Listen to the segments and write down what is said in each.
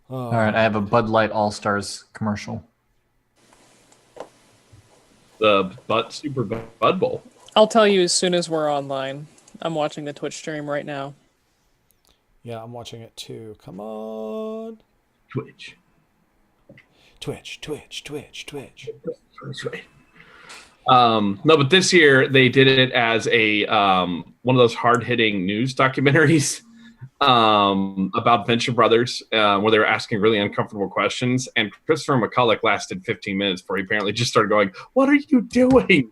All right, I have a Bud Light All Stars commercial. The Super Bud Bowl. I'll tell you as soon as we're online. I'm watching the Twitch stream right now. Yeah, I'm watching it too. Come on. Twitch. Twitch, Twitch, Twitch, Twitch. That's right. No, but this year they did it as a one of those hard-hitting news documentaries about Venture Brothers, where they were asking really uncomfortable questions. And Christopher McCulloch lasted 15 minutes before he apparently just started going, "What are you doing?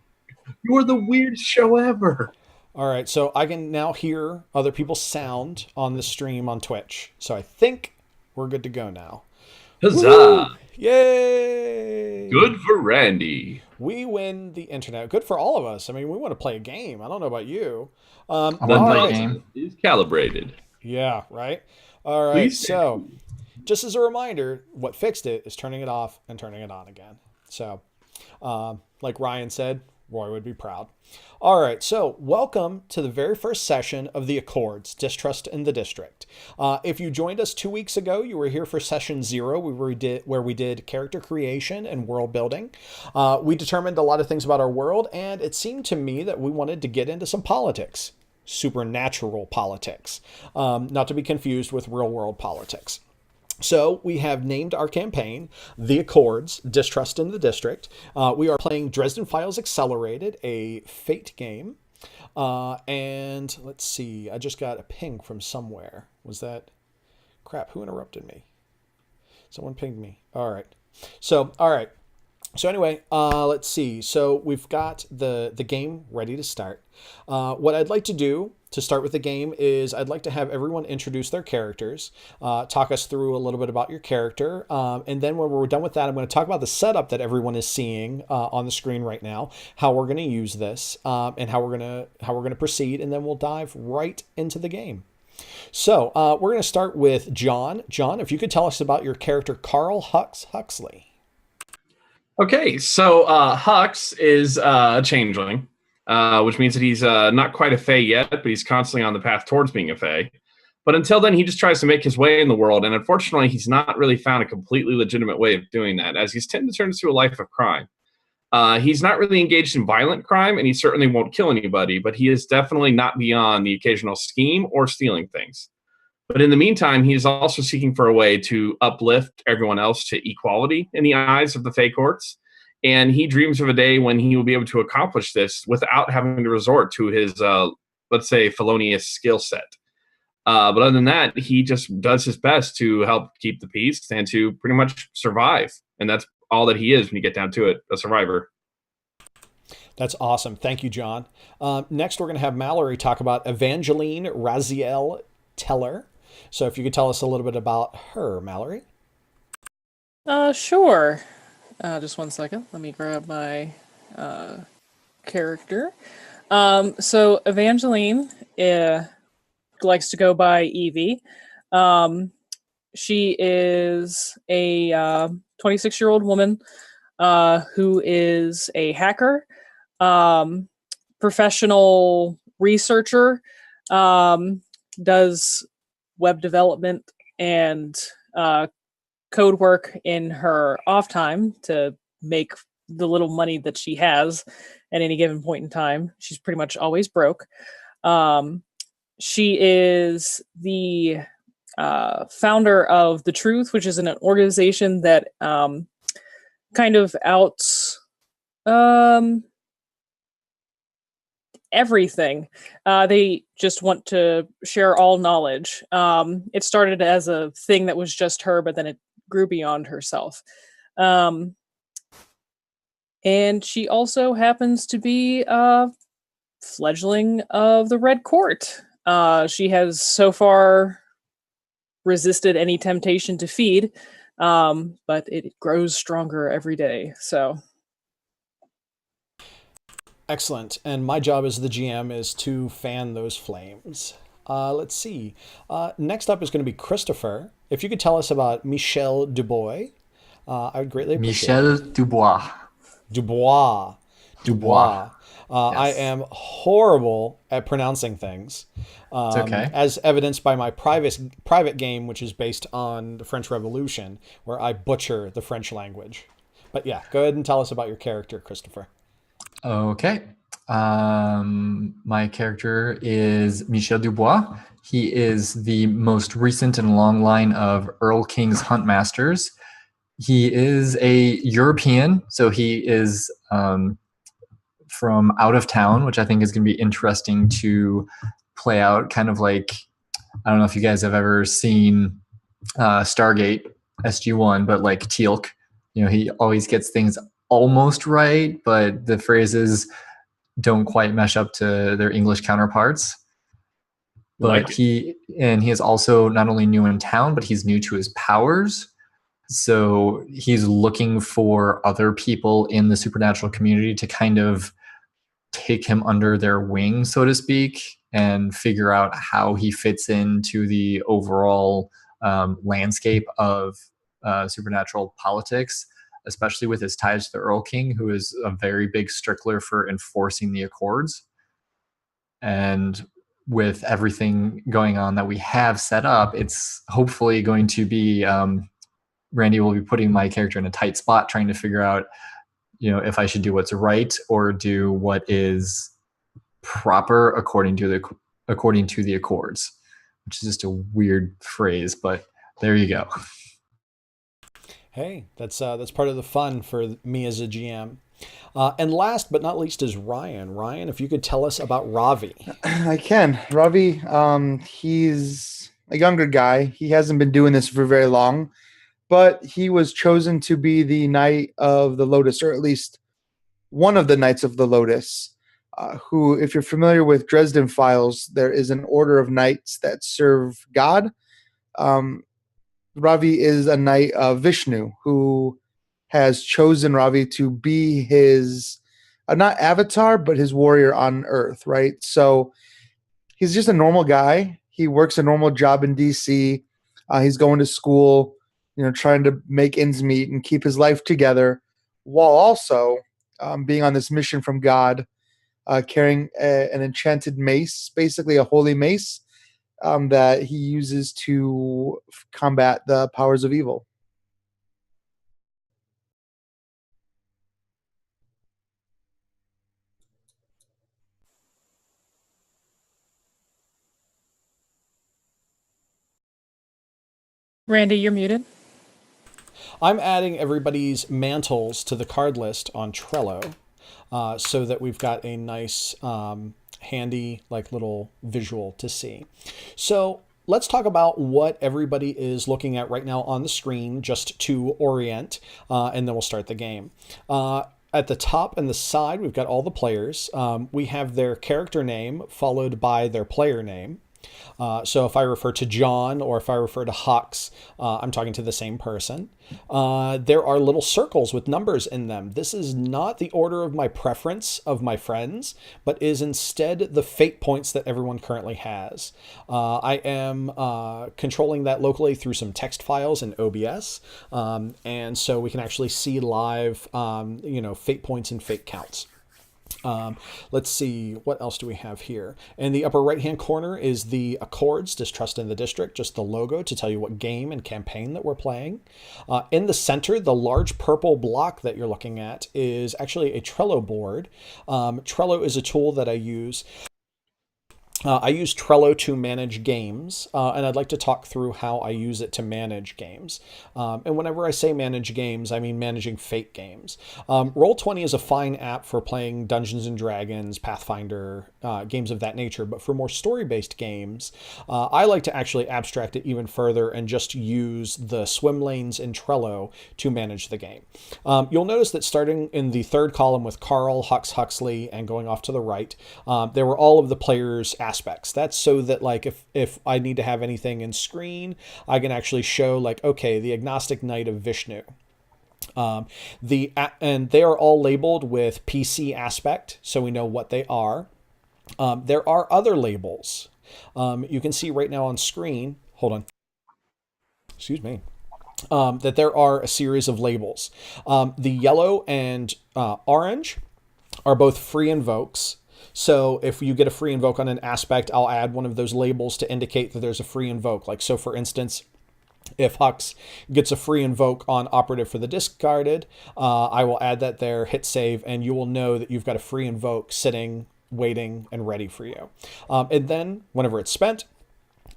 You are the weirdest show ever." All right, so I can now hear other people's sound on the stream on Twitch. So I think we're good to go now. Huzzah! Woo! Yay! Good for Randy. We win the internet. Good for all of us. I mean, we want to play a game. I don't know about you. I want to The play a noise game. is calibrated. Yeah, right? All right, Please so just as a reminder, what fixed it is turning it off and turning it on again. So, like Ryan said, Roy would be proud. All right, so welcome to the very first session of the Accords, Distrust in the District. If you joined us 2 weeks ago, you were here for session 0, where we did character creation and world building. We determined a lot of things about our world, and it seemed to me that we wanted to get into some politics. Supernatural politics, not to be confused with real world politics. So we have named our campaign The Accords, Distrust in the District. We are playing Dresden Files Accelerated, a Fate game. And let's see, I just got a ping from somewhere. Was that... Crap, who interrupted me? Someone pinged me. All right. So anyway, let's see. So we've got the game ready to start. What I'd like to do to start with the game is I'd like to have everyone introduce their characters, talk us through a little bit about your character, and then when we're done with that, I'm going to talk about the setup that everyone is seeing on the screen right now, how we're going to use this, and how we're going to proceed, and then we'll dive right into the game. So we're going to start with John. John, if you could tell us about your character, Carl Huxley. Okay, so Hux is a changeling, which means that he's not quite a Fae yet, but he's constantly on the path towards being a Fae. But until then, he just tries to make his way in the world, and unfortunately, he's not really found a completely legitimate way of doing that, as he's tended to turn into a life of crime. He's not really engaged in violent crime, and he certainly won't kill anybody, but he is definitely not beyond the occasional scheme or stealing things. But in the meantime, he is also seeking for a way to uplift everyone else to equality in the eyes of the Fae courts. And he dreams of a day when he will be able to accomplish this without having to resort to his, let's say, felonious skill set. But other than that, he just does his best to help keep the peace and to pretty much survive. And that's all that he is when you get down to it, a survivor. That's awesome. Thank you, John. Next, we're going to have Mallory talk about Evangeline Raziel Teller. So if you could tell us a little bit about her, Mallory. Sure. Just 1 second. Let me grab my character. So Evangeline likes to go by Evie. She is a 26-year-old woman who is a hacker, professional researcher, does web development and code work in her off time to make the little money that she has at any given point in time. She's pretty much always broke. She is the founder of The Truth, which is an organization that kind of outs everything. They just want to share all knowledge. It started as a thing that was just her, but then it grew beyond herself. And she also happens to be a fledgling of the Red Court. She has so far resisted any temptation to feed, but it grows stronger every day. So excellent. And my job as the GM is to fan those flames. Let's see. Next up is going to be Christopher. If you could tell us about Michel Du Bois, I would greatly appreciate Michel it. Du Bois. Du Bois. Du Bois. I am horrible at pronouncing things. It's okay. As evidenced by my private game, which is based on the French Revolution, where I butcher the French language. But yeah, go ahead and tell us about your character, Christopher. Okay. My character is Michel Du Bois. He is the most recent in a long line of Earl King's Huntmasters. He is a European, so he is from out of town, which I think is going to be interesting to play out. Kind of like, I don't know if you guys have ever seen Stargate SG1, but like Teal'c, he always gets things almost right, but the phrases don't quite mesh up to their English counterparts. But he is also not only new in town, but he's new to his powers. So he's looking for other people in the supernatural community to kind of take him under their wing, so to speak, and figure out how he fits into the overall landscape of supernatural politics, especially with his ties to the Earl King, who is a very big stickler for enforcing the Accords. And with everything going on that we have set up, it's hopefully going to be Randy will be putting my character in a tight spot, trying to figure out, if I should do what's right or do what is proper according to the Accords, which is just a weird phrase, but there you go. Hey, that's part of the fun for me as a GM. And last but not least is Ryan. Ryan, if you could tell us about Ravi. I can. Ravi, he's a younger guy. He hasn't been doing this for very long, but he was chosen to be the Knight of the Lotus, or at least one of the Knights of the Lotus, who, if you're familiar with Dresden files, there is an order of knights that serve God. Ravi is a knight of Vishnu, who has chosen Ravi to be his, not avatar, but his warrior on Earth, right? So he's just a normal guy. He works a normal job in DC. He's going to school, trying to make ends meet and keep his life together, while also being on this mission from God, carrying an enchanted mace, basically a holy mace, that he uses to combat the powers of evil. Randy, you're muted. I'm adding everybody's mantles to the card list on Trello, so that we've got a nice handy little visual to see. So let's talk about what everybody is looking at right now on the screen, just to orient, and then we'll start the game. At the top and the side, we've got all the players. We have their character name followed by their player name. So if I refer to John or if I refer to Hux, I'm talking to the same person. There are little circles with numbers in them. This is not the order of my preference of my friends, but is instead the fate points that everyone currently has. I am controlling that locally through some text files in OBS. And so we can actually see live, fate points and fate counts. Let's see, what else do we have here? In the upper right-hand corner is the Accords, Distrust in the District, just the logo to tell you what game and campaign that we're playing. In the center, the large purple block that you're looking at is actually a Trello board. Trello is a tool that I use. I use Trello to manage games, and I'd like to talk through how I use it to manage games. And whenever I say manage games, I mean managing fate games. Roll20 is a fine app for playing Dungeons & Dragons, Pathfinder, games of that nature, but for more story-based games, I like to actually abstract it even further and just use the swim lanes in Trello to manage the game. You'll notice that starting in the third column with Carl, Hux, Huxley, and going off to the right, there were all of the players' aspects. That's so that if I need to have anything in screen, I can actually show okay, the agnostic knight of Vishnu. And they are all labeled with PC aspect, so we know what they are. There are other labels. You can see right now on screen, hold on. Excuse me. That there are a series of labels. The yellow and orange are both free invokes. So if you get a free invoke on an aspect, I'll add one of those labels to indicate that there's a free invoke. Like, so for instance, if Hux gets a free invoke on operative for the discarded, I will add that there, hit save, and you will know that you've got a free invoke sitting, waiting, and ready for you. And then whenever it's spent,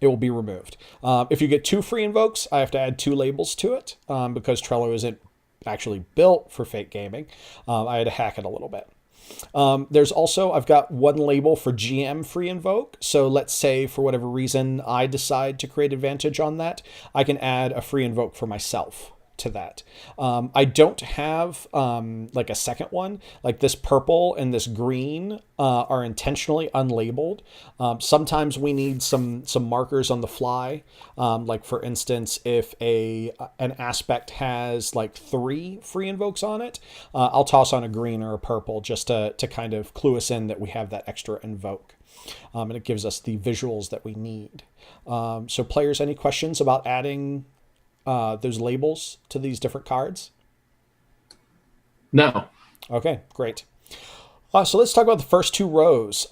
it will be removed. If you get 2 free invokes, I have to add 2 labels to it because Trello isn't actually built for fake gaming. I had to hack it a little bit. There's also, I've got 1 label for GM free invoke. So let's say for whatever reason I decide to create advantage on that, I can add a free invoke for myself to that. I don't have like a second one. Like this purple and this green are intentionally unlabeled. Sometimes we need some markers on the fly. Like for instance, if an aspect has like 3 free invokes on it, I'll toss on a green or a purple just to kind of clue us in that we have that extra invoke. And it gives us the visuals that we need. So players, any questions about adding those labels to these different cards? No. Okay, great. So let's talk about the first 2 rows.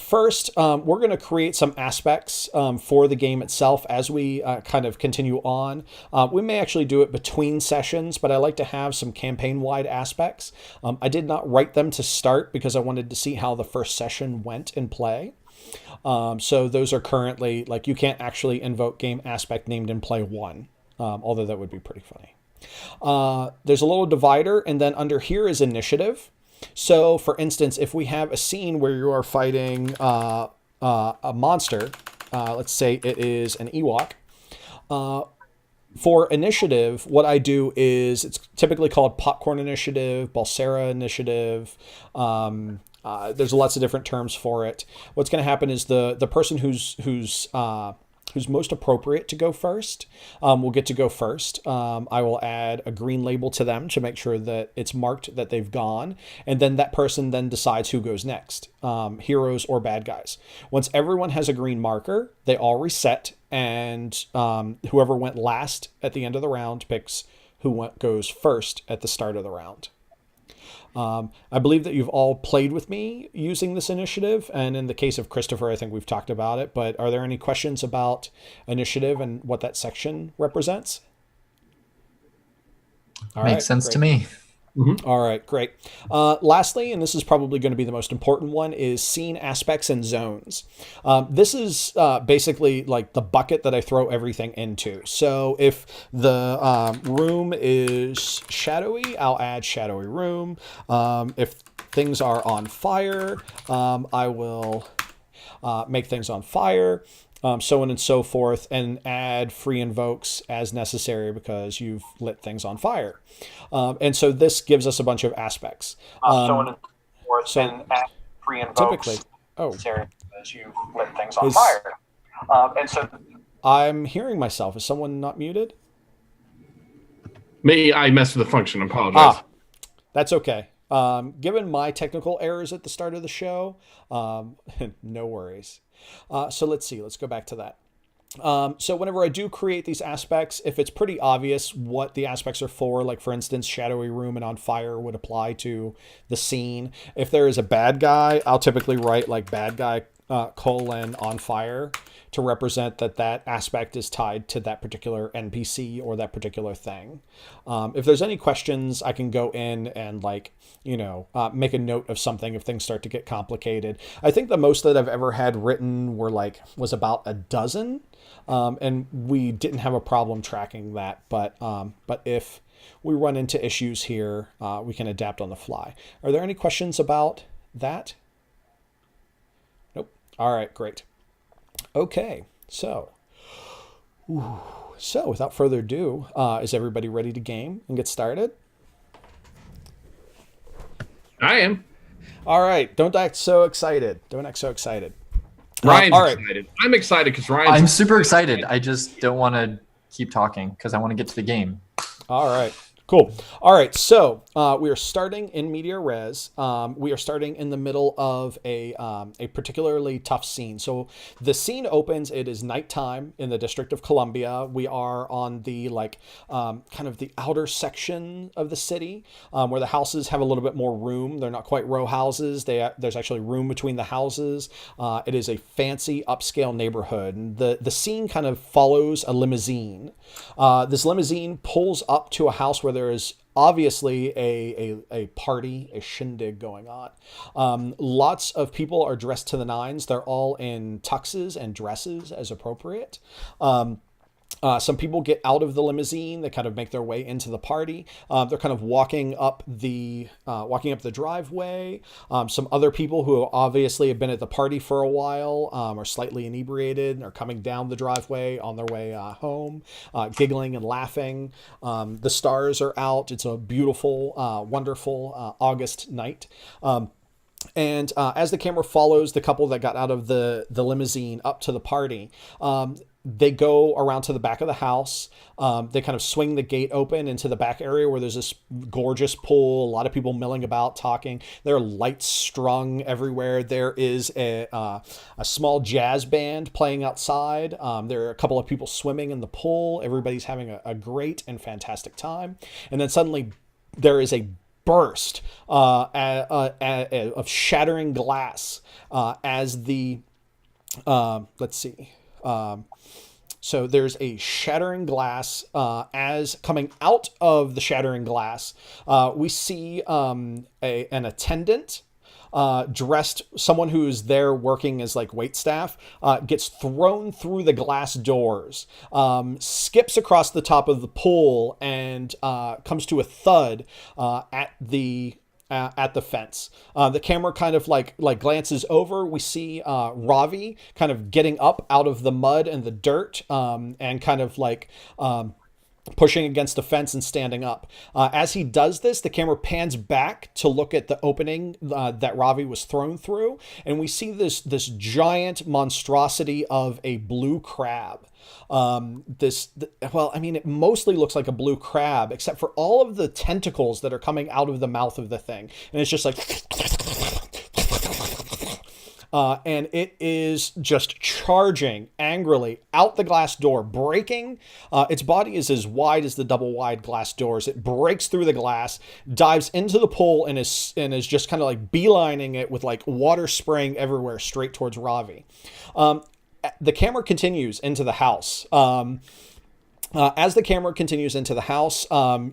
First, we're going to create some aspects for the game itself as we kind of continue on. We may actually do it between sessions, but I like to have some campaign-wide aspects. I did not write them to start because I wanted to see how the first session went in play. So those are currently, like, you can't actually invoke game aspect named in play 1. Although that would be pretty funny. There's a little divider, and then under here is initiative. So, for instance, if we have a scene where you are fighting a monster, let's say it is an Ewok, for initiative, what I do is, it's typically called popcorn initiative, Balsera initiative. There's lots of different terms for it. What's going to happen is the person who's most appropriate to go first will get to go first. I will add a green label to them to make sure that it's marked that they've gone. And then that person then decides who goes next, heroes or bad guys. Once everyone has a green marker, they all reset. And whoever went last at the end of the round picks who goes first at the start of the round. I believe that you've all played with me using this initiative, and in the case of Christopher, I think we've talked about it, but are there any questions about initiative and what that section represents? All Makes sense great. To me. Mm-hmm. All right, great. Lastly, and this is probably going to be the most important one, is scene aspects and zones. This is basically like the bucket that I throw everything into. So if the room is shadowy, I'll add shadowy room. If things are on fire, I will make things on fire. So on and so forth, and add free invokes as necessary because you've lit things on fire. And so this gives us a bunch of aspects. So on and so forth, and add free invokes typically, necessary because you've lit things on fire. And so I'm hearing myself. Is someone not muted? Me, I messed with the function. I apologize. That's okay. Given my technical errors at the start of the show, no worries. So let's see. Let's go back to that. So whenever I do create these aspects, if it's pretty obvious what the aspects are for, like for instance, shadowy room and on fire would apply to the scene. If there is a bad guy, I'll typically write like bad guy colon on fire to represent that aspect is tied to that particular NPC or that particular thing. If there's any questions, I can go in and make a note of something if things start to get complicated. I think the most that I've ever had written was about a dozen, and we didn't have a problem tracking that. But if we run into issues here, we can adapt on the fly. Are there any questions about that? Nope. All right, great. Okay, so without further ado, is everybody ready to game and get started? I am. All right, don't act so excited. Ryan's excited. I'm excited because Ryan's... I'm super excited. I just don't want to keep talking because I want to get to the game. All right, Cool. All right. So we are starting in media res. We are starting in the middle of a particularly tough scene. So the scene opens. It is nighttime in the District of Columbia. We are on the kind of the outer section of the city where the houses have a little bit more room. They're not quite row houses. There's actually room between the houses. It is a fancy upscale neighborhood. And the scene kind of follows a limousine. This limousine pulls up to a house where there is obviously a party, a shindig going on. Lots of people are dressed to the nines. They're all in tuxes and dresses as appropriate. Some people get out of the limousine. They kind of make their way into the party. They're kind of walking up the driveway. Some other people who obviously have been at the party for a while are slightly inebriated and are coming down the driveway on their way home, giggling and laughing. The stars are out. It's a beautiful, wonderful August night. And as the camera follows the couple that got out of the limousine up to the party, they go around to the back of the house. They kind of swing the gate open into the back area where there's this gorgeous pool, a lot of people milling about, talking. There are lights strung everywhere. There is a small jazz band playing outside. There are a couple of people swimming in the pool. Everybody's having a great and fantastic time. And then suddenly there is a burst of shattering glass as the let's see. So there's a shattering glass. As coming out of the shattering glass, we see an attendant dressed, someone who's there working as like wait staff, gets thrown through the glass doors, skips across the top of the pool, and comes to a thud at the fence. The camera kind of like glances over. We see Ravi kind of getting up out of the mud and the dirt, and kind of like pushing against a fence and standing up. As he does this, the camera pans back to look at the opening that Ravi was thrown through, and we see this giant monstrosity of a blue crab. It mostly looks like a blue crab, except for all of the tentacles that are coming out of the mouth of the thing. And it's just like, and it is just charging angrily out the glass door, breaking. Its body is as wide as the double wide glass doors. It breaks through the glass, dives into the pool, and is just kind of like beelining it with like water spraying everywhere straight towards Ravi. The camera continues into the house. As the camera continues into the house,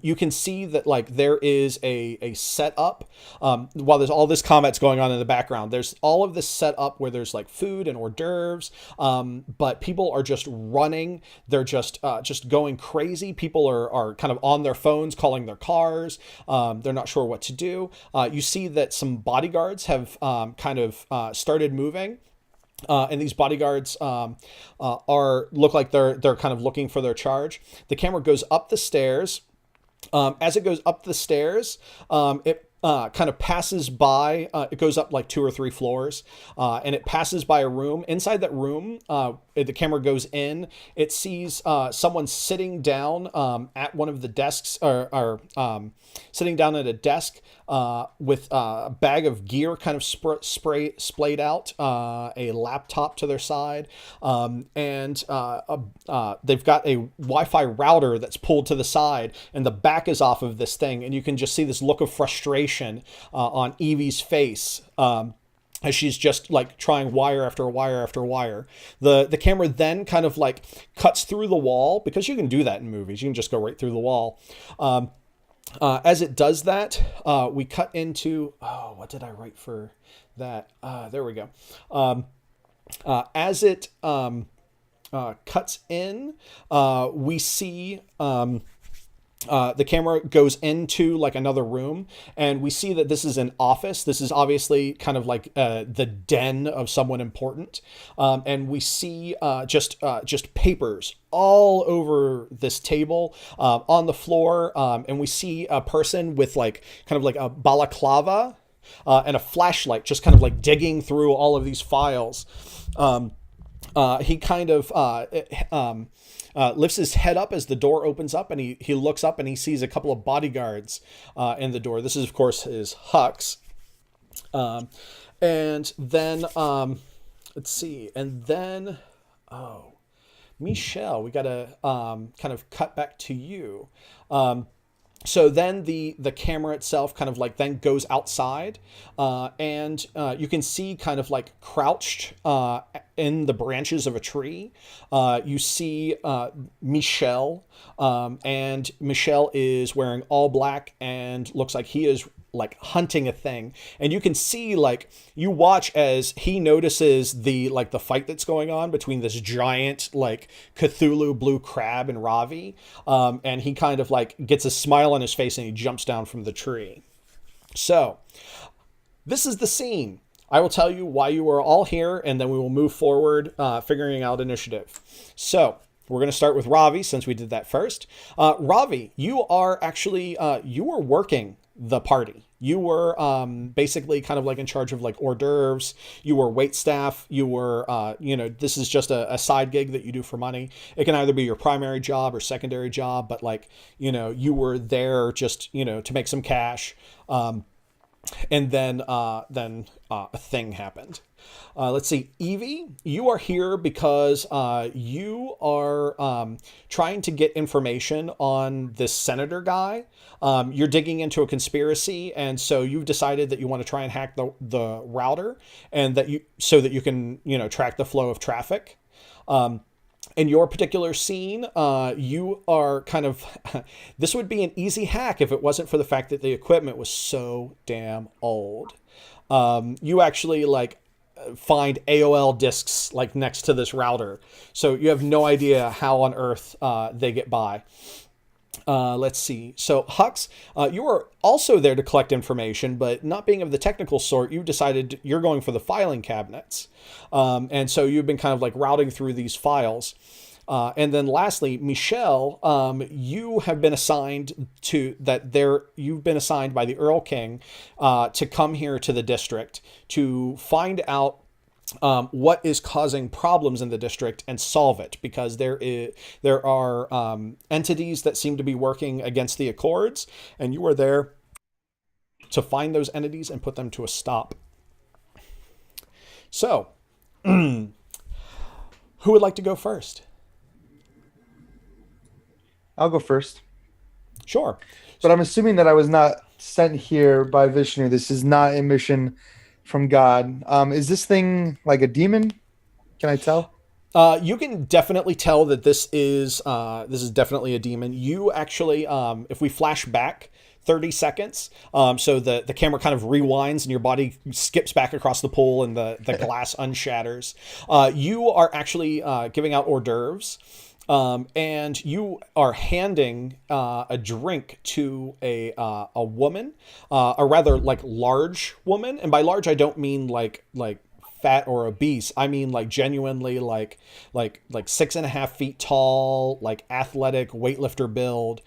you can see that like there is a setup. While there's all this combat's going on in the background, there's all of this setup where there's like food and hors d'oeuvres. But people are just running. They're just going crazy. People are kind of on their phones, calling their cars. They're not sure what to do. You see that some bodyguards have kind of started moving. And these bodyguards look like they're kind of looking for their charge. The camera goes up the stairs. As it goes up the stairs, it kind of passes by. It goes up like 2 or 3 floors, and it passes by a room. Inside that room, the camera goes in. It sees someone sitting down at one of the desks, or sitting down at a desk with a bag of gear kind of splayed out, a laptop to their side, and they've got a Wi-Fi router that's pulled to the side, and the back is off of this thing, and you can just see this look of frustration on Evie's face. As she's just like trying wire after wire after wire. The camera then kind of like cuts through the wall, because you can do that in movies. You can just go right through the wall. As it does that, we cut into, what did I write for that? There we go. As it cuts in, we see the camera goes into like another room, and we see that this is an office. This is obviously kind of like the den of someone important. And we see just papers all over this table, on the floor. And we see a person with like kind of like a balaclava and a flashlight, just kind of like digging through all of these files. He kind of lifts his head up as the door opens up, and he looks up and he sees a couple of bodyguards in the door. This is, of course, his Hux. And then, let's see. And then, Michel, we got to kind of cut back to you. So then the camera itself kind of like then goes outside, and you can see kind of like crouched in the branches of a tree. You see Michel, and Michel is wearing all black and looks like he is like hunting a thing. And you can see, like, you watch as he notices the fight that's going on between this giant like Cthulhu blue crab and Ravi, and he kind of like gets a smile on his face and he jumps down from the tree. So this is the scene. I will tell you why you are all here, and then we will move forward figuring out initiative. So we're going to start with Ravi, since we did that first. Ravi, you are actually you were working the party. You were basically kind of like in charge of like hors d'oeuvres. You were wait staff. You were, this is just a side gig that you do for money. It can either be your primary job or secondary job, but like, you were there just, to make some cash. And then a thing happened. Let's see, Evie, you are here because you are trying to get information on this senator guy. You're digging into a conspiracy, and so you've decided that you want to try and hack the router, and so that you can track the flow of traffic. In your particular scene, you are kind of, this would be an easy hack if it wasn't for the fact that the equipment was so damn old. You actually find AOL disks like next to this router. So you have no idea how on earth they get by. Let's see. So Hux, you are also there to collect information, but not being of the technical sort, you decided you're going for the filing cabinets. And so you've been kind of like routing through these files. And then lastly, Michel, you have been assigned you've been assigned by the Earl King to come here to the district to find out what is causing problems in the district and solve it, because there are entities that seem to be working against the Accords, and you are there to find those entities and put them to a stop. So, who would like to go first? I'll go first. Sure. But I'm assuming that I was not sent here by Vishnu. This is not a mission from God. Is this thing like a demon? Can I tell? You can definitely tell that this is definitely a demon. You actually, if we flash back 30 seconds, so the camera kind of rewinds and your body skips back across the pool and the glass unshatters. You are actually giving out hors d'oeuvres. And you are handing a drink to a woman, a rather like large woman, and by large I don't mean like fat or obese. I mean like genuinely like 6.5 feet tall, like athletic weightlifter build.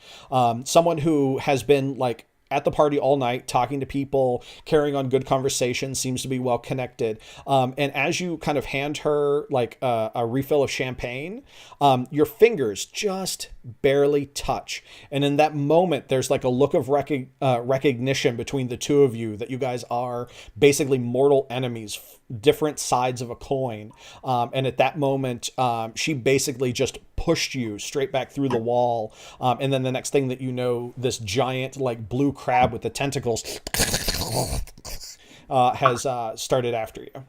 Someone who has been like at the party all night, talking to people, carrying on good conversation, seems to be well connected. And as you kind of hand her like a refill of champagne, your fingers just barely touch. And in that moment, there's like a look of recognition between the two of you that you guys are basically mortal enemies, different sides of a coin. And at that moment, she basically just pushed you straight back through the wall. And then the next thing that you know, this giant like blue crab with the tentacles has started after you.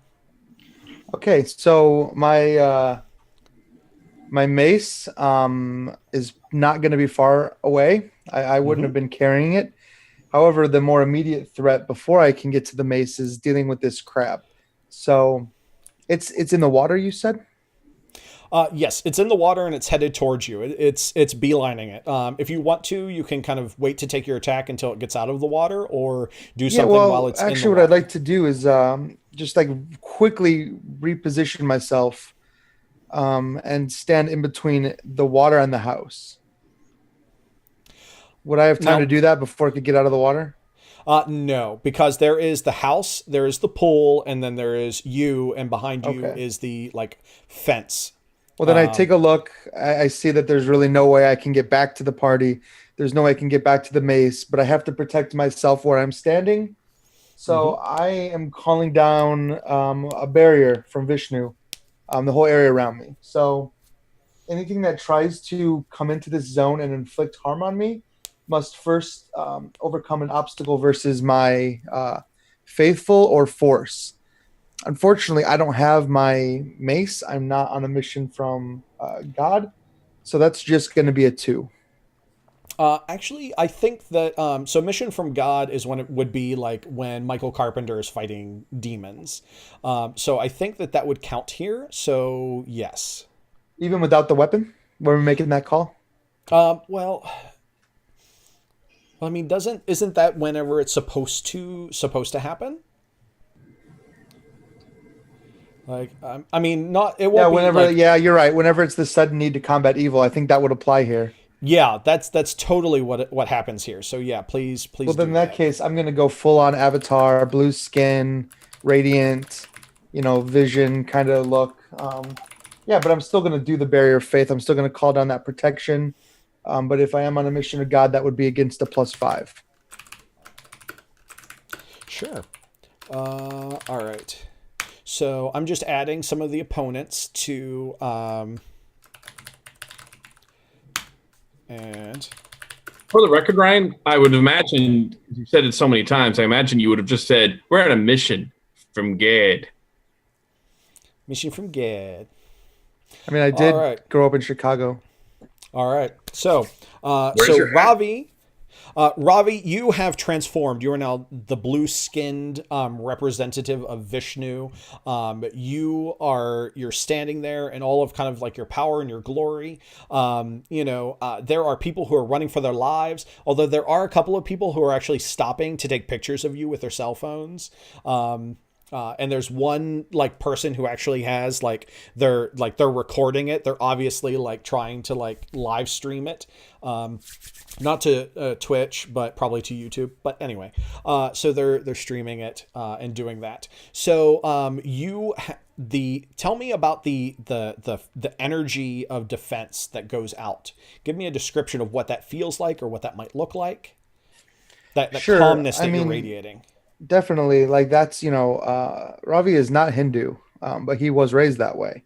Okay, so my mace is not going to be far away. I wouldn't have been carrying it. However, the more immediate threat before I can get to the mace is dealing with this crab. So it's in the water, you said? Yes, it's in the water and it's headed towards you. It's beelining it. If you want to, you can kind of wait to take your attack until it gets out of the water, or do something while it's actually, in the what water. I'd like to do is just like quickly reposition myself and stand in between the water and the house. Would I have time to do that before I could get out of the water? No, because there is the house, there is the pool, and then there is you, and behind you is the like fence. Well, then I take a look. I see that there's really no way I can get back to the party. There's no way I can get back to the mace, but I have to protect myself where I'm standing. So I am calling down a barrier from Vishnu, the whole area around me. So anything that tries to come into this zone and inflict harm on me must first overcome an obstacle versus my faithful or force. Unfortunately, I don't have my mace. I'm not on a mission from God. So that's just going to be a 2. Actually, I think that so mission from God is when it would be like when Michael Carpenter is fighting demons. So I think that would count here. So yes. Even without the weapon, when we're making that call. Well, I mean, isn't that whenever it's supposed to happen? Like, I mean, not it won't. Yeah, be whenever. like, Yeah, you're right. Whenever it's the sudden need to combat evil, I think that would apply here. Yeah, that's totally what happens here. So yeah, please. Well, then in that case, I'm gonna go full on Avatar, blue skin, radiant, vision kind of look. Yeah, but I'm still gonna do the barrier of faith. I'm still gonna call down that protection. But if I am on a mission of God, that would be against a +5. Sure. All right. So I'm just adding some of the opponents to and for the record, Ryan, I would imagine you said it so many times. I imagine you would have just said, "We're on a mission from God." Mission from God. I mean, I did grow up in Chicago. All right. So Ravi, you have transformed. You are now the blue-skinned representative of Vishnu. You're standing there in all of kind of like your power and your glory. There are people who are running for their lives, although there are a couple of people who are actually stopping to take pictures of you with their cell phones. And there's one like person who actually has they're recording it. They're obviously like trying to like live stream it. Not to Twitch, but probably to YouTube. But anyway, so they're streaming it and doing that. So tell me about the energy of defense that goes out. Give me a description of what that feels like or what that might look like. That sure. Calmness that you're radiating. Definitely, like that's Ravi is not Hindu, but he was raised that way,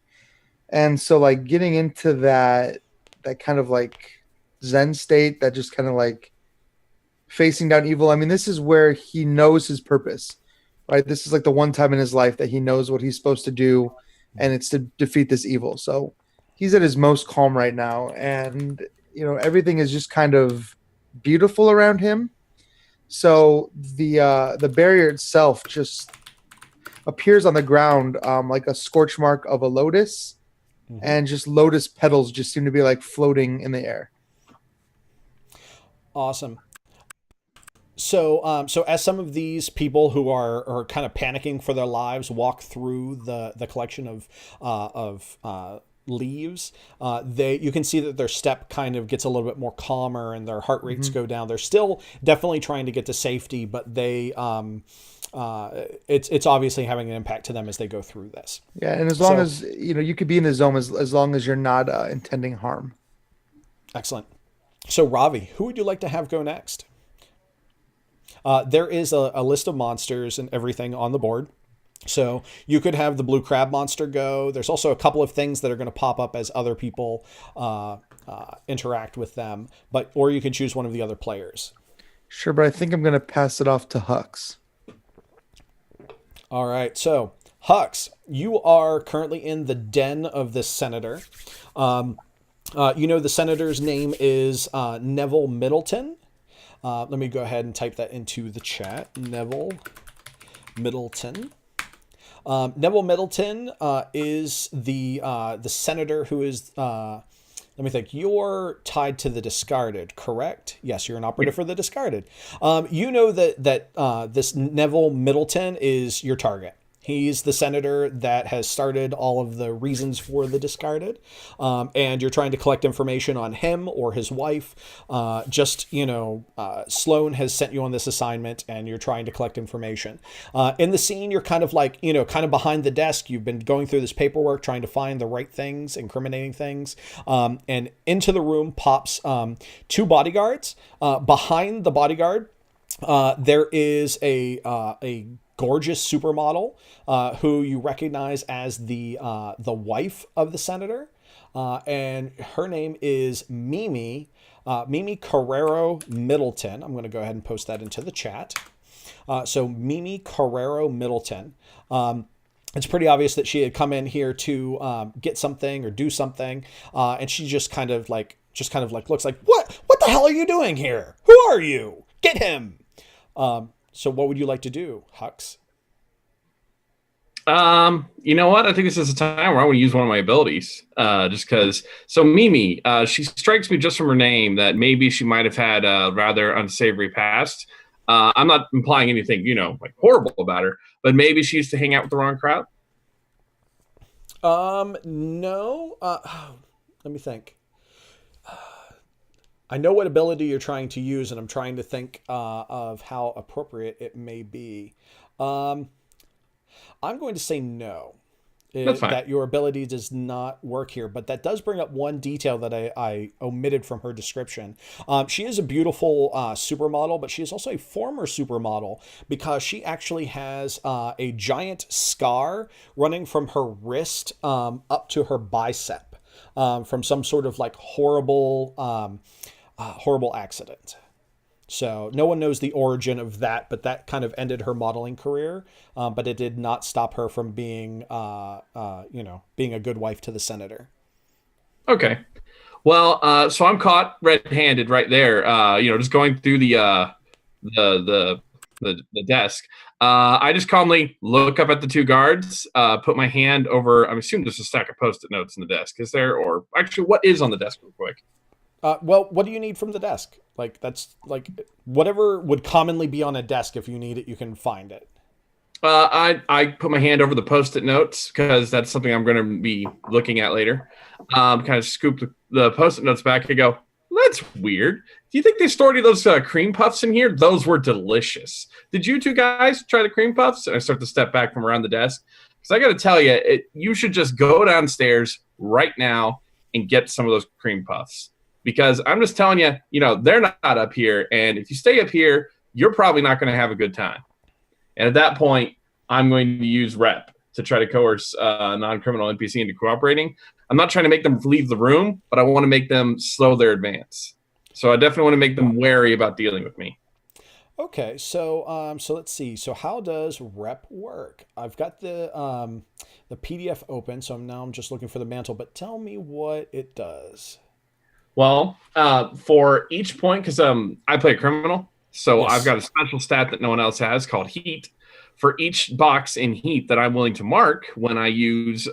and so like getting into that kind of like Zen state, that just kind of like facing down evil. I mean, this is where he knows his purpose, right? This is like the one time in his life that he knows what he's supposed to do, and it's to defeat this evil. So he's at his most calm right now, and everything is just kind of beautiful around him. So the barrier itself just appears on the ground like a scorch mark of a lotus, and just lotus petals just seem to be like floating in the air. Awesome. So as some of these people who are kind of panicking for their lives walk through the collection of leaves, you can see that their step kind of gets a little bit more calmer and their heart rates go down. They're still definitely trying to get to safety, but it's obviously having an impact to them as they go through this. Yeah, and as long as you could be in the zone as long as you're not intending harm. Excellent. So Ravi, who would you like to have go next? There is a list of monsters and everything on the board. So you could have the blue crab monster go. There's also a couple of things that are going to pop up as other people interact with them, or you can choose one of the other players. Sure, but I think I'm going to pass it off to Hux. All right, so Hux, you are currently in the den of this senator. The senator's name is Neville Middleton. Let me go ahead and type that into the chat. Neville Middleton. Neville Middleton is the senator who is. Let me think. You're tied to the discarded, correct? Yes, you're an operative for the discarded. You know that this Neville Middleton is your target. He's the senator that has started all of the reasons for the discarded. And you're trying to collect information on him or his wife. Sloan has sent you on this assignment and you're trying to collect information. In the scene, you're kind of like, kind of behind the desk. You've been going through this paperwork, trying to find the right things, incriminating things. And into the room pops 2 bodyguards. Behind the bodyguard, there is a gorgeous supermodel who you recognize as the wife of the senator, and her name is Mimi Carrero Middleton. I'm going to go ahead and post that into the chat. So Mimi Carrero Middleton. It's pretty obvious that she had come in here to get something or do something, and she just kind of like looks like, what the hell are you doing here? Who are you? Get him. So what would you like to do, Hux? You know what? I think this is a time where I want to use one of my abilities. Just because. So Mimi, she strikes me just from her name that maybe she might have had a rather unsavory past. I'm not implying anything, like horrible about her, but maybe she used to hang out with the wrong crowd. No. Let me think. I know what ability you're trying to use, and I'm trying to think of how appropriate it may be. I'm going to say no. That's fine. That your ability does not work here, but that does bring up one detail that I omitted from her description. She is a beautiful supermodel, but she is also a former supermodel because she actually has a giant scar running from her wrist up to her bicep from some sort of like horrible accident. So no one knows the origin of that, but that kind of ended her modeling career. But it did not stop her from being, being a good wife to the senator. Okay. Well, so I'm caught red-handed right there. Just going through the desk. I just calmly look up at the 2 guards, put my hand over. I'm assuming there's a stack of Post-it notes in the desk. Is there? Or actually, what is on the desk, real quick? Well, what do you need from the desk? Like, that's like whatever would commonly be on a desk. If you need it, you can find it. I put my hand over the Post-it notes because that's something I'm going to be looking at later. Kind of scoop the Post-it notes back and go, that's weird. Do you think they stored any of those cream puffs in here? Those were delicious. Did you 2 guys try the cream puffs? And I start to step back from around the desk. Because I got to tell you, you should just go downstairs right now and get some of those cream puffs. Because I'm just telling you, they're not up here. And if you stay up here, you're probably not going to have a good time. And at that point, I'm going to use rep to try to coerce a non-criminal NPC into cooperating. I'm not trying to make them leave the room, but I want to make them slow their advance. So I definitely want to make them wary about dealing with me. Okay, so let's see. So how does rep work? I've got the PDF open, so I'm just looking for the mantle. But tell me what it does. Well, for each point, because I play a criminal, so Yes. I've got a special stat that no one else has called heat. For each box in heat that I'm willing to mark when I use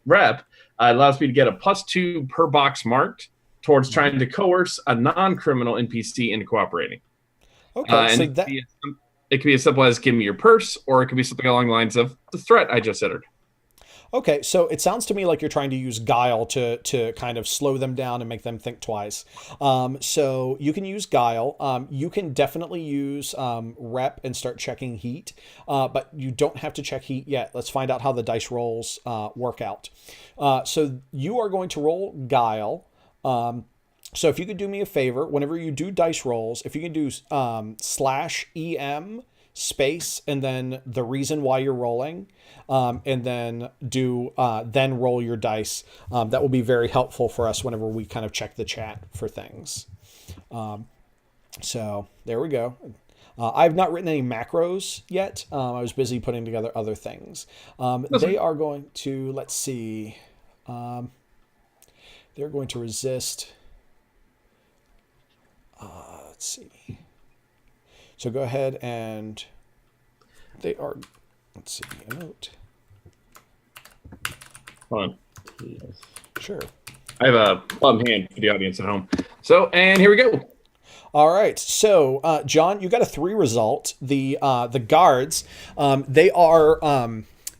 rep, it allows me to get a +2 per box marked towards trying to coerce a non-criminal NPC into cooperating. Okay, so and it could be as simple as give me your purse, or it could be something along the lines of the threat I just uttered. Okay, so it sounds to me like you're trying to use guile to kind of slow them down and make them think twice. So you can use guile. You can definitely use rep and start checking heat, but you don't have to check heat yet. Let's find out how the dice rolls work out. So you are going to roll guile. So if you could do me a favor, whenever you do dice rolls, if you can do /EM space and then the reason why you're rolling, and then then roll your dice. That will be very helpful for us whenever we kind of check the chat for things. So there we go. I've not written any macros yet. I was busy putting together other things. They are going to, let's see. They're going to resist. Let's see. So go ahead and they are, let's see, a note. Hold on. Sure. I have a plum hand for the audience at home. So, and here we go. All right. So, John, you got a 3 result. The guards, they are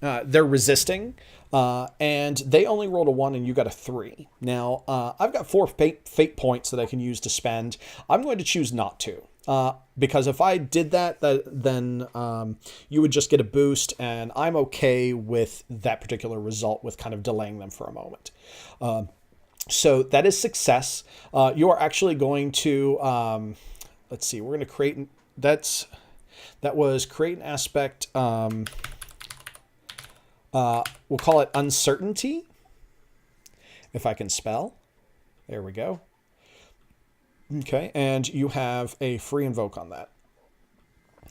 they're resisting, and they only rolled a 1 and you got a 3. Now, I've got 4 fate points that I can use to spend. I'm going to choose not to. Because if I did that, then you would just get a boost, and I'm okay with that particular result with kind of delaying them for a moment. So that is success. You are actually going to, let's see, we're going to create, that was create an aspect, we'll call it uncertainty, if I can spell. There we go. Okay, and you have a free invoke on that.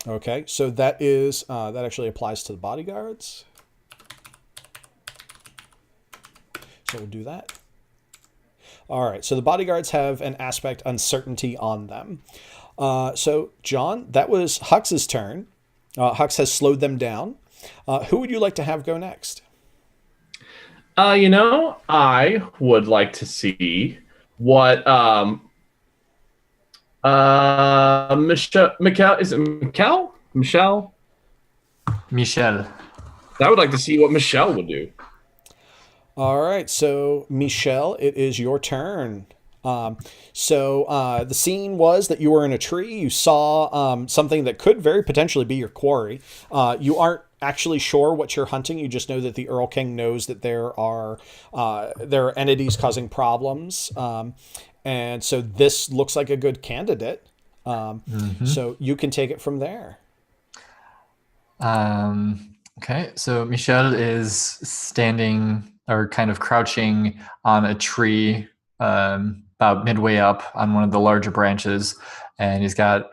Okay, so that is that actually applies to the bodyguards. So we'll do that. All right, so the bodyguards have an aspect uncertainty on them. So John, that was Hux's turn. Hux has slowed them down. Who would you like to have go next? I would like to see what Michel, is it Michel? Michel? Michel. I would like to see what Michel would do. All right, so Michel, it is your turn. The scene was that you were in a tree. You saw something that could very potentially be your quarry. You aren't actually sure what you're hunting. You just know that the Earl King knows that there are entities causing problems. And so this looks like a good candidate. So you can take it from there. Okay, so Michel is standing or kind of crouching on a tree about midway up on one of the larger branches. And he's got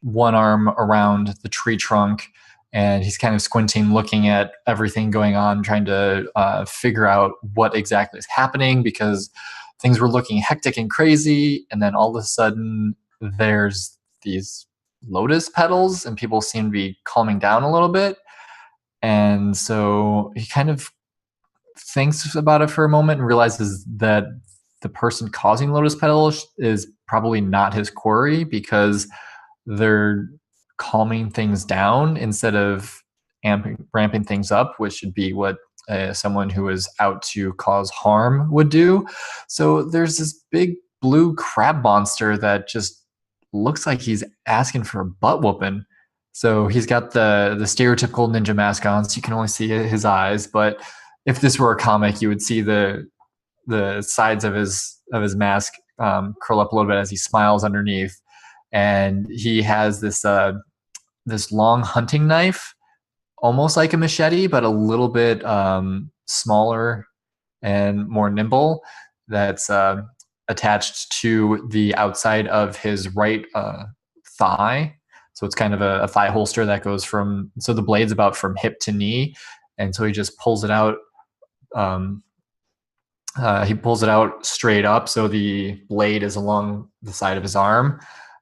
one arm around the tree trunk. And he's kind of squinting, looking at everything going on, trying to figure out what exactly is happening, because things were looking hectic and crazy, and then all of a sudden there's these lotus petals and people seem to be calming down a little bit. And so he kind of thinks about it for a moment and realizes that the person causing lotus petals is probably not his quarry, because they're calming things down instead of ramping things up, which should be what someone who is out to cause harm would do. So there's this big blue crab monster that just looks like he's asking for a butt whooping. So he's got the stereotypical ninja mask on, so you can only see his eyes. But if this were a comic, you would see the sides of his mask curl up a little bit as he smiles underneath. And he has this long hunting knife, almost like a machete, but a little bit smaller and more nimble, that's attached to the outside of his right thigh. So it's kind of a thigh holster that goes so the blade's about from hip to knee. And so he just pulls it out. He pulls it out straight up, so the blade is along the side of his arm.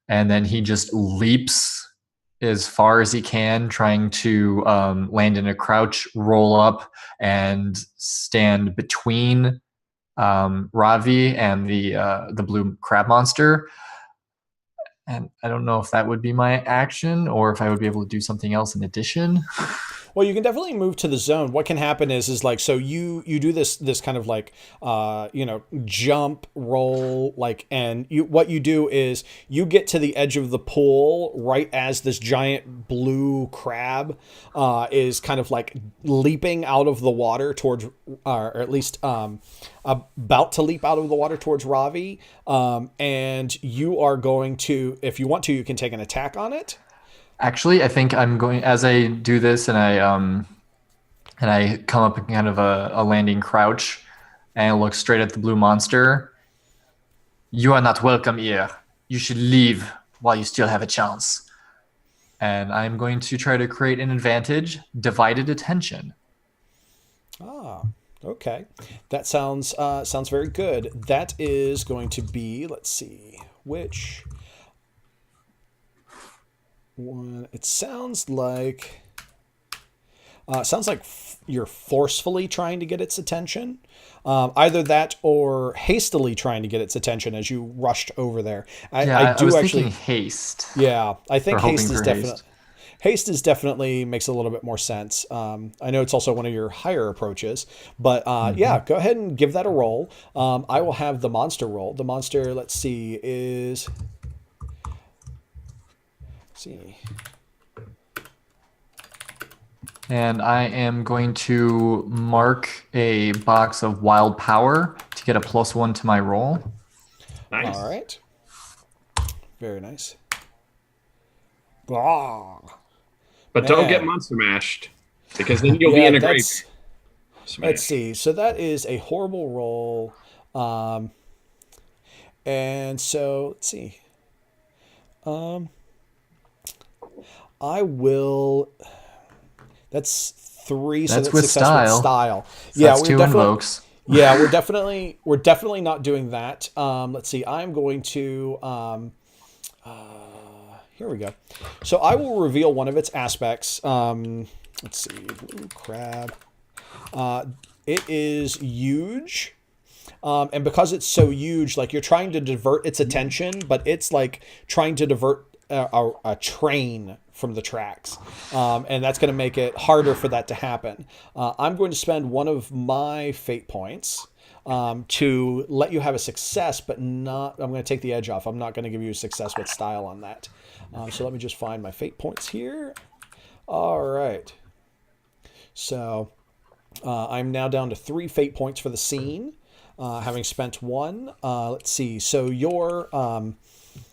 And then he just leaps as far as he can, trying to land in a crouch, roll up, and stand between Ravi and the blue crab monster. And I don't know if that would be my action or if I would be able to do something else in addition. Well, you can definitely move to the zone. What can happen is like, so you do this kind of like, jump, roll, like, and what you do is you get to the edge of the pool right as this giant blue crab is kind of like leaping out of the water towards, or at least about to leap out of the water towards Ravi. And you are going to, if you want to, you can take an attack on it. Actually, I think I'm going, as I do this and I come up in kind of a landing crouch and I look straight at the blue monster. You are not welcome here. You should leave while you still have a chance. And I'm going to try to create an advantage, divided attention. Ah, okay. That sounds very good. That is going to be, let's see, which one? It sounds like you're forcefully trying to get its attention. Either that or hastily trying to get its attention as you rushed over there. I was thinking haste. Yeah, I think haste is definitely. Haste is definitely makes a little bit more sense. I know it's also one of your higher approaches, but yeah, go ahead and give that a roll. I will have the monster roll. The monster, let's see, is... Let's see. And I am going to mark a box of wild power to get a +1 to my roll. Nice. All right. Very nice. Blah. But don't Man. get monster mashed, because then you'll be in a grave. Let's see. So that is a horrible roll. And so, let's see. I will... That's 3, so that's with success style. with style. So yeah, that's we're 2 definitely... invokes. Yeah, we're definitely not doing that. Let's see. I'm going to here we go. So I will reveal one of its aspects. Let's see. Blue crab. It is huge. And because it's so huge, like you're trying to divert its attention, but it's like trying to divert a train from the tracks. And that's going to make it harder for that to happen. I'm going to spend one of my fate points to let you have a success, but not, I'm going to take the edge off. I'm not going to give you a success with style on that. So let me just find my fate points here. All right. So I'm now down to 3 fate points for the scene, having spent 1. Let's see. So your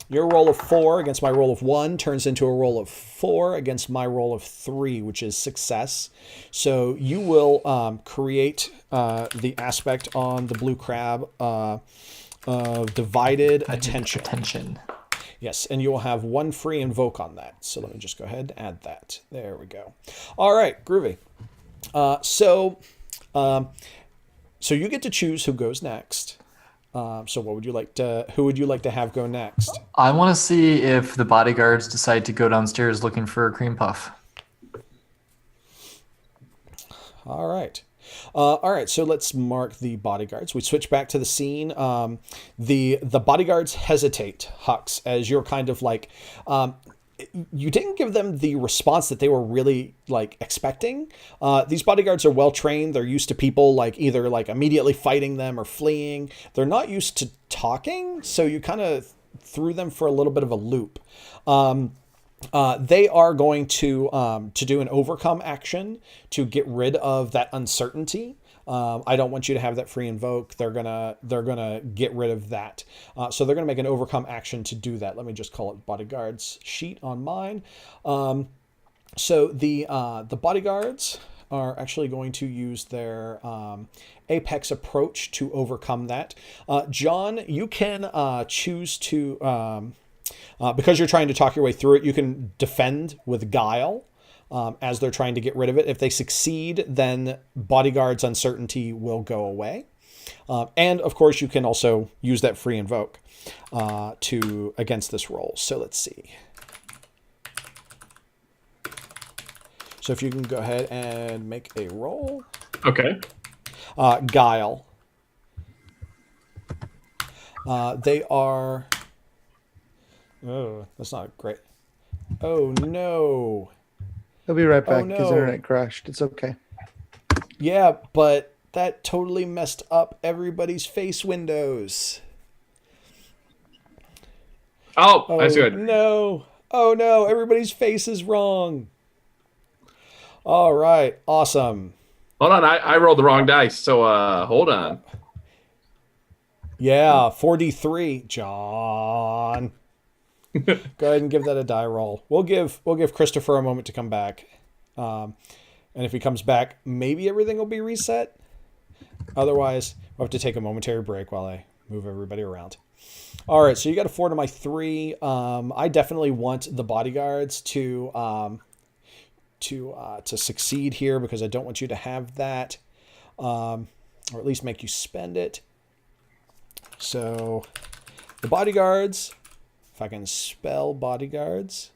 roll of 4 against my roll of 1 turns into a roll of 4 against my roll of 3, which is success. So you will create the aspect on the blue crab of divided attention. Yes, and you will have 1 free invoke on that. So let me just go ahead and add that. There we go. All right, groovy. So you get to choose who goes next. So what would you like to? Who would you like to have go next? I want to see if the bodyguards decide to go downstairs looking for a cream puff. All right. All right, so let's mark the bodyguards. We switch back to the scene. The bodyguards hesitate, Hux, as you're kind of like... you didn't give them the response that they were really like expecting. These bodyguards are well trained. They're used to people like either like immediately fighting them or fleeing. They're not used to talking, so you kind of threw them for a little bit of a loop. They are going to do an overcome action to get rid of that uncertainty. I don't want you to have that free invoke. They're gonna get rid of that. So they're gonna make an overcome action to do that. Let me just call it bodyguards sheet on mine. So the bodyguards are actually going to use their apex approach to overcome that. John, you can choose to because you're trying to talk your way through it. You can defend with guile. As they're trying to get rid of it. If they succeed, then bodyguard's uncertainty will go away. And of course, you can also use that free invoke against this roll. So let's see. So if you can go ahead and make a roll. Okay. Guile. They are... Oh, that's not great. Oh, no. He'll be right back. no. His internet crashed. It's okay. Yeah, but that totally messed up everybody's face windows. Oh, that's good. No. Oh, no. Everybody's face is wrong. All right. Awesome. Hold on. I rolled the wrong dice, so hold on. Yeah, 4d3. John. Go ahead and give that a die roll. We'll give Christopher a moment to come back. And if he comes back, maybe everything will be reset. Otherwise, we'll have to take a momentary break while I move everybody around. All right, so you got a 4 to my 3. I definitely want the bodyguards to succeed here because I don't want you to have that, or at least make you spend it. So the bodyguards, if I can spell bodyguards,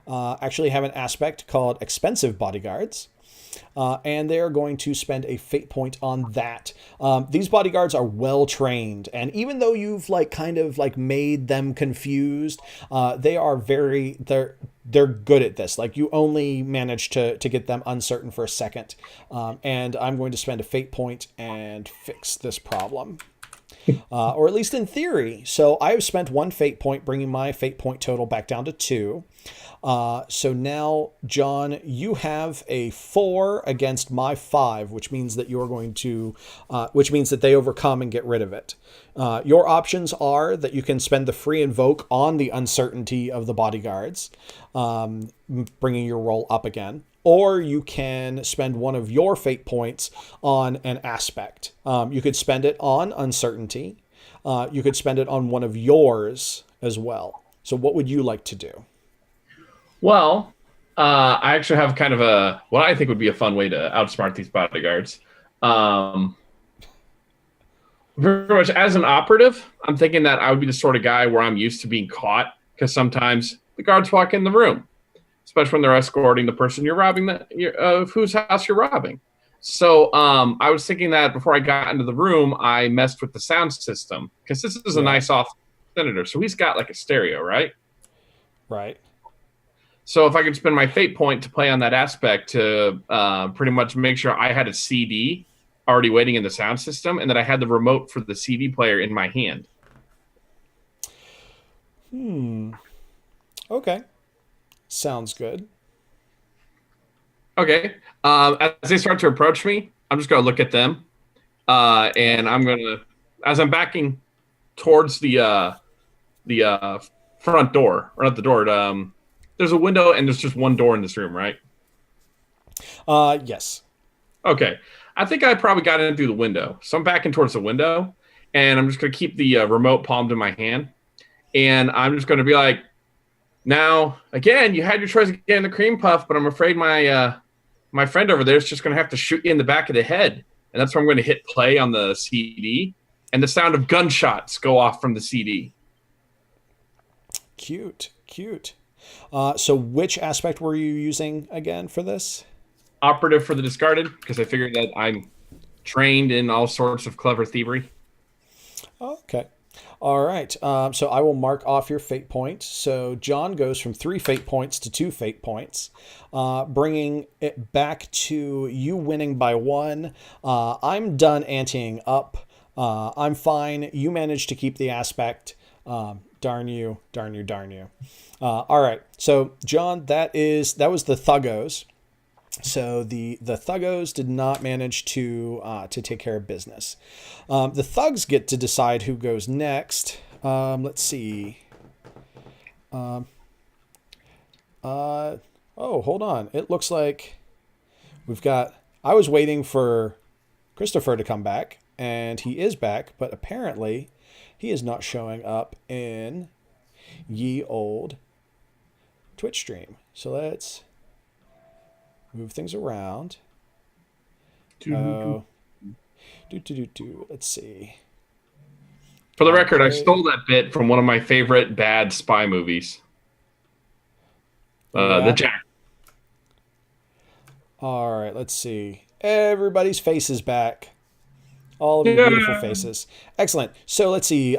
actually have an aspect called expensive bodyguards. And they are going to spend a fate point on that. These bodyguards are well trained, and even though you've kind of made them confused, they're they're good at this. Like, you only managed to get them uncertain for a second. And I'm going to spend a fate point and fix this problem. Or at least in theory. So I have spent 1 fate point, bringing my fate point total back down to 2. So now, John, you have a 4 against my 5, which means that you're going to, which means that they overcome and get rid of it. Your options are that you can spend the free invoke on the uncertainty of the bodyguards, bringing your roll up again. Or you can spend 1 of your fate points on an aspect. You could spend it on uncertainty. You could spend it on one of yours as well. So what would you like to do? Well, I actually have kind of what I think would be a fun way to outsmart these bodyguards. Very much as an operative, I'm thinking that I would be the sort of guy where I'm used to being caught, because sometimes the guards walk in the room, especially when they're escorting the person you're robbing, whose house you're robbing. So I was thinking that before I got into the room, I messed with the sound system, because this is a nice off senator. So he's got like a stereo, right? Right. So if I could spend my fate point to play on that aspect to pretty much make sure I had a CD already waiting in the sound system, and that I had the remote for the CD player in my hand. Okay. Sounds good. Okay. As they start to approach me, I'm just going to look at them. And I'm going to, as I'm backing towards the front door, or not the door, there's a window and there's just one door in this room, right? Yes. Okay. I think I probably got in through the window. So I'm backing towards the window, and I'm just going to keep the remote palmed in my hand. And I'm just going to be like, now, again, you had your choice of getting the cream puff, but I'm afraid my friend over there is just going to have to shoot you in the back of the head. And that's where I'm going to hit play on the CD. And the sound of gunshots go off from the CD. Cute. So which aspect were you using again for this? Operative for the discarded, because I figured that I'm trained in all sorts of clever thievery. Okay. All right. So I will mark off your fate point. So John goes from 3 fate points to 2 fate points, bringing it back to you winning by 1. I'm done anteing up. I'm fine. You managed to keep the aspect. Darn you. All right. So John, that was the Thuggos. So the Thuggos did not manage to take care of business. The Thugs get to decide who goes next. Let's see. Oh, hold on. It looks like we've got... I was waiting for Christopher to come back, and he is back, but apparently he is not showing up in ye old Twitch stream. So let's move things around. Let's see. For the record, I stole that bit from one of my favorite bad spy movies. The Jack. All right, let's see. Everybody's face is back. All of your beautiful faces. Excellent. So let's see.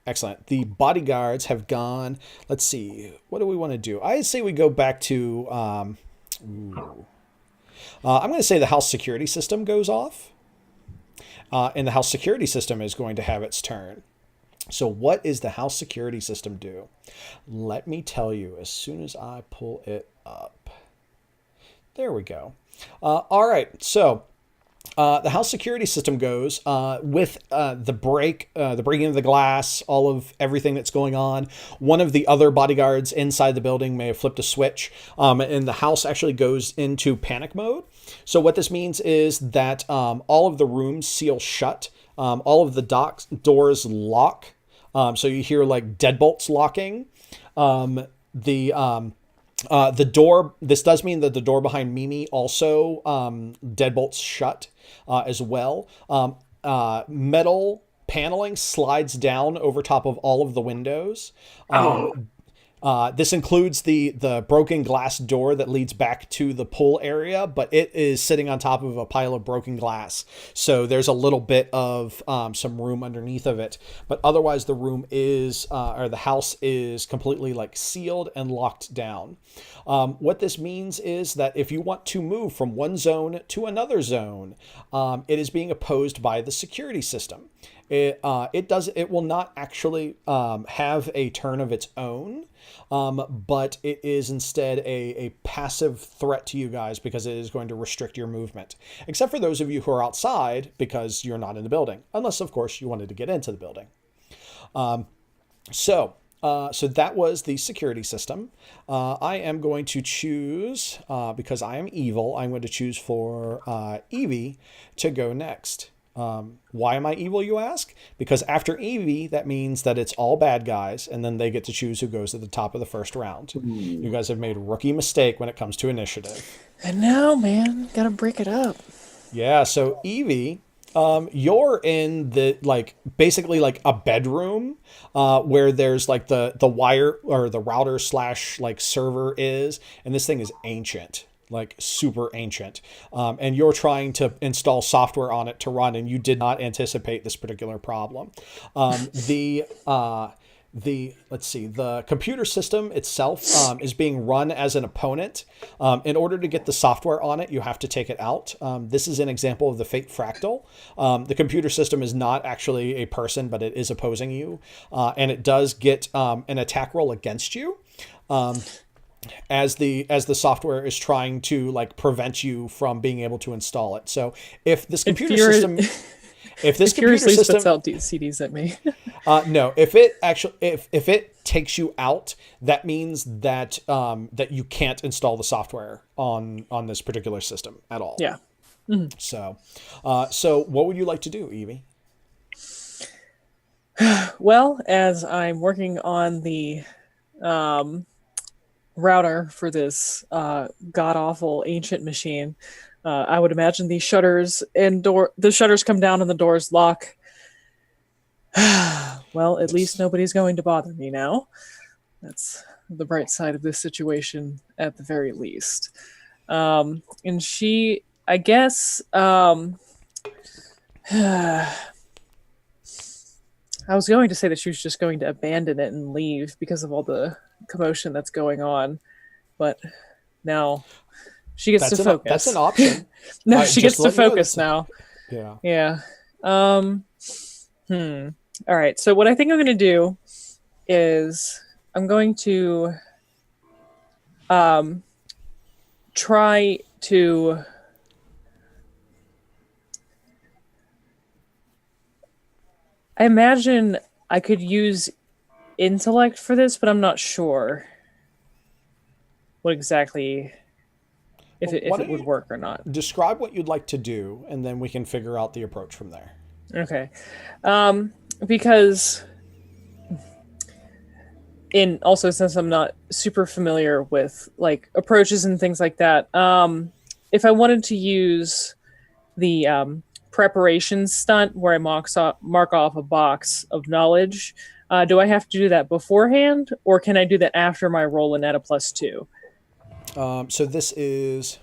Excellent. The bodyguards have gone. Let's see. What do we want to do? I say we go back to... I'm going to say the house security system goes off. And the house security system is going to have its turn. So what is the house security system do? Let me tell you as soon as I pull it up. There we go. All right. So the house security system goes with the breaking of the glass, all of everything that's going on. One of the other bodyguards inside the building may have flipped a switch, and the house actually goes into panic mode. So what this means is that all of the rooms seal shut. All of the doors lock. So you hear like deadbolts locking. The door, this does mean that the door behind Mimi also deadbolts shut as well. Metal paneling slides down over top of all of the windows. This includes the broken glass door that leads back to the pool area, but it is sitting on top of a pile of broken glass. So there's a little bit of some room underneath of it. But otherwise, the room is, or the house is completely like sealed and locked down. What this means is that if you want to move from one zone to another zone, it is being opposed by the security system. It will not actually have a turn of its own, but it is instead a passive threat to you guys because it is going to restrict your movement, except for those of you who are outside because you're not in the building, unless of course you wanted to get into the building. So that was the security system. I am going to choose, because I am evil, I'm going to choose for Evie to go next. Why am I evil, you ask? Because after Evie, that means that it's all bad guys, and then they get to choose who goes at the top of the first round. You guys have made a rookie mistake when it comes to initiative. And now, man, gotta break it up. Yeah, so Evie, you're in the basically a bedroom where there's the wire or the router slash server is, and this thing is ancient. Super ancient. And you're trying to install software on it to run, and you did not anticipate this particular problem. The computer system itself is being run as an opponent. In order to get the software on it, you have to take it out. This is an example of the Fate Fractal. The computer system is not actually a person, but it is opposing you. And it does get an attack roll against you. As the software is trying to prevent you from being able to install it. So if this computer system spits out CDs at me. No, if it takes you out, that means that that you can't install the software on this particular system at all. Yeah. Mm-hmm. So what would you like to do, Evie? Well, as I'm working on the router for this god-awful ancient machine, I would imagine the shutters come down and the doors lock. Well, at least nobody's going to bother me now. That's the bright side of this situation at the very least. And she, I guess, I was going to say that she was just going to abandon it and leave because of all the commotion that's going on, but now she gets to focus. That's an option. No, she gets to focus now. Yeah. All right. So what I think I'm going to do is I'm going to try to I imagine I could use intellect for this, but I'm not sure what exactly if it would work or not. Describe what you'd like to do, and then we can figure out the approach from there. Okay. Because since I'm not super familiar with approaches and things like that, if I wanted to use the preparation stunt where I mark off a box of knowledge, do I have to do that beforehand, or can I do that after my roll and add a +2? So this is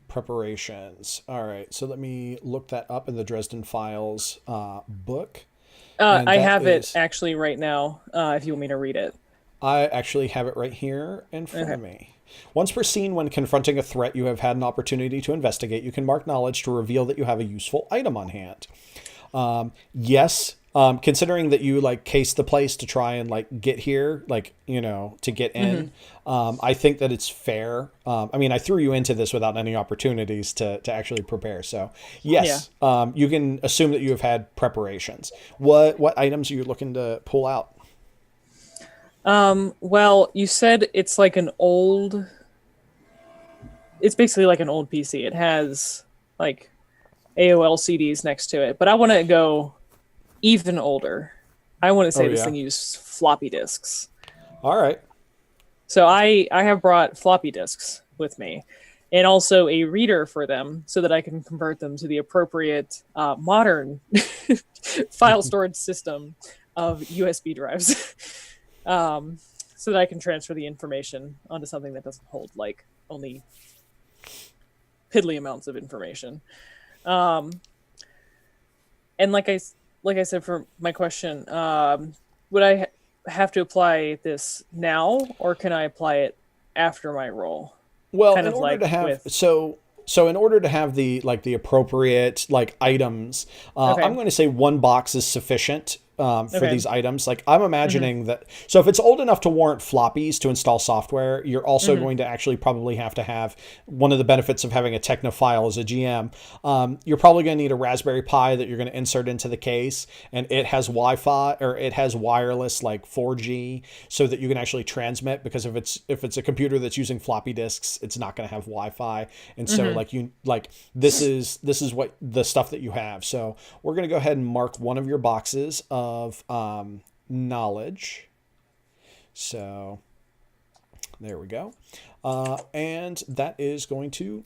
preparations. All right. So let me look that up in the Dresden Files book. I have it actually right now, if you want me to read it. I actually have it right here in front of me. Once per scene, when confronting a threat you have had an opportunity to investigate, you can mark knowledge to reveal that you have a useful item on hand. Yes. Considering that you case the place to try and get here, to get in, I think that it's fair. I threw you into this without any opportunities to actually prepare. So yes, you can assume that you have had preparations. What items are you looking to pull out? Well, you said it's it's basically like an old PC. It has AOL CDs next to it, but I want to go even older. I want to say this thing used floppy disks. All right. So I have brought floppy disks with me, and also a reader for them so that I can convert them to the appropriate modern file storage system of USB drives. so that I can transfer the information onto something that doesn't hold like only piddly amounts of information. And like I said for my question, would I have to apply this now, or can I apply it after my roll? Well, Kind in of order like to have with- so in order to have the appropriate like items, Okay. I'm going to say 1 box is sufficient for Okay. these items. Like I'm imagining that. So if it's old enough to warrant floppies to install software, you're also going to actually probably have to have one of the benefits of having a technophile as a GM. You're probably going to need a Raspberry Pi that you're going to insert into the case, and it has Wi-Fi or it has wireless like 4G, so that you can actually transmit. Because if it's a computer that's using floppy disks, it's not going to have Wi-Fi, and so this is what the stuff that you have. So we're going to go ahead and mark one of your boxes of knowledge. So there we go. And that is going to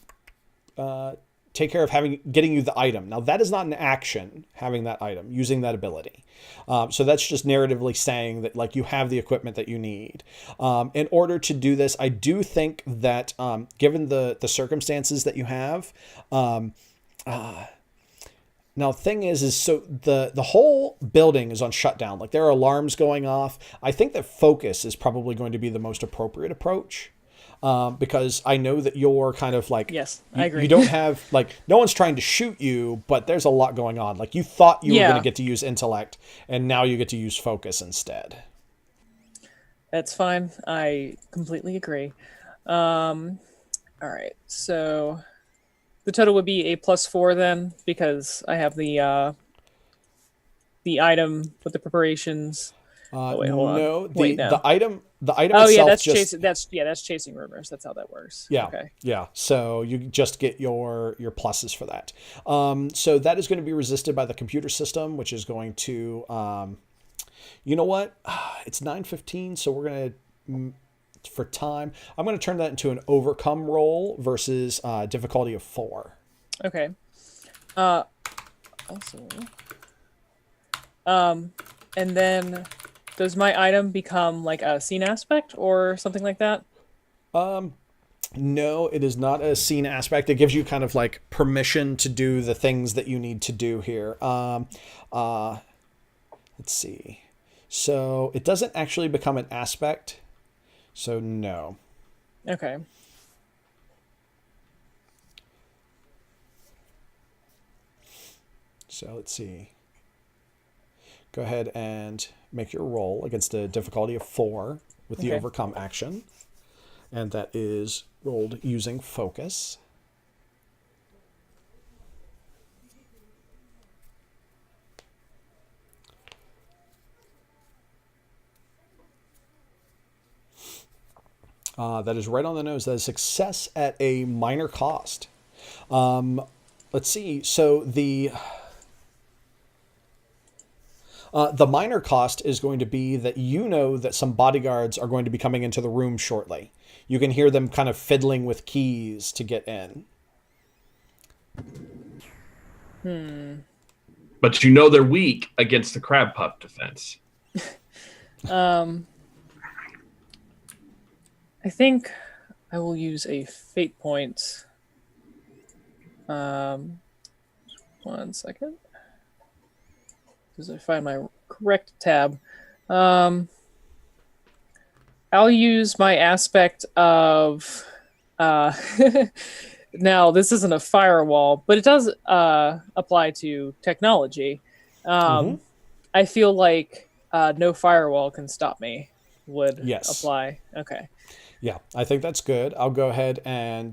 take care of getting you the item. Now that is not an action, having that item, using that ability. So that's just narratively saying that like you have the equipment that you need. In order to do this, I do think that given the circumstances that you have, now, the thing is so the whole building is on shutdown. Like there are alarms going off. I think that focus is probably going to be the most appropriate approach. Because I know that you're kind of like, Yes, I agree. You don't have like, no one's trying to shoot you, but there's a lot going on. Like you thought you were going to get to use intellect, and now you get to use focus instead. That's fine. I completely agree. All right, so the total would be a +4 then, because I have the item with the preparations. Wait, hold on. No, Wait, no. the item Oh itself yeah, that's just, that's chasing rumors. That's how that works. Yeah. Okay. Yeah. So you just get your pluses for that. So that is going to be resisted by the computer system, which is going to, you know what? It's 9:15. So we're going to, for time, I'm going to turn that into an overcome roll versus difficulty of 4. Okay. Also, and then does my item become like a scene aspect or something like that? No, it is not a scene aspect. It gives you kind of like permission to do the things that you need to do here. Let's see. So it doesn't actually become an aspect. So no. Okay. So let's see. Go ahead and make your roll against a difficulty of 4 with the overcome action. And that is rolled using focus. That is right on the nose. That is success at a minor cost. Let's see. So the minor cost is going to be that you know that some bodyguards are going to be coming into the room shortly. You can hear them kind of fiddling with keys to get in. But you know they're weak against the crab pup defense. I think I will use a fate point. 1 second. As I find my correct tab. I'll use my aspect of now this isn't a firewall, but it does apply to technology. I feel like no firewall can stop me would apply. Okay. Yeah, I think that's good. I'll go ahead and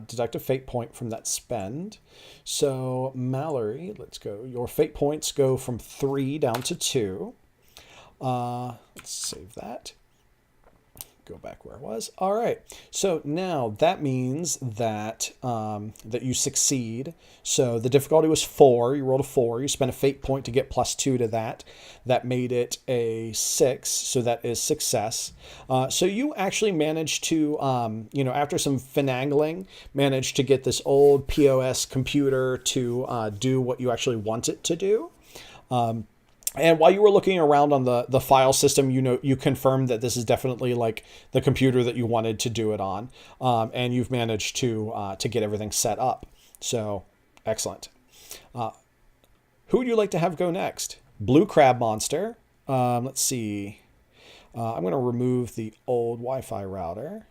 deduct a fate point from that spend. So, Mallory, let's go. Your fate points go from 3 down to 2. Let's save that. Go back where I was. All right. So now that means that that you succeed. So the difficulty was 4. You rolled a 4. You spent a fate point to get +2 to that. That made it a 6. So that is success. So you actually managed to, after some finagling, managed to get this old POS computer to do what you actually want it to do. And while you were looking around on the file system, you confirmed that this is definitely like the computer that you wanted to do it on, and you've managed to get everything set up. So excellent. Who would you like to have go next? Blue Crab Monster. Let's see. I'm going to remove the old Wi-Fi router.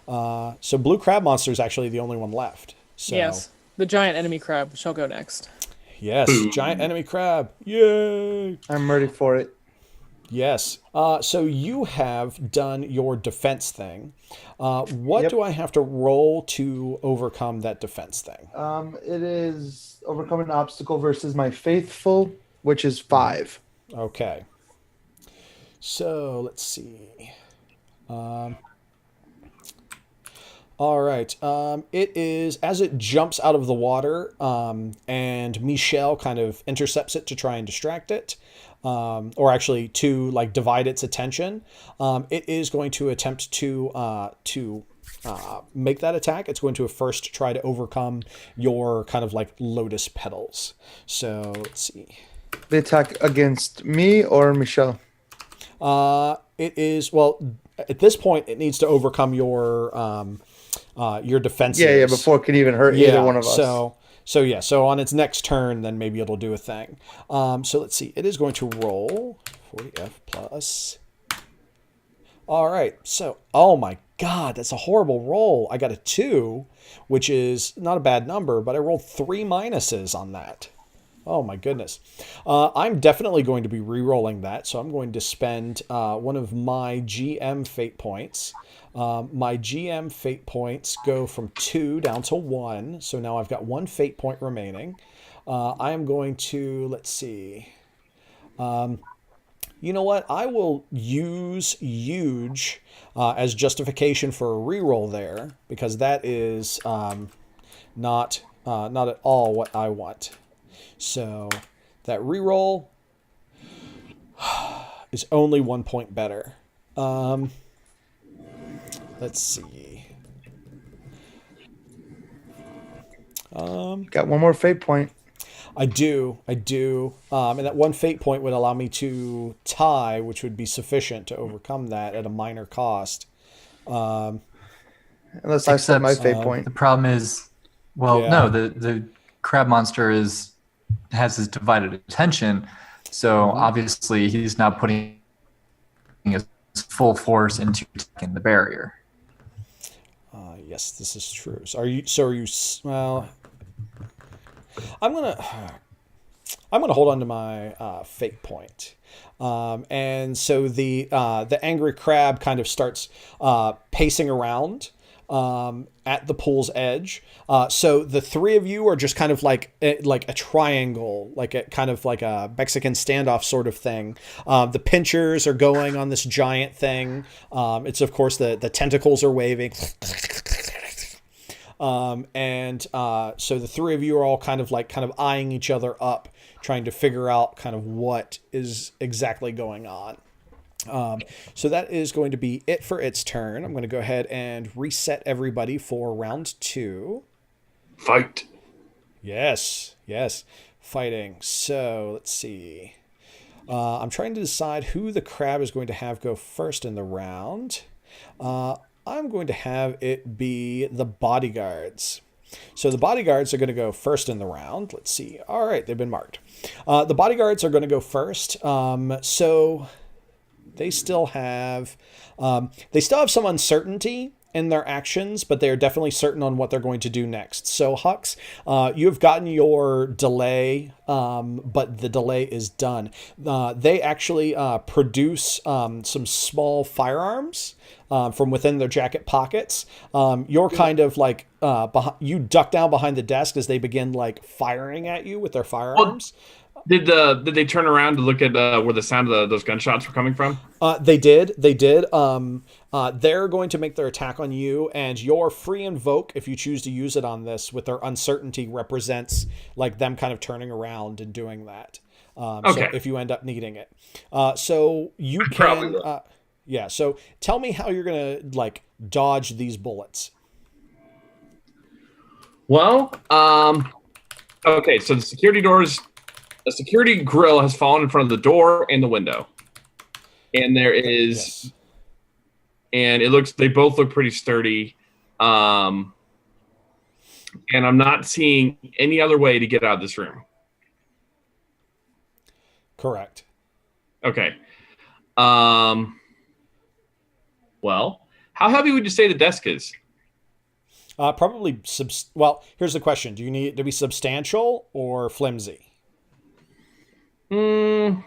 So Blue Crab Monster is actually the only one left. So, yes, the giant enemy crab shall go next. Yes, giant enemy crab. Yay! I'm ready for it. Yes. So you have done your defense thing. What do I have to roll to overcome that defense thing? It is overcome an obstacle versus my faithful, which is 5. Okay. So let's see. All right. It is as it jumps out of the water, and Michel kind of intercepts it to try and distract it, or actually to like divide its attention. It is going to attempt to make that attack. It's going to first try to overcome your kind of like lotus petals. So let's see. The attack against me or Michelle? It is, well, at this point, it needs to overcome your defenses. Yeah, before it can even hurt either one of us. So on its next turn, then maybe it'll do a thing. So let's see. It is going to roll 40F plus. All right. So, oh my God, that's a horrible roll. I got a 2, which is not a bad number, but I rolled 3 minuses on that. Oh my goodness. I'm definitely going to be re-rolling that, so I'm going to spend one of my GM fate points. My GM fate points go from 2 down to 1, so now I've got 1 fate point remaining. I am going to, let's see. You know what? I will use huge as justification for a re-roll there, because that is not at all what I want. So that reroll is only 1 point better. Let's see. Got one more fate point. I do. And that 1 fate point would allow me to tie, which would be sufficient to overcome that at a minor cost. Unless I set my fate point. The problem is, no, the crab monster has his divided attention, so obviously he's not putting his full force into attacking the barrier. Yes, this is true. So are you? Well, I'm gonna hold on to my fate point, and so the angry crab kind of starts pacing around at the pool's edge. So the 3 of you are just kind of like a triangle, like a kind of like a Mexican standoff sort of thing. The pinchers are going on this giant thing. It's of course the tentacles are waving. So the 3 of you are all kind of eyeing each other up, trying to figure out kind of what is exactly going on. So that is going to be it for its turn. I'm going to go ahead and reset everybody for round 2. Fight. Yes. Fighting. So let's see. I'm trying to decide who the crab is going to have go first in the round. I'm going to have it be the bodyguards. So the bodyguards are going to go first in the round. Let's see. All right, they've been marked. The bodyguards are going to go first. So they still have some uncertainty in their actions, but they are definitely certain on what they're going to do next. So Hux, you have gotten your delay, but the delay is done. They actually produce some small firearms from within their jacket pockets. You're kind of like you duck down behind the desk as they begin like firing at you with their firearms. Did they turn around to look at where the sound of those gunshots were coming from? They did. They're going to make their attack on you, and your free invoke, if you choose to use it on this, with their uncertainty, represents like them kind of turning around and doing that. Okay. So if you end up needing it, so you can. So tell me how you're gonna like dodge these bullets. Well, okay. So the security doors a security grill has fallen in front of the door and the window, and there is, Yes. and they both look pretty sturdy, and I'm not seeing any other way to get out of this room. Correct. Okay. Well, how heavy would you say the desk is? Probably well, here's the question. Do you need it to be substantial or flimsy? I'd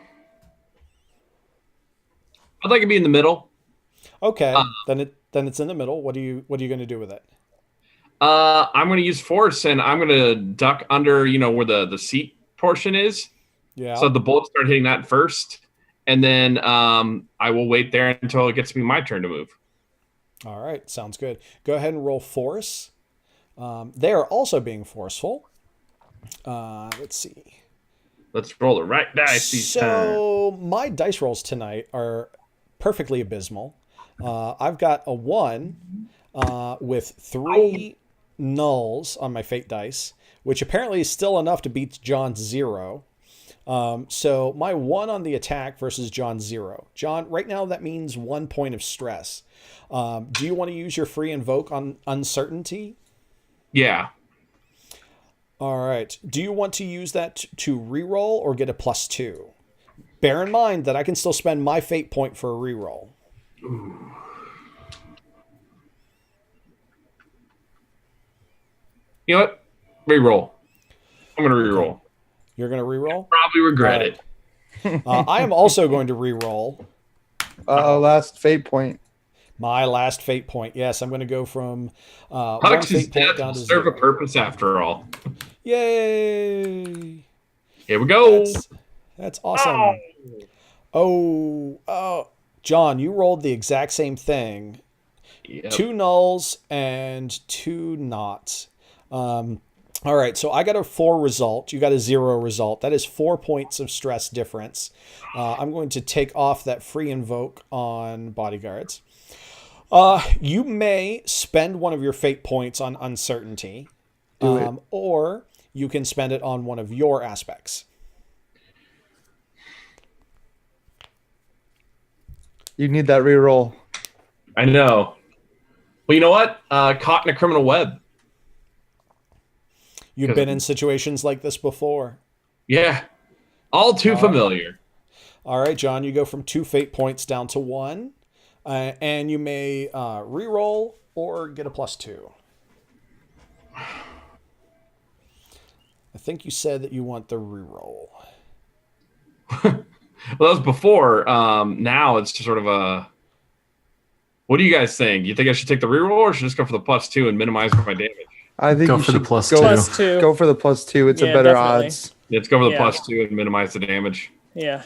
like it to be in the middle. Okay, then it's in the middle. What are you going to do with it? I'm going to use force, and I'm going to duck under, where the seat portion is. Yeah. So the bullets start hitting that first, and then I will wait there until it gets to be my turn to move. All right, sounds good. Go ahead and roll force. They are also being forceful. Let's see. Let's roll the right dice each time. So my dice rolls tonight are perfectly abysmal. I've got a 1 with 3 nulls on my fate dice, which apparently is still enough to beat John's 0. So my 1 on the attack versus John's 0. John, right now that means 1 point of stress. Do you want to use your free invoke on uncertainty? Yeah. All right. Do you want to use that to reroll or get a +2? Bear in mind that I can still spend my fate point for a reroll. Ooh. You know what? Reroll. I'm going to reroll. You're going to reroll? Probably regret it. I am also going to reroll. Last fate point. My last fate point. Yes, I'm going to go from one Hux's fate point death down will to serve 0. a purpose after all. Yay! Here we go. That's awesome. Oh, John, you rolled the exact same thing. Yep. 2 nulls and 2 knots. All right, so I got a 4 result. You got a 0 result. That is 4 points of stress difference. I'm going to take off that free invoke on bodyguards. You may spend one of your fate points on uncertainty, or you can spend it on one of your aspects. You need that reroll. I know. Well, you know what? Caught in a criminal web. You've been in situations like this before. Yeah. All too familiar. All right, John, you go from 2 fate points down to 1. And you may reroll or get a +2. I think you said that you want the reroll. Well, that was before. Now it's just sort of a... What do you guys think? You think I should take the reroll or should I just go for the +2 and minimize my damage? I think Go you for the should +2. Go for the +2. It's Yeah, a better definitely. odds. Let's go for the Yeah. +2 and minimize the damage. Yeah.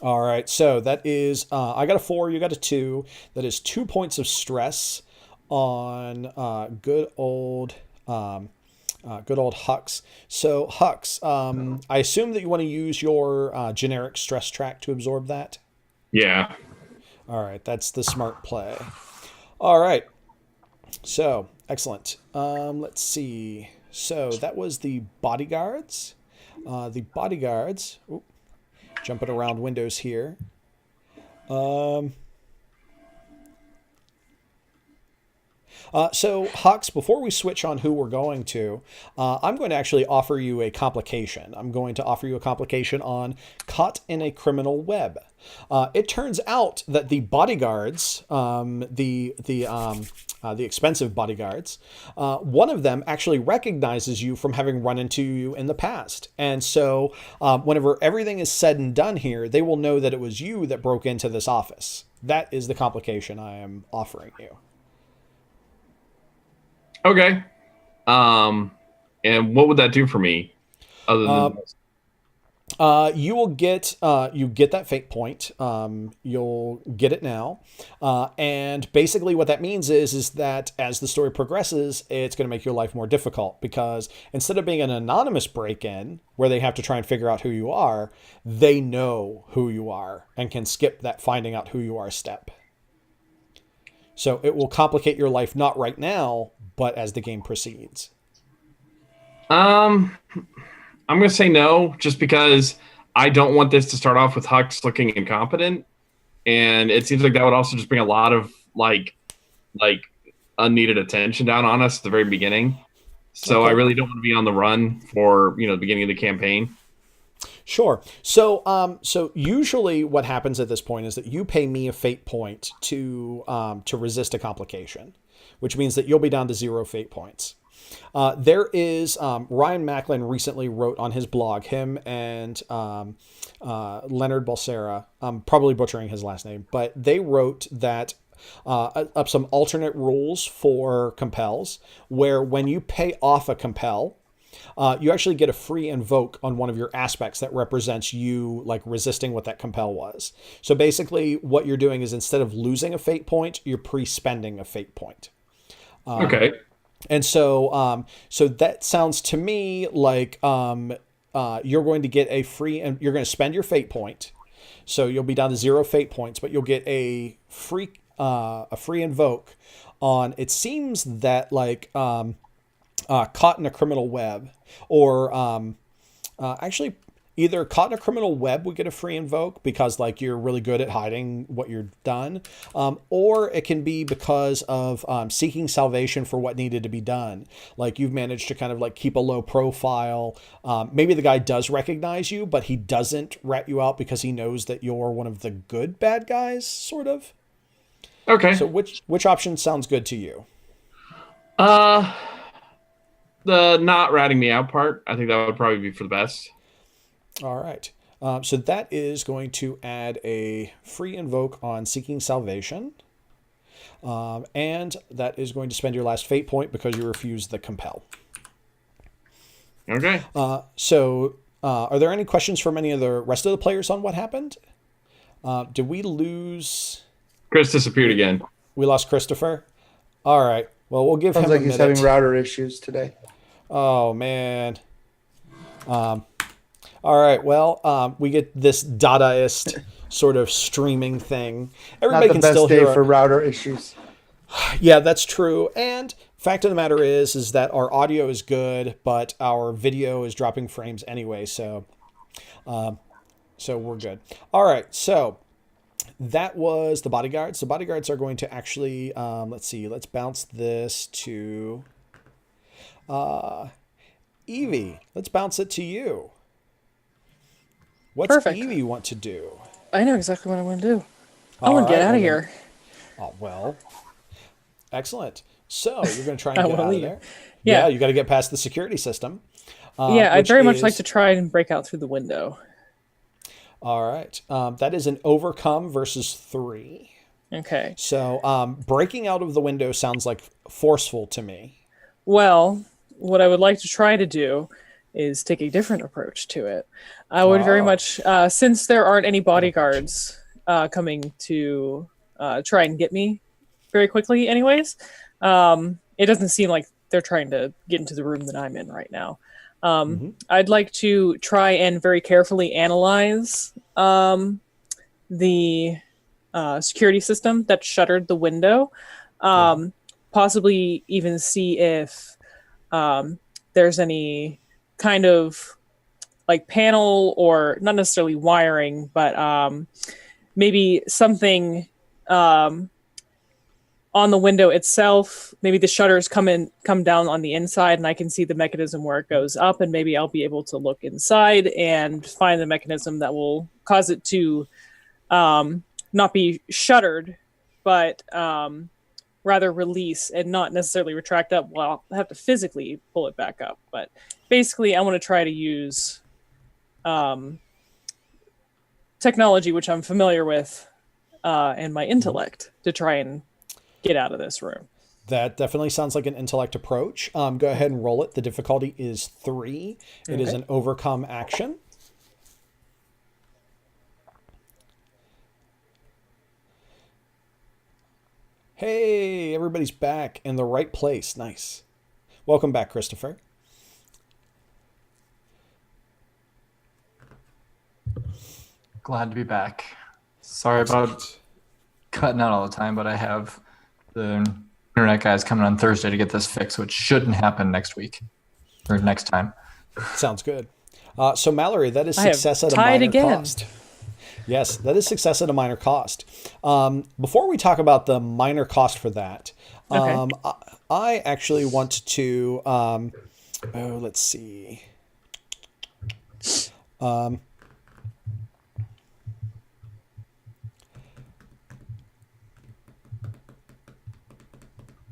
All right, so that is I got a 4, you got a 2. That is 2 points of stress on good old Hux. So Hux, I assume that you want to use your generic stress track to absorb that. Yeah. All right, that's the smart play. All right, so excellent. Let's see. So that was the bodyguards. Ooh, jumping around windows here. So, Hux, before we switch on who we're going to, I'm going to actually offer you a complication. I'm going to offer you a complication on caught in a criminal web. It turns out that the bodyguards, the expensive bodyguards, one of them actually recognizes you from having run into you in the past. And so whenever everything is said and done here, they will know that it was you that broke into this office. That is the complication I am offering you. Okay. And what would that do for me? Other than you will get that fate point. You'll get it now, and basically what that means is that as the story progresses, it's going to make your life more difficult because instead of being an anonymous break-in where they have to try and figure out who you are, they know who you are and can skip that finding out who you are step. So it will complicate your life not right now, but as the game proceeds. I'm gonna say no, just because I don't want this to start off with Hux looking incompetent, and it seems like that would also just bring a lot of like unneeded attention down on us at the very beginning. So I Okay. really don't want to be on the run for the beginning of the campaign. Sure. So usually what happens at this point is that you pay me a fate point to resist a complication, which means that you'll be down to 0 fate points. There is Ryan Macklin recently wrote on his blog, him and Leonard Balsera, I'm probably butchering his last name, but they wrote that up some alternate rules for compels, where when you pay off a compel, you actually get a free invoke on one of your aspects that represents you like resisting what that compel was. So basically what you're doing is instead of losing a fate point, you're pre-spending a fate point. Okay. And so so that sounds to me like you're going to get a free, and you're going to spend your fate point. So you'll be down to 0 fate points, but you'll get a free invoke on, it seems that like caught in a criminal web, or actually either caught in a criminal web would get a free invoke because like you're really good at hiding what you're done, or it can be because of seeking salvation for what needed to be done. Like you've managed to kind of like keep a low profile. Maybe the guy does recognize you, but he doesn't rat you out because he knows that you're one of the good bad guys, sort of. Okay. So which option sounds good to you? The not ratting me out part, I think that would probably be for the best. All right. So that is going to add a free invoke on Seeking Salvation. And that is going to spend your last fate point because you refused the compel. Okay. So are there any questions from any of the rest of the players on what happened? Did we lose... Chris disappeared again. We lost Christopher? All right. Well, we'll give Sounds him like a he's minute. having router issues today. Oh, man. All right. Well, we get this Dadaist sort of streaming thing. Everybody Not the can best still day hear for router issues. Yeah, that's true. And fact of the matter is that our audio is good, but our video is dropping frames anyway. So we're good. All right. So that was the bodyguards. The bodyguards are going to actually, let's see, let's bounce this to Evie. Let's bounce it to you. What's Perfect. Evie want to do? I know exactly what I want to do. I All want to get right, out of well here. Oh, well, excellent. So you're going to try I and get wanna out leave. of there. Yeah. You got to get past the security system. Yeah, I'd which very much like is- to try and break out through the window. All right. That is an overcome versus 3. Okay. So breaking out of the window sounds like forceful to me. Well, what I would like to try to do is take a different approach to it. I would very Oh. much, since there aren't any bodyguards coming to try and get me very quickly anyways, it doesn't seem like they're trying to get into the room that I'm in right now. I'd like to try and very carefully analyze the security system that shuttered the window. Possibly even see if there's any kind of like panel, or not necessarily wiring, but maybe something on the window itself. Maybe the shutters come down on the inside, and I can see the mechanism where it goes up, and maybe I'll be able to look inside and find the mechanism that will cause it to not be shuttered, but rather release and not necessarily retract up. Well, I'll have to physically pull it back up, but basically I want to try to use technology, which I'm familiar with, and my intellect to try and get out of this room. That definitely sounds like an intellect approach. Go ahead and roll it. The difficulty is 3. It is an overcome action. Hey, everybody's back in the right place. Nice. Welcome back, Christopher. Glad to be back. Sorry about cutting out all the time, but I have the internet guys coming on Thursday to get this fixed, which shouldn't happen next week. for next time. Sounds good. So Mallory, that is I have success at a tied minor again. cost. Yes, that is success at a minor cost. Before we talk about the minor cost for that, Okay. I actually want to. Let's see.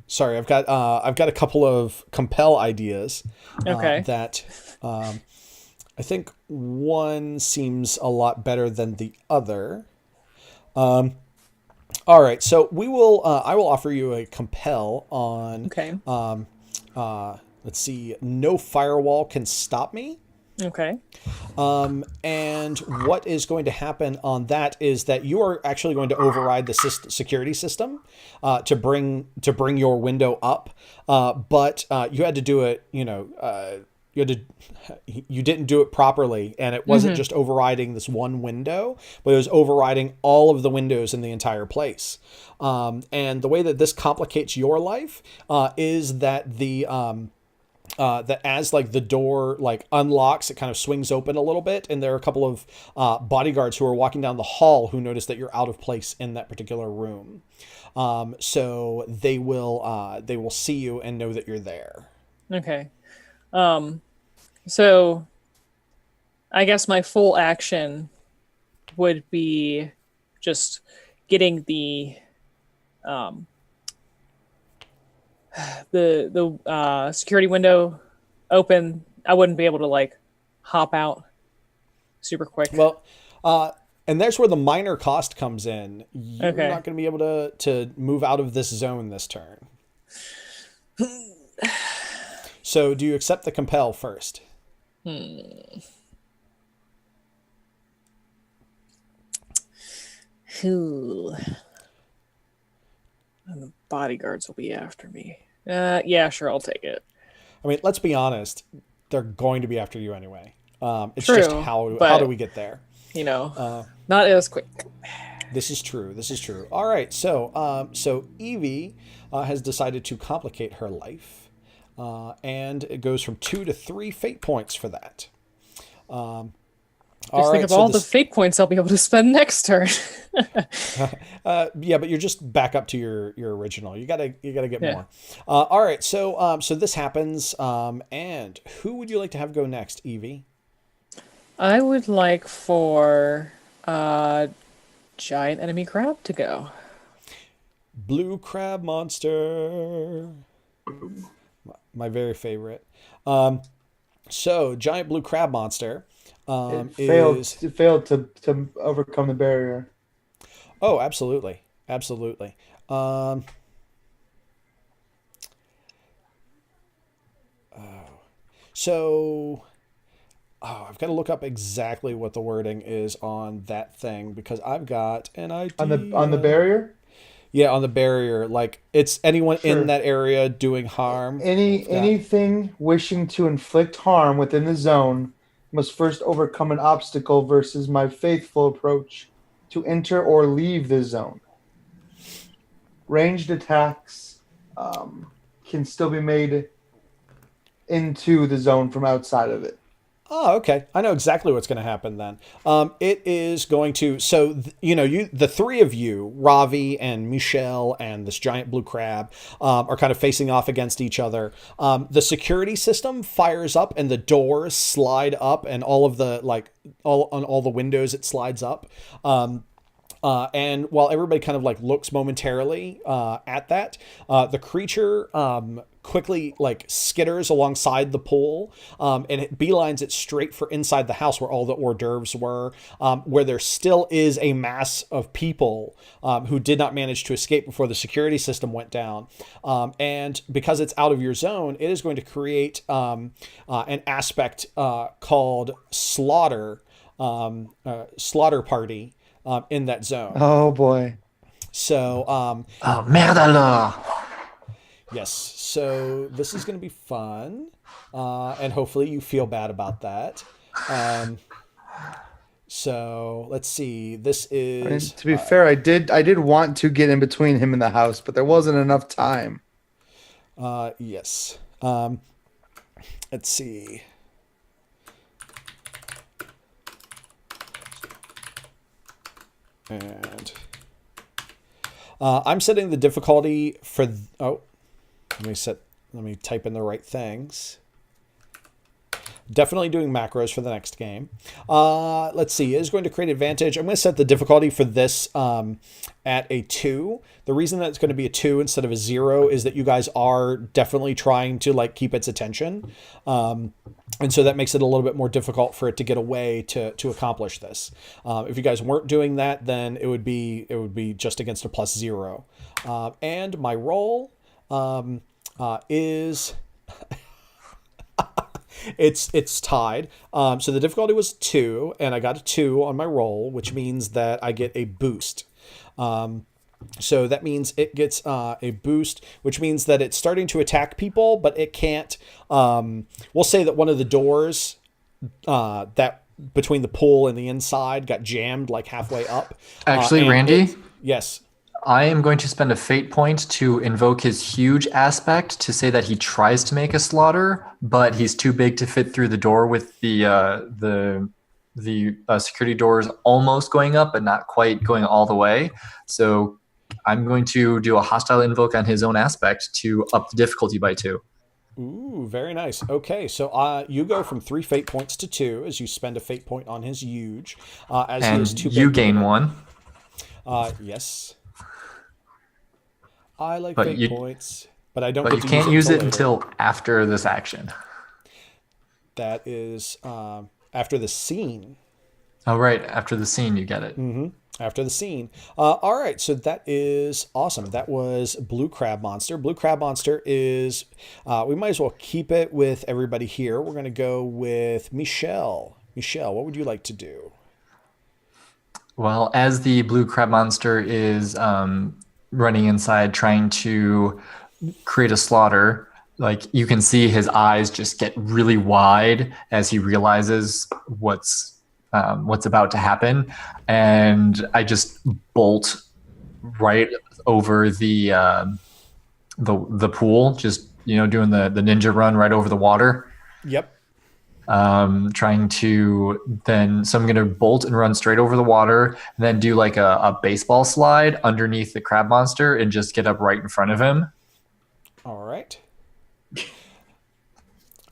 Sorry, I've got a couple of compel ideas Okay. that I think one seems a lot better than the other. All right, so we will. I will offer you a compel on. Okay. Let's see. No firewall can stop me. Okay. And what is going to happen on that is that you are actually going to override the security system to bring your window up. But you had to do it. You didn't do it properly, and it wasn't just overriding this one window, but it was overriding all of the windows in the entire place. And the way that this complicates your life is that that as like the door like unlocks, it kind of swings open a little bit, and there are a couple of bodyguards who are walking down the hall who notice that you're out of place in that particular room. So they will see you and know that you're there. Okay. So I guess my full action would be just getting the security window open. I wouldn't be able to like hop out super quick. Well, and there's where the minor cost comes in. You're Okay. not going to be able to move out of this zone this turn. So do you accept the compel first? Ooh. And the bodyguards will be after me. Yeah, sure, I'll take it. I mean, let's be honest. They're going to be after you anyway. It's True, just how but- do we get there? Not as quick. This is true. This is true. All right. So Evie has decided to complicate her life, and it goes from 2 to 3 fate points for that. Just think of all the fate points I'll be able to spend next turn. Yeah, but you're just back up to your original. You gotta get more. All right. So this happens. And who would you like to have go next, Evie? I would like for giant enemy crab to go. Blue crab monster. My very favorite. So giant blue crab monster. It failed to overcome the barrier. Oh, absolutely. I've got to look up exactly what the wording is on that thing because I've got an idea. On the barrier? Yeah, on the barrier. Like it's anyone Sure. in that area doing harm. Anything wishing to inflict harm within the zone must first overcome an obstacle versus my faithful approach to enter or leave the zone. Ranged attacks can still be made into the zone from outside of it. Oh, okay. I know exactly what's going to happen then. It is going to, the three of you, Ravi and Michel and this giant blue crab, are kind of facing off against each other. The security system fires up and the doors slide up and all of the, on all the windows, it slides up. And while everybody kind of looks momentarily at that, the creature quickly skitters alongside the pool, and it beelines it straight for inside the house where all the hors d'oeuvres were, where there still is a mass of people who did not manage to escape before the security system went down. And because it's out of your zone, it is going to create an aspect called slaughter party. In that zone. Oh boy. So Oh, merde alors. yes, so this is going to be fun, and hopefully you feel bad about that. So let's see. This is to be fair, I did want to get in between him and the house, but there wasn't enough time. yes. let's see. And I'm setting the difficulty for. Let me type in the right things. Definitely doing macros for the next game. Let's see. It is going to create advantage. I'm going to set the difficulty for this at a 2. The reason that it's going to be a 2 instead of a 0 is that you guys are definitely trying to like keep its attention. And so that makes it a little bit more difficult for it to get away to accomplish this. If you guys weren't doing that, then it would be just against a +0. And my roll is it's tied. So the difficulty was 2, and I got a 2 on my roll, which means that I get a boost. So that means it gets a boost, which means that it's starting to attack people, but it can't. We'll say that one of the doors that between the pool and the inside got jammed like halfway up. Actually, Randy? Yes. I am going to spend a fate point to invoke his huge aspect to say that he tries to make a slaughter, but he's too big to fit through the door with the security doors almost going up, but not quite going all the way. So I'm going to do a hostile invoke on his own aspect to up the difficulty by 2. Ooh, very nice. Okay, so you go from 3 fate points to 2 as you spend a fate point on his huge. As and he is too big you gain 1. Yes. I like But fate points, but I don't. But get you to can't use it later. until after this action. That is after the scene. Oh, right. After the scene, you get it. Mm-hmm. After the scene. All right, so that is awesome. That was Blue Crab Monster. Blue Crab Monster is, we might as well keep it with everybody here. We're going to go with Michel. Michel, what would you like to do? Well, as the Blue Crab Monster is running inside trying to create a slaughter, like you can see his eyes just get really wide as he realizes what's about to happen, and I just bolt right over the pool, just doing the ninja run right over the water. Yep. Trying to then, so I'm going to bolt and run straight over the water, and then do like a baseball slide underneath the crab monster and just get up right in front of him. All right.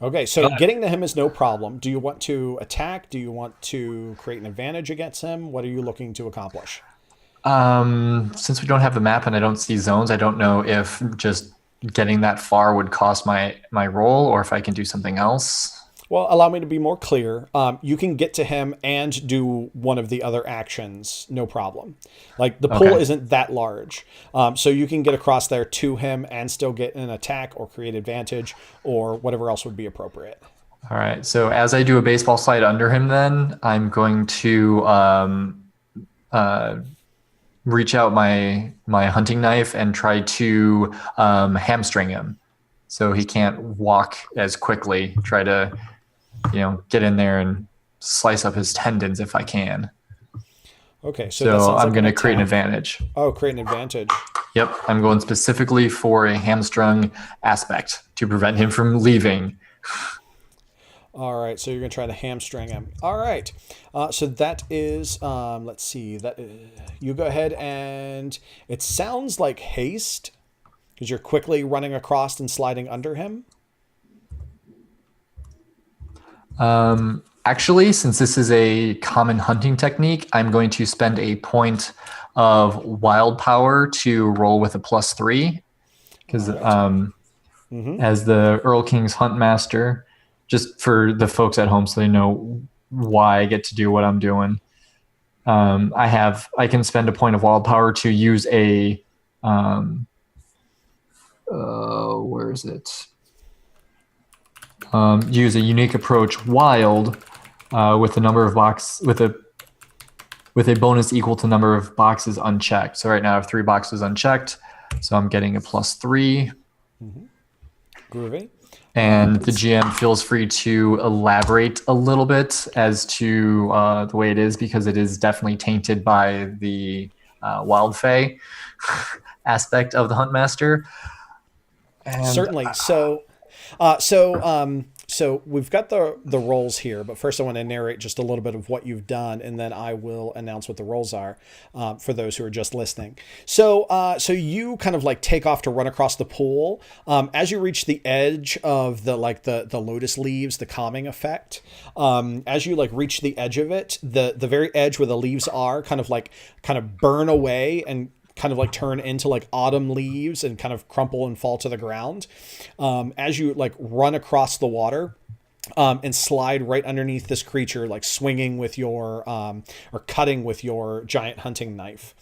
Okay, so getting to him is no problem. Do you want to attack? Do you want to create an advantage against him? What are you looking to accomplish? Since we don't have the map and I don't see zones, I don't know if just getting that far would cost my roll or if I can do something else. Well, allow me to be more clear. You can get to him and do one of the other actions, no problem. Like the pool isn't that large. So you can get across there to him and still get an attack or create advantage or whatever else would be appropriate. All right. So as I do a baseball slide under him, then I'm going to reach out my hunting knife and try to hamstring him so he can't walk as quickly. Try to get in there and slice up his tendons if I can. Okay, so I'm going to create an advantage. Oh, create an advantage. Yep, I'm going specifically for a hamstrung aspect to prevent him from leaving. All right, so you're going to try to hamstring him. All right, so that is, let's see, you go ahead and it sounds like haste because you're quickly running across and sliding under him. Actually, since this is a common hunting technique, I'm going to spend a point of wild power to roll with a +3 because as the Earl King's Hunt Master, just for the folks at home so they know why I get to do what I'm doing. I can spend a point of wild power to use a where is it? Use a unique approach wild with a number of with a bonus equal to number of boxes unchecked. So right now I have 3 boxes unchecked, so I'm getting a +3. Groovy. And the GM feels free to elaborate a little bit as to the way it is, because it is definitely tainted by the wild fae aspect of the Huntmaster. Certainly. So So we've got the roles here, but first I want to narrate just a little bit of what you've done, and then I will announce what the roles are for those who are just listening. So so you kind of like take off to run across the pool. As you reach the edge of the lotus leaves, the calming effect, as you like reach the edge of it, the very edge where the leaves are kind of burn away and kind of like turn into like autumn leaves and kind of crumple and fall to the ground. As you like run across the water, and slide right underneath this creature, like swinging with your, or cutting with your giant hunting knife.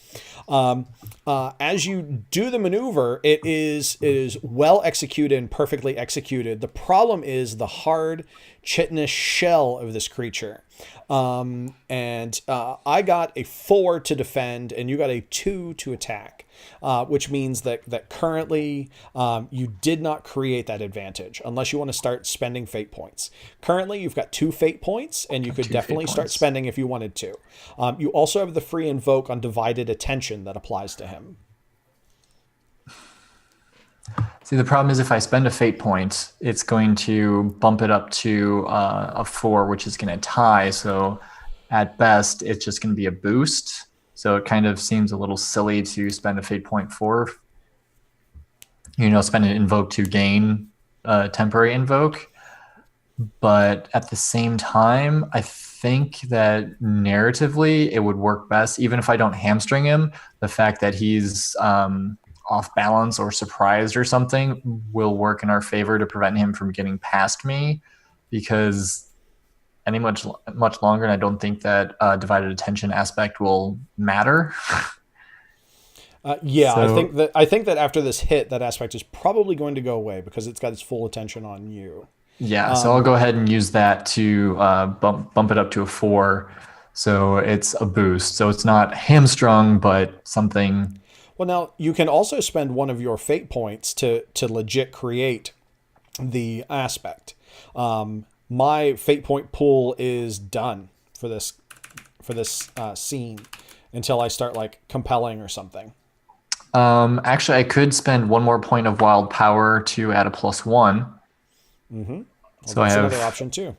As you do the maneuver, it is well executed and perfectly executed. The problem is the hard chitinous shell of this creature. I got a 4 to defend and you got a 2 to attack, which means that currently you did not create that advantage unless you want to start spending fate points. Currently, you've got 2 fate points and you could definitely start spending if you wanted to. You also have the free invoke on divided attention that applies to him. See, the problem is if I spend a fate point, it's going to bump it up to a 4, which is going to tie. So at best, it's just going to be a boost. So it kind of seems a little silly to spend a fate point for, spend an invoke to gain a temporary invoke. But at the same time, I think that narratively it would work best, even if I don't hamstring him, the fact that he's off balance or surprised or something will work in our favor to prevent him from getting past me, because any much longer, and I don't think that divided attention aspect will matter. I think that after this hit, that aspect is probably going to go away because it's got its full attention on you. Yeah, so I'll go ahead and use that to bump it up to a 4. So it's a boost. So it's not hamstrung, but something. Well, now you can also spend one of your fate points to legit create the aspect. My fate point pool is done for this scene until I start like compelling or something. Actually, I could spend 1 more point of wild power to add a +1. Mm-hmm. Well, so that's I have another option too.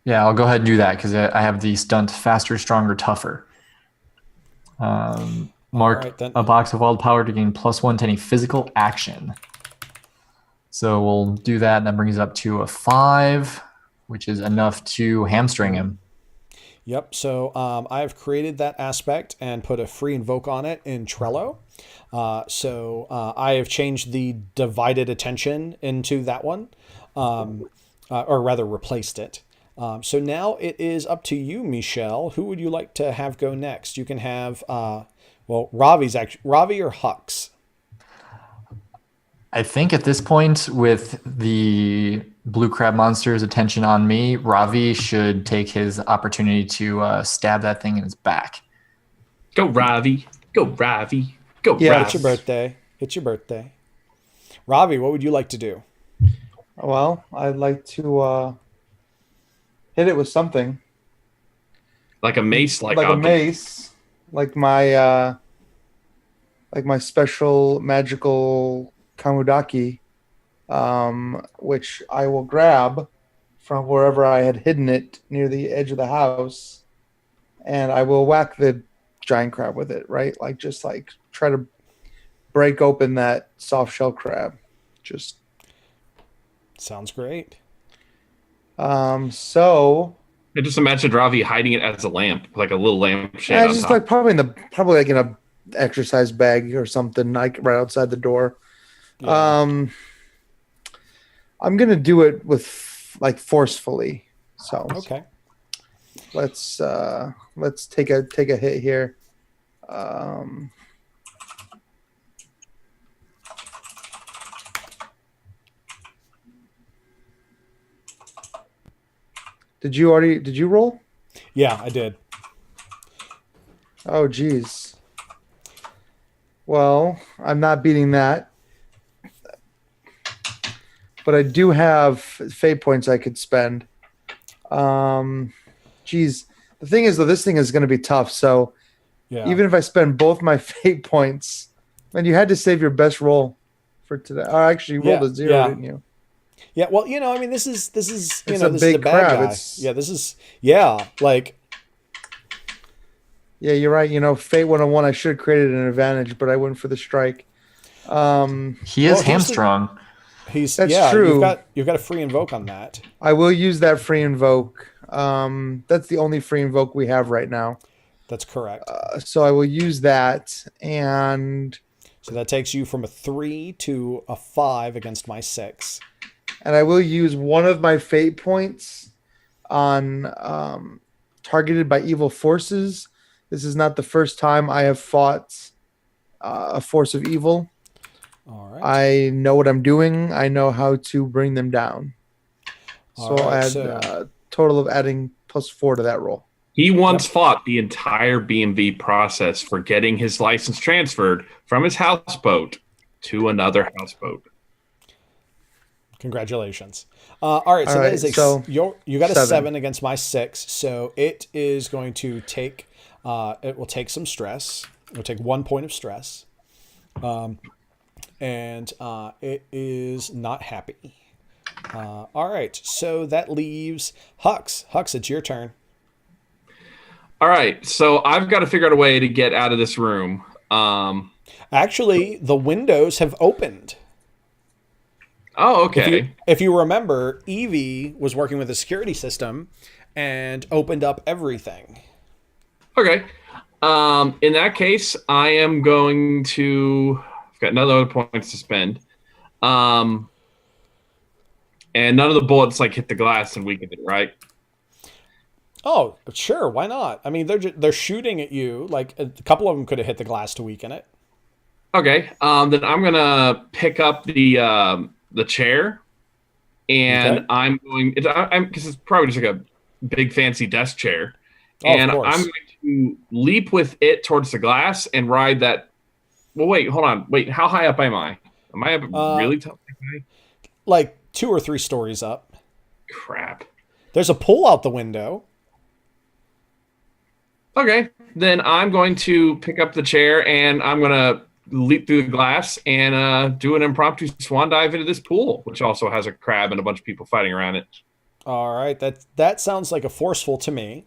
Yeah, I'll go ahead and do that because I have the stunt faster, stronger, tougher. Mark a box of wild power to gain +1 to any physical action. So we'll do that, and that brings it up to a 5, which is enough to hamstring him. Yep. So I have created that aspect and put a free invoke on it in Trello. So I have changed the divided attention into that one, or rather replaced it. So now it is up to you, Michel. Who would you like to have go next? You can have, Ravi or Hux. I think at this point, with the blue crab monster's attention on me, Ravi should take his opportunity to stab that thing in his back. Go, Ravi. Go, Ravi. Go, yeah, Ravi. It's your birthday. It's your birthday. Ravi, what would you like to do? Well, I'd like to hit it with something. Like a mace, like a mace, like my special magical Kamudaki, which I will grab from wherever I had hidden it near the edge of the house, and I will whack the giant crab with it, right? Like just like try to break open that soft shell crab. Just sounds great. So I just imagined Ravi hiding it as a lamp, like a little lamp shade. Yeah, on just top. like probably like in a exercise bag or something, like right outside the door. Yeah. I'm gonna do it with like forcefully. So okay, let's take a hit here. Did you roll? Yeah, I did. Oh, geez. Well, I'm not beating that. But I do have fate points I could spend. Geez. The thing is, though, this thing is going to be tough. So even if I spend both my fate points, and you had to save your best roll for today. Oh, actually, you rolled a 0, didn't you? Yeah, well, I mean, this is It's this a is big a bad crab. guy. Yeah, this is like Yeah, you're right. Fate 101, I should have created an advantage, but I went for the strike. He well, is hamstrung. That's true. You've got a free invoke on that. I will use that free invoke. That's the only free invoke we have right now. That's correct. So I will use that, and So that takes you from a 3 to a 5 against my 6. I will use one of my fate points on targeted by evil forces. This is not the first time I have fought a force of evil. All right. I know what I'm doing. I know how to bring them down. All So I'll right, add a total of adding +4 to that roll. He once fought the entire B&V process for getting his license transferred from his houseboat to another houseboat. Congratulations. All right, so that is you got a 7 against my 6, so it is going to take it will take some stress. It will take 1 point of stress. And it is not happy. All right, so that leaves Hux. Hux, it's your turn. All right, so I've got to figure out a way to get out of this room. Actually, the windows have opened. Oh, okay. If you remember, Evie was working with the security system and opened up everything. Okay. In that case, I am going to... I've got none other points to spend. And none of the bullets hit the glass and weaken it, right? Oh, sure. Why not? I mean, they're shooting at you. Like, a couple of them could have hit the glass to weaken it. Okay. Then I'm gonna pick up the chair, and I'm going. Because it's probably just like a big fancy desk chair, and I'm going to leap with it towards the glass and ride that. Well, wait, hold on. Wait, how high up am I? Am I really tall? Like 2 or 3 stories up. Crap. There's a pull out the window. Okay, then I'm going to pick up the chair and I'm going to leap through the glass and do an impromptu swan dive into this pool, which also has a crab and a bunch of people fighting around it. All right, that sounds like a forceful to me.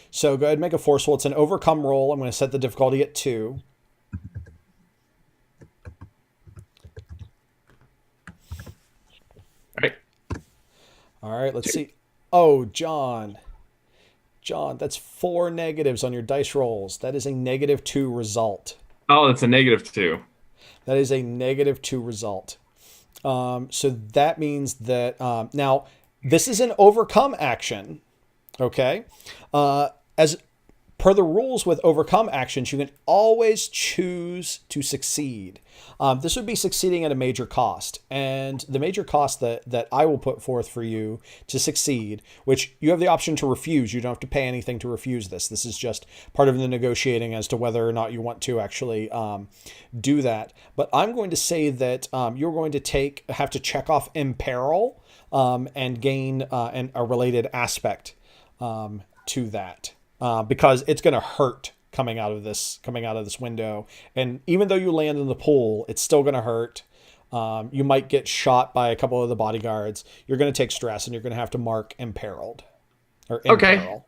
So go ahead and make a forceful. It's an overcome roll. I'm going to set the difficulty at 2. All right, let's see. Oh, John, that's 4 negatives on your dice rolls. That is a -2 result. Oh, that's a -2. That is a -2 result. So that means that now this is an overcome action. Okay. As per the rules with overcome actions, you can always choose to succeed. This would be succeeding at a major cost. And the major cost that I will put forth for you to succeed, which you have the option to refuse. You don't have to pay anything to refuse this. This is just part of the negotiating as to whether or not you want to actually do that. But I'm going to say that you're going to have to check off Imperil and gain a related aspect to that. Because it's going to hurt coming out of this window, and even though you land in the pool, it's still going to hurt. You might get shot by a couple of the bodyguards. You're going to take stress, and you're going to have to mark imperiled or imperil. Okay.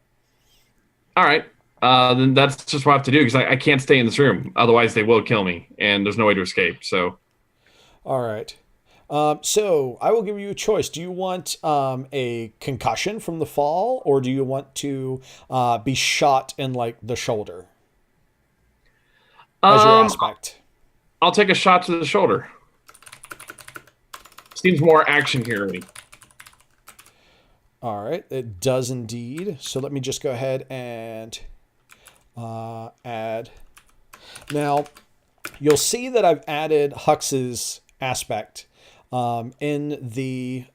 All right. Then that's just what I have to do because I can't stay in this room. Otherwise, they will kill me, and there's no way to escape. So. All right. So I will give you a choice. Do you want a concussion from the fall, or do you want to be shot in the shoulder as your aspect? I'll take a shot to the shoulder. Seems more action hero-y. All right, it does indeed. So let me just go ahead and add. Now you'll see that I've added Hux's aspect. In the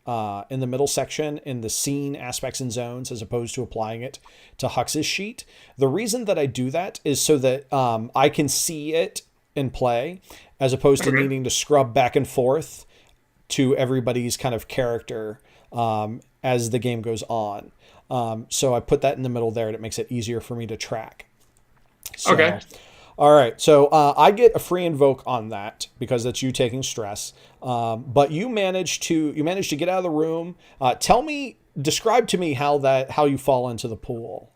middle section in the scene aspects and zones, as opposed to applying it to Hux's sheet. The reason that I do that is so that I can see it in play, as opposed to needing to scrub back and forth to everybody's kind of character as the game goes on. So I put that in the middle there, and it makes it easier for me to track. So, okay. All right, so I get a free invoke on that because that's you taking stress. But you managed to get out of the room. Describe to me how you fall into the pool.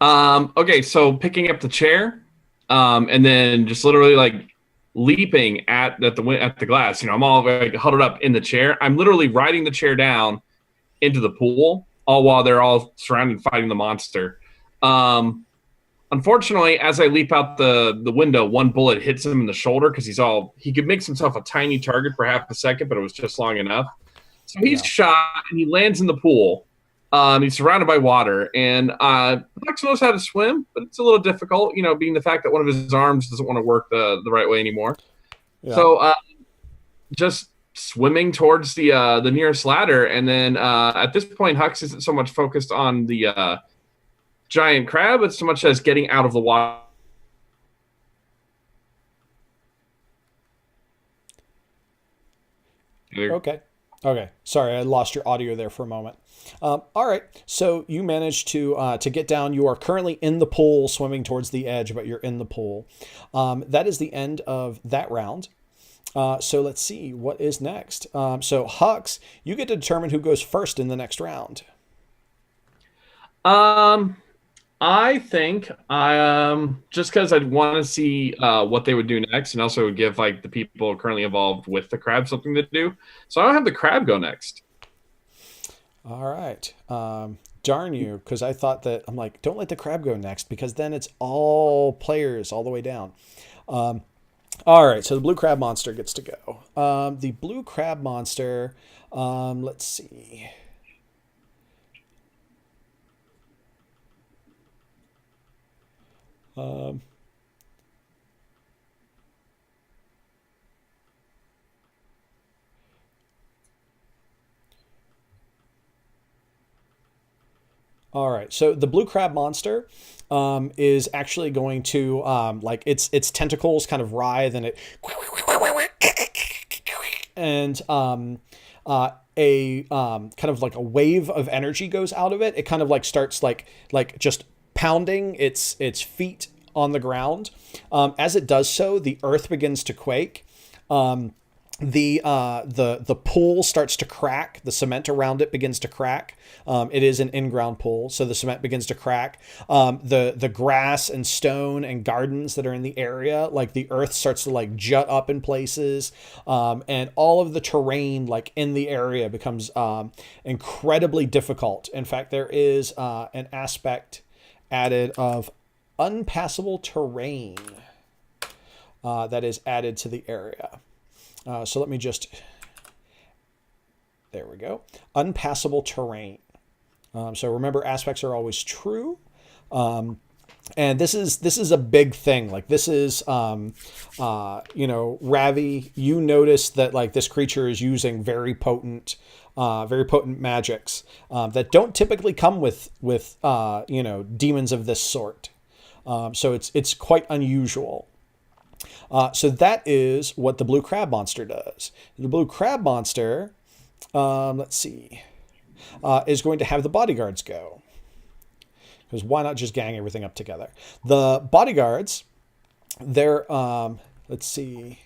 Okay, so picking up the chair, and then just literally like leaping at the glass. I'm all like huddled up in the chair. I'm literally riding the chair down into the pool, all while they're all surrounded fighting the monster. Unfortunately, as I leap out the window, one bullet hits him in the shoulder because he could make himself a tiny target for half a second, but it was just long enough. So he's shot and he lands in the pool. He's surrounded by water, and Hux knows how to swim, but it's a little difficult, being the fact that one of his arms doesn't want to work the right way anymore. Yeah. So just swimming towards the nearest ladder, and then at this point, Hux isn't so much focused on the giant crab, as so much as getting out of the water. Okay. Sorry, I lost your audio there for a moment. All right. So you managed to get down. You are currently in the pool, swimming towards the edge, but you're in the pool. That is the end of that round. So let's see what is next. So Hux, you get to determine who goes first in the next round. I think just because I'd want to see what they would do next, and also give like the people currently involved with the crab something to do. So I'll have the crab go next. All right. Darn you, because I thought that I'm like, don't let the crab go next, because then it's all players all the way down. All right. So the blue crab monster gets to go. The blue crab monster. Let's see. All right, so the blue crab monster is actually going to like its tentacles kind of writhe, and a kind of like a wave of energy goes out of it. It kind of like starts like just pounding its feet on the ground. As it does so, the earth begins to quake. The pool starts to crack. The cement around it begins to crack. It is an in-ground pool, so the cement begins to crack. The grass and stone and gardens that are in the area, like the earth starts to like jut up in places, and all of the terrain like in the area becomes incredibly difficult. In fact, there is an aspect added of unpassable terrain that is added to the area. So let me there we go. Unpassable terrain. So remember, aspects are always true. And this is a big thing. Like this is, Ravi, you notice that like this creature is using very potent magics that don't typically come with demons of this sort. So it's quite unusual. So that is what the blue crab monster does. The blue crab monster, let's see, is going to have the bodyguards go. Because why not just gang everything up together? The bodyguards, they're, let's see.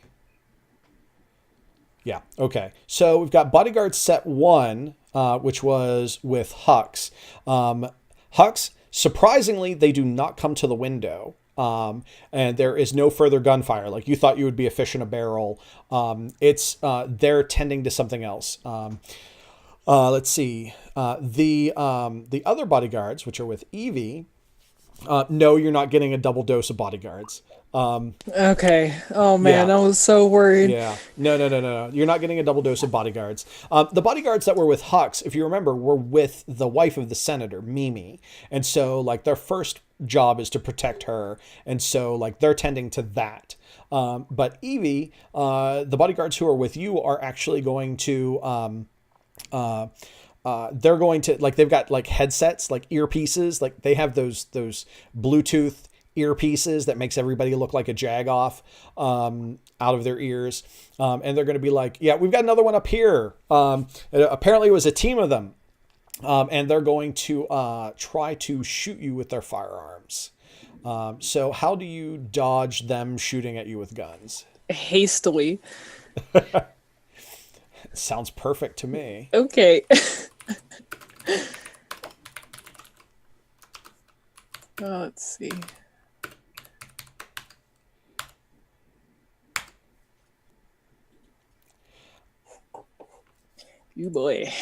Yeah, okay. So we've got bodyguard set 1, which was with Hux. Hux, surprisingly, they do not come to the window. And there is no further gunfire. Like you thought you would be a fish in a barrel. They're tending to something else. Let's see. The other bodyguards, which are with Evie, no, you're not getting a double dose of bodyguards. Okay. Oh man, yeah. I was so worried. Yeah. No. You're not getting a double dose of bodyguards. The bodyguards that were with Hux, if you remember, were with the wife of the senator, Mimi. And so like their first job is to protect her. And so like they're tending to that. But Evie, the bodyguards who are with you are actually going to, they're going to like, they've got like headsets, like earpieces, like they have those Bluetooth earpieces that makes everybody look like a jagoff out of their ears. And they're going to be like, yeah, we've got another one up here. Apparently it was a team of them. And they're going to try to shoot you with their firearms. So how do you dodge them shooting at you with guns? Hastily. Sounds perfect to me. Okay. Let's see. You boy.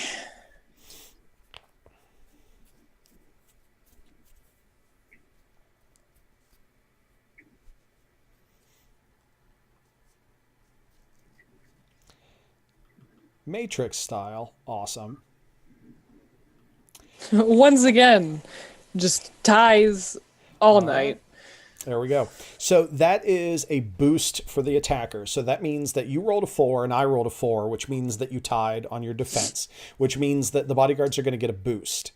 Matrix style. Awesome. Once again, just ties all night. There we go. So that is a boost for the attacker. So that means that you rolled a 4 and I rolled a 4, which means that you tied on your defense, which means that the bodyguards are going to get a boost.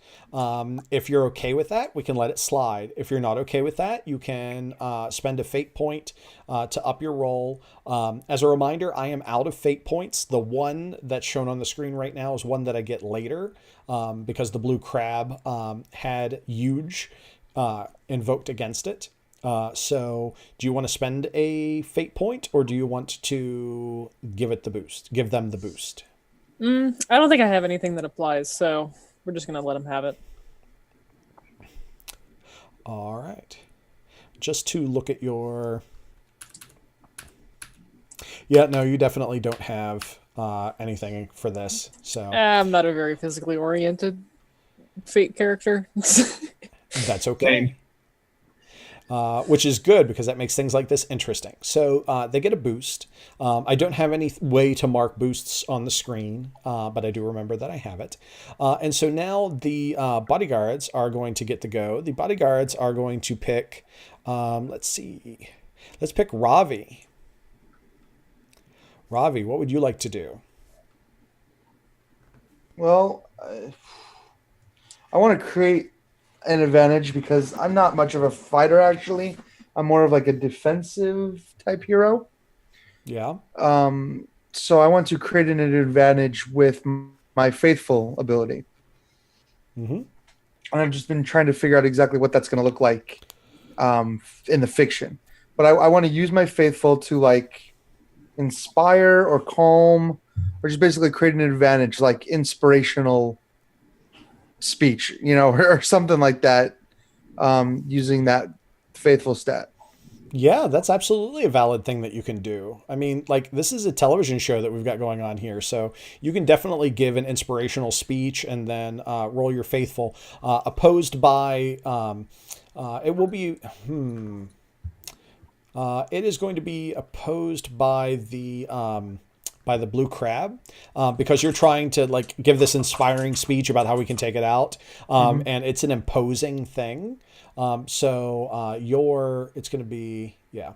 If you're okay with that, we can let it slide. If you're not okay with that, you can spend a fate point to up your roll. As a reminder, I am out of fate points. The one that's shown on the screen right now is one that I get later because the blue crab had huge invoked against it. So do you want to spend a fate point or do you want to give them the boost? I don't think I have anything that applies, so we're just going to let him have it. All right. Just to look at your... Yeah, no, you definitely don't have anything for this. So I'm not a very physically oriented fate character. that's okay. Which is good because that makes things like this interesting. So they get a boost. I don't have any way to mark boosts on the screen, but I do remember that I have it. And so now the bodyguards are going to get to go. The bodyguards are going to pick, let's see, let's pick Ravi. Ravi, what would you like to do? Well, I want to create an advantage because I'm not much of a fighter, actually. I'm more of like a defensive type hero. Yeah. So I want to create an advantage with my faithful ability. Mm-hmm. And I've just been trying to figure out exactly what that's going to look like in the fiction. But I want to use my faithful to like inspire or calm or just basically create an advantage, like inspirational speech, or something like that, using that faithful stat. Yeah, that's absolutely a valid thing that you can do. I mean, like, this is a television show that we've got going on here, so you can definitely give an inspirational speech and then roll your faithful, opposed by, it will be, it is going to be opposed by the blue crab, because you're trying to like give this inspiring speech about how we can take it out. And it's an imposing thing. It's going to be, yeah.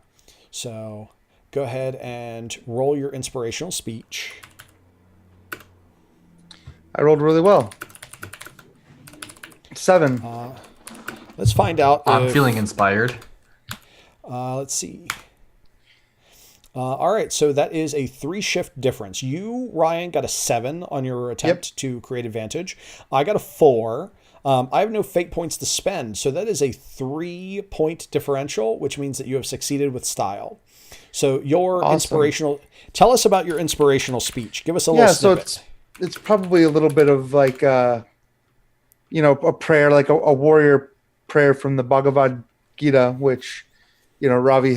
So go ahead and roll your inspirational speech. I rolled really well. 7. Let's find out. I'm feeling inspired. Let's see. All right, so that is a 3-shift difference. You, Ryan, got a 7 on your attempt to create advantage. I got a 4. I have no fate points to spend, so that is a 3-point differential, which means that you have succeeded with style. So your inspirational... Tell us about your inspirational speech. Give us a little snippet. So it's probably a little bit of like, a prayer, like a warrior prayer from the Bhagavad Gita, which, Ravi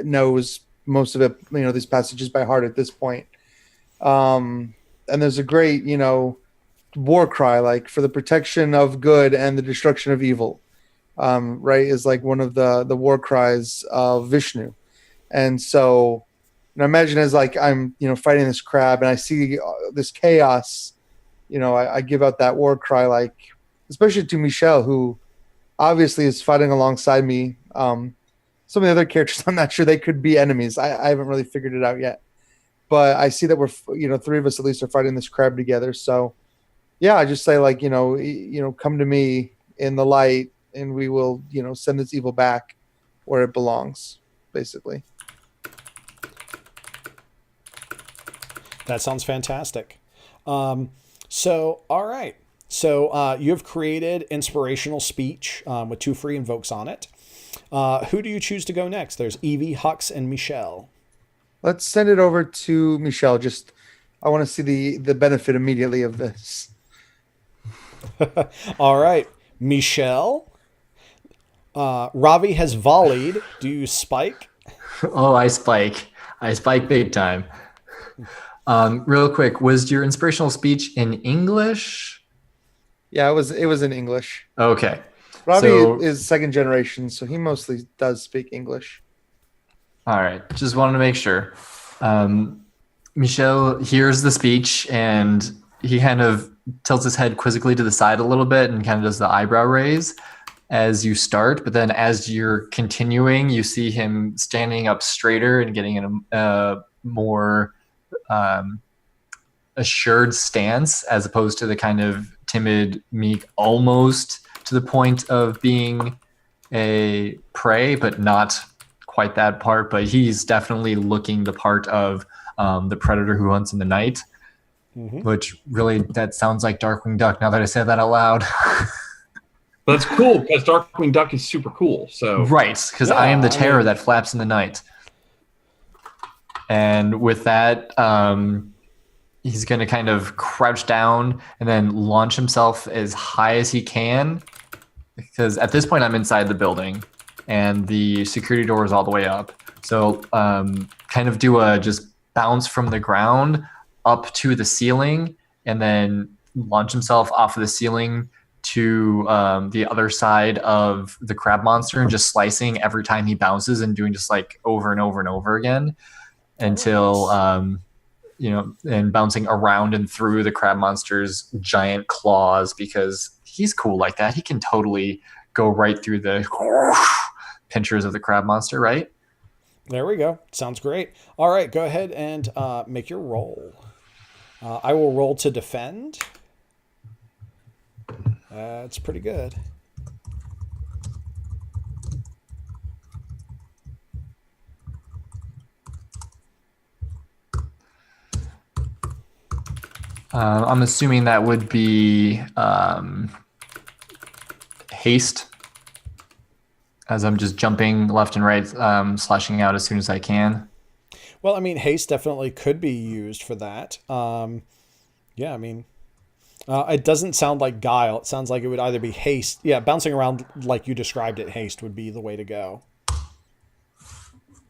knows most of it, these passages by heart at this point. And there's a great, war cry, like for the protection of good and the destruction of evil, right, is like one of the war cries of Vishnu. And so imagine as like I'm, fighting this crab and I see this chaos, I give out that war cry, like, especially to Michel, who obviously is fighting alongside me. Some of the other characters, I'm not sure, they could be enemies. I haven't really figured it out yet. But I see that we're, 3 of us at least are fighting this crab together. So, yeah, I just say, like, come to me in the light and we will, send this evil back where it belongs, basically. That sounds fantastic. So, all right. So you have created inspirational speech with 2 free invokes on it. Who do you choose to go next? There's Evie, Hux, and Michel. Let's send it over to Michel. I want to see the benefit immediately of this. All right, Michel. Ravi has volleyed. Do you spike? Oh, I spike. I spike big time. Real quick, was your inspirational speech in English? Yeah, it was in English. Okay. Ravi So- is second generation, so he mostly does speak English. All right. Just wanted to make sure. Michel hears the speech and he kind of tilts his head quizzically to the side a little bit and kind of does the eyebrow raise as you start. But then as you're continuing, you see him standing up straighter and getting in a more assured stance as opposed to the kind of timid, meek, almost to the point of being a prey, but not quite that part. But he's definitely looking the part of the predator who hunts in the night, which really, that sounds like Darkwing Duck now that I say that out loud. But that's cool because Darkwing Duck is super cool. So Right, because I am the terror that flaps in the night. And with that, he's going to kind of crouch down and then launch himself as high as he can. Because at this point, I'm inside the building and the security door is all the way up. So kind of do a just bounce from the ground up to the ceiling and then launch himself off of the ceiling to the other side of the crab monster and just slicing every time he bounces and doing just like over and over and over again until, and bouncing around and through the crab monster's giant claws because he's cool like that. He can totally go right through the pinchers of the crab monster, right? There we go. Sounds great. All right, go ahead and make your roll. I will roll to defend. That's pretty good. I'm assuming that would be haste, as I'm just jumping left and right, slashing out as soon as I can. Well, I mean, haste definitely could be used for that. It doesn't sound like guile. It sounds like it would either be haste. Yeah, bouncing around like you described it, haste would be the way to go.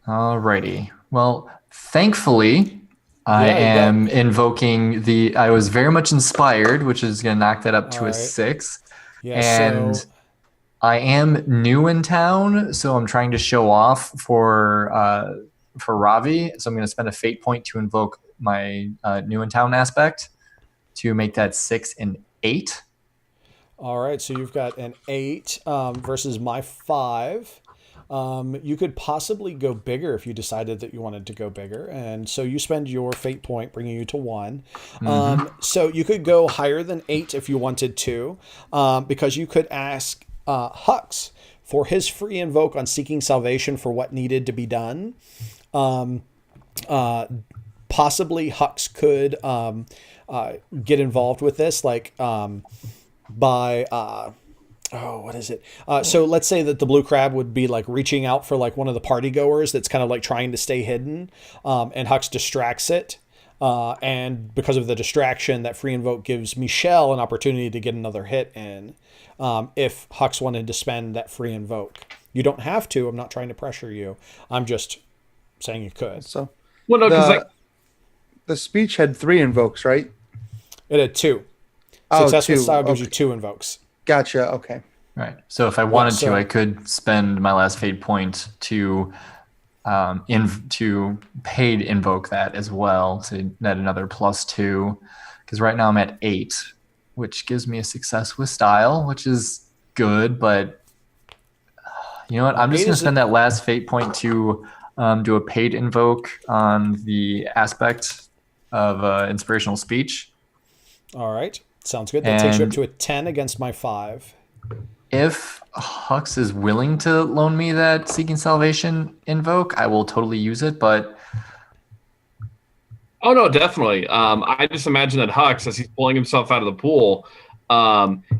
Alrighty. Well, thankfully, I am invoking I was very much inspired, which is going to knock that up to a 6. Yeah, and I am new in town, so I'm trying to show off for Ravi. So I'm going to spend a fate point to invoke my new in town aspect to make that 6 and 8. All right, so you've got an 8 versus my 5. You could possibly go bigger if you decided that you wanted to go bigger. And so you spend your fate point, bringing you to 1. So you could go higher than 8 if you wanted to, because you could ask Hux for his free invoke on seeking salvation for what needed to be done. Possibly Hux could get involved with this, like by... what is it? So let's say that the blue crab would be like reaching out for like one of the party goers that's kind of like trying to stay hidden, and Hux distracts it. And because of the distraction, that free invoke gives Michel an opportunity to get another hit in. If Hux wanted to spend that free invoke, you don't have to. I'm not trying to pressure you. I'm just saying you could. So, well, no, because the speech had 3 invokes, right? It had 2. Successful style gives you 2 invokes. Gotcha. Okay. Right. So if I wanted to, I could spend my last fate point to paid invoke that as well to net another +2. Because right now I'm at 8, which gives me a success with style, which is good. But you know what? I'm just going to spend that last fate point to do a paid invoke on the aspect of inspirational speech. All right. Sounds good. That takes you up to a 10 against my 5. If Hux is willing to loan me that Seeking Salvation invoke, I will totally use it, but... Oh, no, definitely. I just imagine that Hux, as he's pulling himself out of the pool,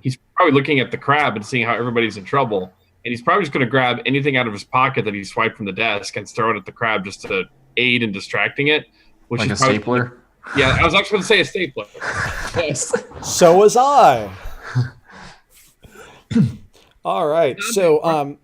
he's probably looking at the crab and seeing how everybody's in trouble. he's probably just going to grab anything out of his pocket that he swiped from the desk and throw it at the crab just to aid in distracting it. Which Like is a stapler? Yeah, I was actually going to say a stapler. So was I. All right. So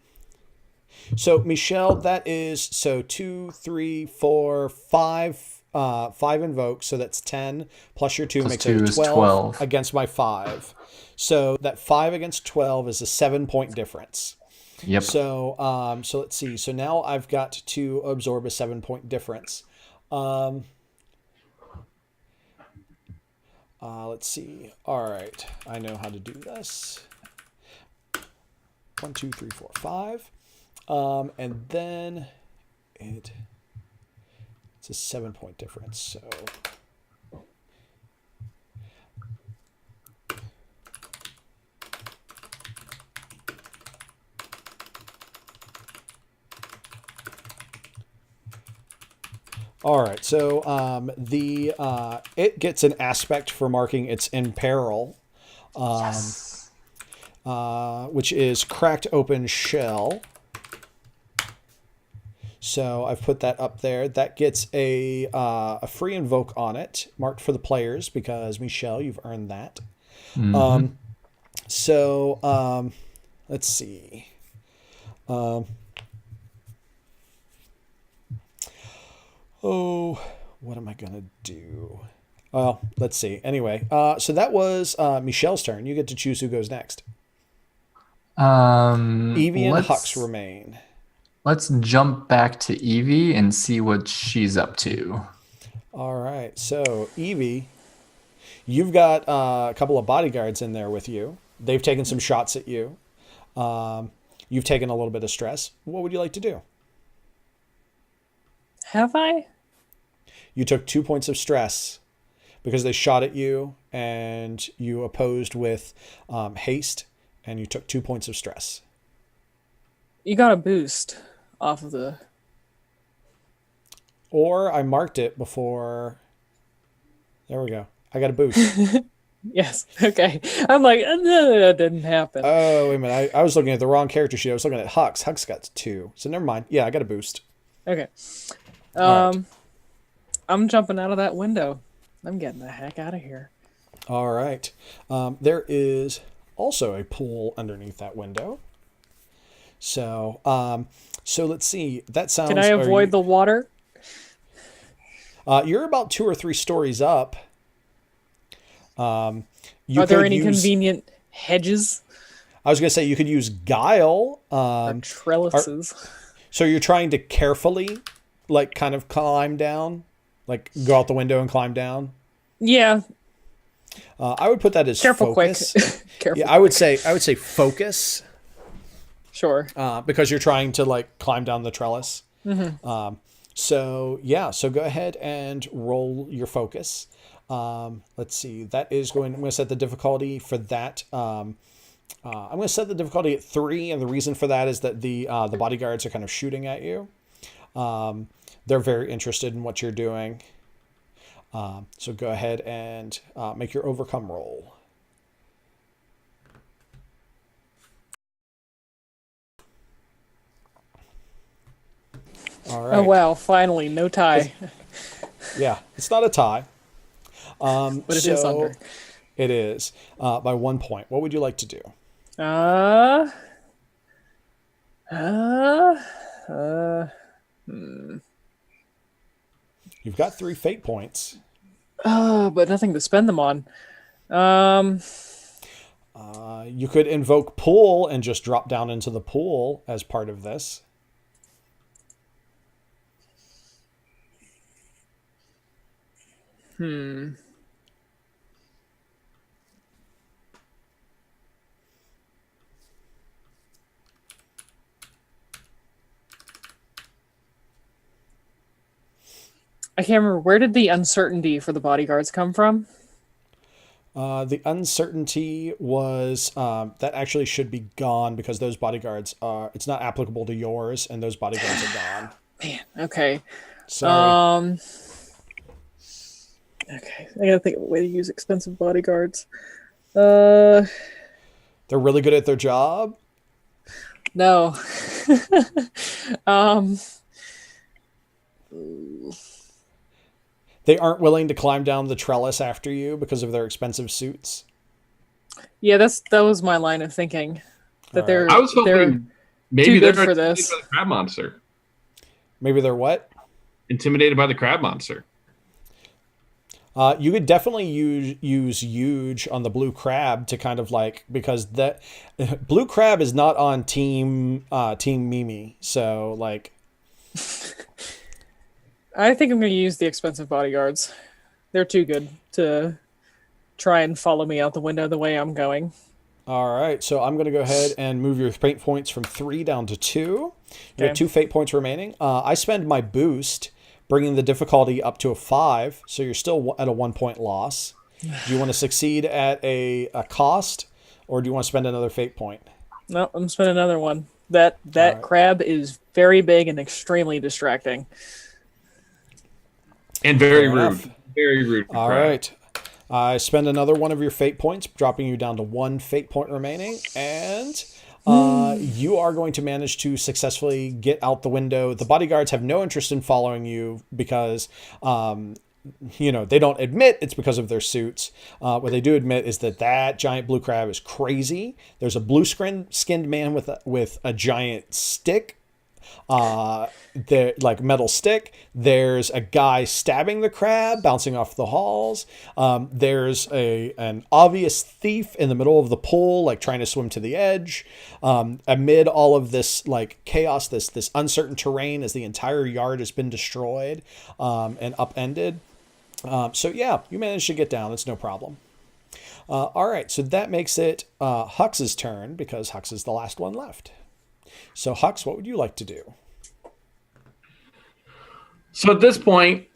Michel, that is 2, 3, 4, 5. 5 invokes, so that's 10 plus your 2 Plus makes 2 it is 12 against my 5. So that 5 against 12 is a 7-point difference. Yep. So so let's see. So now I've got to absorb a 7-point difference. Let's see. All right, I know how to do this. 1, 2, 3, 4, 5, and then it's a 7-point difference. So. All right, so it gets an aspect for marking it's in peril, which is cracked open shell. So I've put that up there. That gets a free invoke on it, marked for the players because Michel, you've earned that. Mm-hmm. Let's see. What am I going to do? Well, let's see. Anyway, so that was Michel's turn. You get to choose who goes next. Evie and Hux remain. Let's jump back to Evie and see what she's up to. All right. So, Evie, you've got a couple of bodyguards in there with you. They've taken some shots at you. You've taken a little bit of stress. What would you like to do? Have I? You took 2 points of stress because they shot at you and you opposed with haste, and you took 2 points of stress. You got a boost off of the... Or I marked it before. There we go. I got a boost. Yes. Okay. I'm like, no, that didn't happen. Oh, wait a minute. I was looking at the wrong character sheet. I was looking at Hux. Hux got 2. So never mind. Yeah, I got a boost. Okay. Right. I'm jumping out of that window. I'm getting the heck out of here. All right. There is also a pool underneath that window. So let's see. That sounds. Can I avoid the water? You're about 2 or 3 stories up. Are there any convenient hedges? I was going to say you could use guile. Or trellises. So you're trying to carefully, like, kind of climb down, like go out the window and climb down. Yeah. I would put that as careful, focus. Quick. Careful. Yeah, I would say focus. Sure. Because you're trying to like climb down the trellis. Mm-hmm. So go ahead and roll your focus. Let's see. I'm going to set the difficulty for that. I'm going to set the difficulty at 3, and the reason for that is that the bodyguards are kind of shooting at you. They're very interested in what you're doing. So go ahead and make your overcome roll. All right. Oh, wow. Finally, no tie. Yeah, it's not a tie. But it is under. It is. By 1 point. What would you like to do? You've got 3 fate points. But nothing to spend them on. You could invoke pool and just drop down into the pool as part of this. I can't remember. Where did the uncertainty for the bodyguards come from? The uncertainty was that actually should be gone because those bodyguards it's not applicable to yours, and those bodyguards are gone. Man, okay. Sorry. Okay, I gotta think of a way to use expensive bodyguards. They're really good at their job. No. um, They aren't willing to climb down the trellis after you because of their expensive suits. yeah, that was my line of thinking. That All right. I was they're hoping maybe too good they're for intimidated this. by the crab monster. Maybe they're what? Intimidated by the crab monster. You could definitely use huge on the blue crab to kind of like, because that blue crab is not on team Mimi, so like. I think I'm going to use the expensive bodyguards. They're too good to try and follow me out the window the way I'm going. All right, so I'm going to go ahead and move your fate points from 3 down to 2. You Okay. have 2 fate points remaining. I spend my boost, bringing the difficulty up to a 5, so you're still at a 1-point loss. Do you want to succeed at a cost, or do you want to spend another fate point? No, I'm spending another one. That right. crab is very big and extremely distracting. And very Fair rude. enough. Very rude. All right. I spend another one of your fate points, dropping you down to 1 fate point remaining, and you are going to manage to successfully get out the window. The bodyguards have no interest in following you because, they don't admit it's because of their suits. What they do admit is that giant blue crab is crazy. There's a blue-skinned man with a giant stick. Like metal stick. There's a guy stabbing the crab, bouncing off the halls. There's an obvious thief in the middle of the pool, like trying to swim to the edge. Amid all of this like chaos, this uncertain terrain, as the entire yard has been destroyed and upended. So yeah, you managed to get down. It's no problem. All right, so that makes it Hux's turn because Hux is the last one left. So, Hux, what would you like to do? So at this point,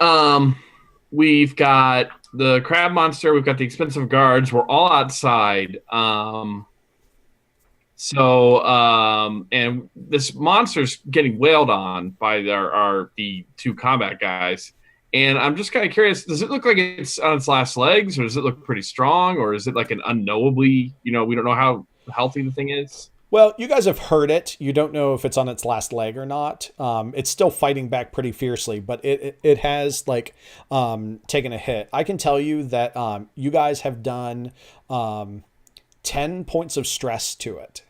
we've got the crab monster, we've got the expensive guards, we're all outside. And this monster's getting wailed on by the 2 combat guys. And I'm just kind of curious, does it look like it's on its last legs, or does it look pretty strong, or is it like an unknowably, we don't know how healthy the thing is? Well, you guys have heard it. You don't know if it's on its last leg or not. It's still fighting back pretty fiercely, but it has taken a hit. I can tell you that you guys have done 10 points of stress to it.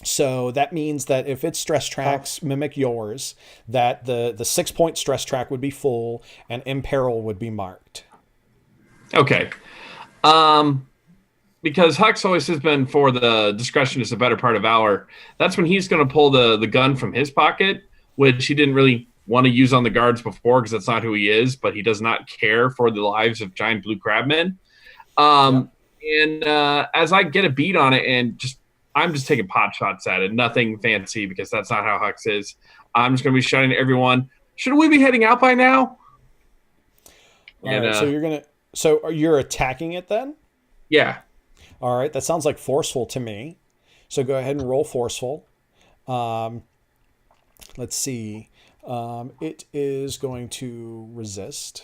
So that means that if its stress tracks mimic yours, that the 6-point stress track would be full and imperil would be marked. Okay. Because Hux always has been for the discretion is a better part of valor. That's when he's going to pull the gun from his pocket, which he didn't really want to use on the guards before because that's not who he is, but he does not care for the lives of giant blue crabmen. And as I get a beat on it and I'm just taking pot shots at it, nothing fancy because that's not how Hux is. I'm just going to be shouting to everyone, shouldn't we be heading out by now? So you're attacking it then? Yeah. All right, that sounds like forceful to me. So go ahead and roll forceful. Let's see. It is going to resist.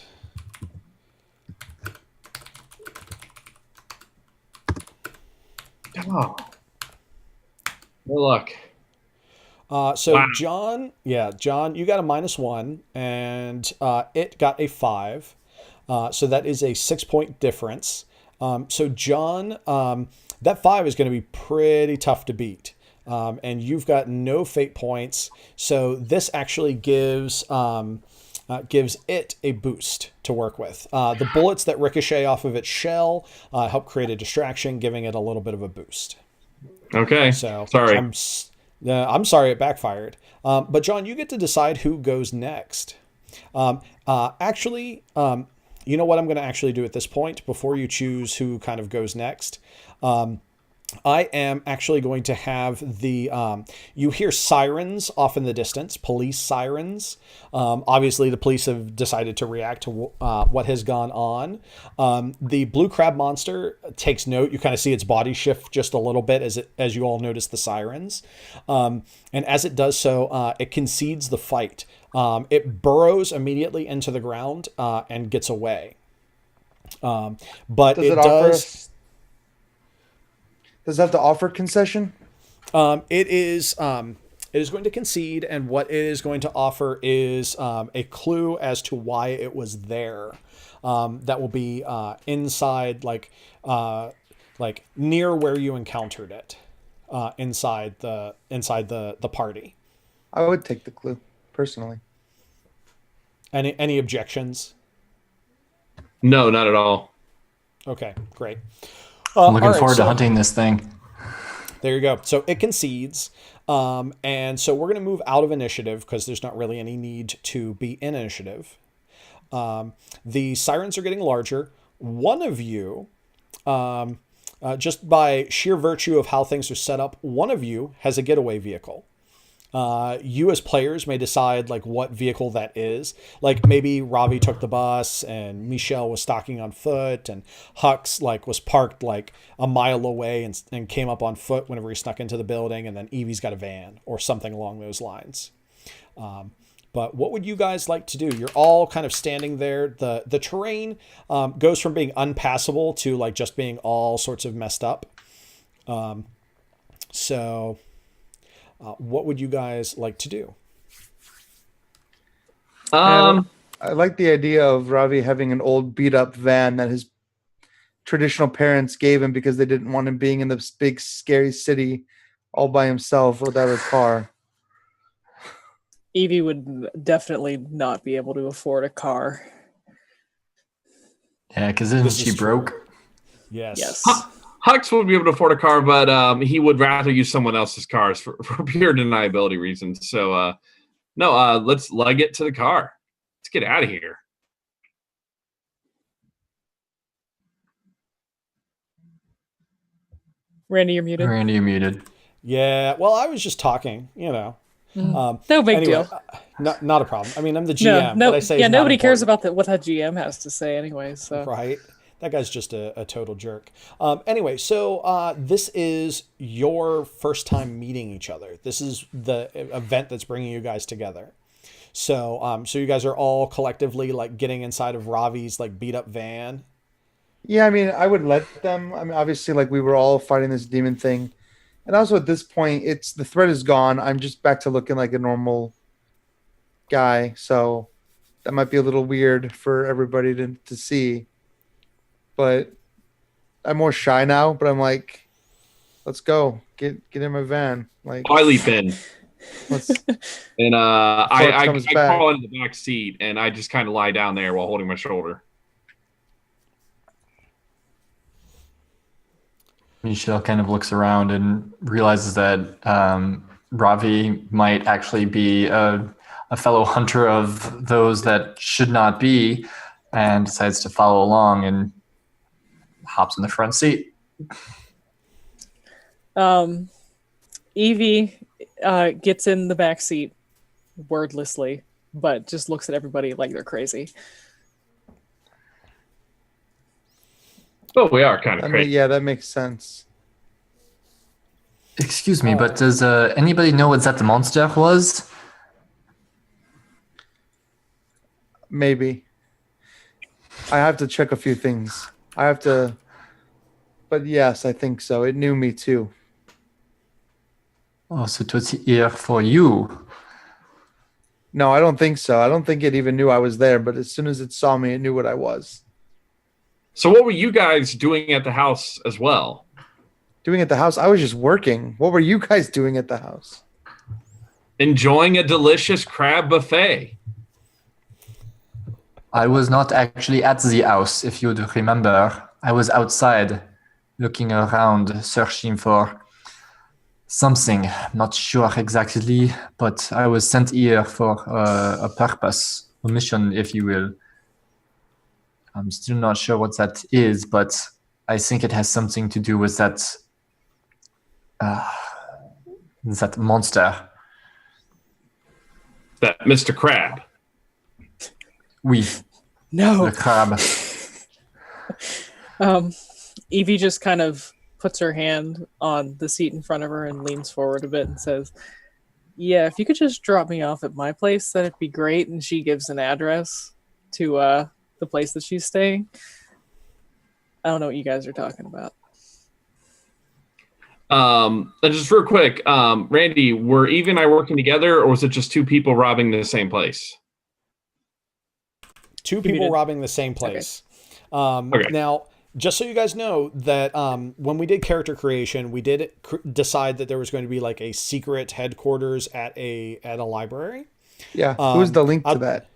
Oh. No luck. Wow. John, you got a -1, and it got a 5. So that is a 6-point difference. So John, that 5 is going to be pretty tough to beat. And you've got no fate points. So this actually gives it a boost to work with. The bullets that ricochet off of its shell help create a distraction, giving it a little bit of a boost. Okay. So sorry. I'm sorry it backfired. But John, you get to decide who goes next. You know what I'm going to actually do at this point before you choose who kind of goes next? I am actually going to have you hear sirens off in the distance, police sirens. Obviously, the police have decided to react to what has gone on. The blue crab monster takes note. You kind of see its body shift just a little bit as you all notice the sirens. And as it does so, it concedes the fight. It burrows immediately into the ground and gets away. But Does it have to offer concession? It is going to concede, and what it is going to offer is a clue as to why it was there. That will be inside, like near where you encountered it, inside the party. I would take the clue personally. Any objections? No, not at all. Okay, great. I'm looking all right, forward to so- hunting this thing. There you go. So it concedes. And so we're going to move out of initiative because there's not really any need to be in initiative. The sirens are getting larger. One of you, just by sheer virtue of how things are set up, one of you has a getaway vehicle. You as players may decide like what vehicle that is. Like maybe Ravi took the bus and Michel was stalking on foot, and Hux like was parked like a mile away and came up on foot whenever he snuck into the building, and then Evie's got a van or something along those lines. But what would you guys like to do? You're all kind of standing there. The terrain goes from being unpassable to like just being all sorts of messed up. What would you guys like to do? I like the idea of Ravi having an old beat up van that his traditional parents gave him because they didn't want him being in this big scary city all by himself without a car. Evie would definitely not be able to afford a car. Yeah, because isn't This she is true. broke? Yes. Yes. Hux would be able to afford a car, but he would rather use someone else's cars for pure deniability reasons. So, let's leg it to the car. Let's get out of here. Randy, you're muted. Randy, you're muted. Yeah. Well, I was just talking, you know. No big Anyway, deal. not a problem. I mean, I'm the GM. No, what I say yeah, is not nobody cares important. about what that GM has to say anyway. So Right. That guy's just a total jerk. Anyway, so this is your first time meeting each other. This is the event that's bringing you guys together. So you guys are all collectively like getting inside of Ravi's like beat up van. Yeah, I mean, I would let them. I mean, obviously, like we were all fighting this demon thing, and also at this point, it's the threat is gone. I'm just back to looking like a normal guy, so that might be a little weird for everybody to see. But I'm more shy now. But I'm like, let's go, get in my van. Like, I leap in, let's. and I comes back. crawl into the back seat, and I just kind of lie down there while holding my shoulder. Michelle kind of looks around and realizes that Ravi might actually be a fellow hunter of those that should not be, and decides to follow along and hops in the front seat. Evie gets in the back seat wordlessly, but just looks at everybody like they're crazy. But we are kind of crazy. Yeah, that makes sense. Excuse me, but does anybody know what that monster was? Maybe. I have to check a few things. I have to. But yes, I think so. It knew me too. Oh, so it was here for you. No, I don't think so. I don't think it even knew I was there. But as soon as it saw me, it knew what I was. So what were you guys doing at the house as well? Doing at the house? I was just working. What were you guys doing at the house? Enjoying a delicious crab buffet. I was not actually at the house, if you would remember. I was outside, looking around, searching for something. Not sure exactly, but I was sent here for a purpose, a mission, if you will. I'm still not sure what that is, but I think it has something to do with that monster. That Mr. Crab. Oui, No. the crab. Evie just kind of puts her hand on the seat in front of her and leans forward a bit and says, "Yeah, if you could just drop me off at my place, that'd be great." And she gives an address to the place that she's staying. I don't know what you guys are talking about. And just real quick, Randy, were Evie and I working together, or was it just two people robbing the same place? Two people robbing the same place. Okay. Now, just so you guys know that when we did character creation, we did decide that there was going to be like a secret headquarters at a library. Yeah. Who's the link to that?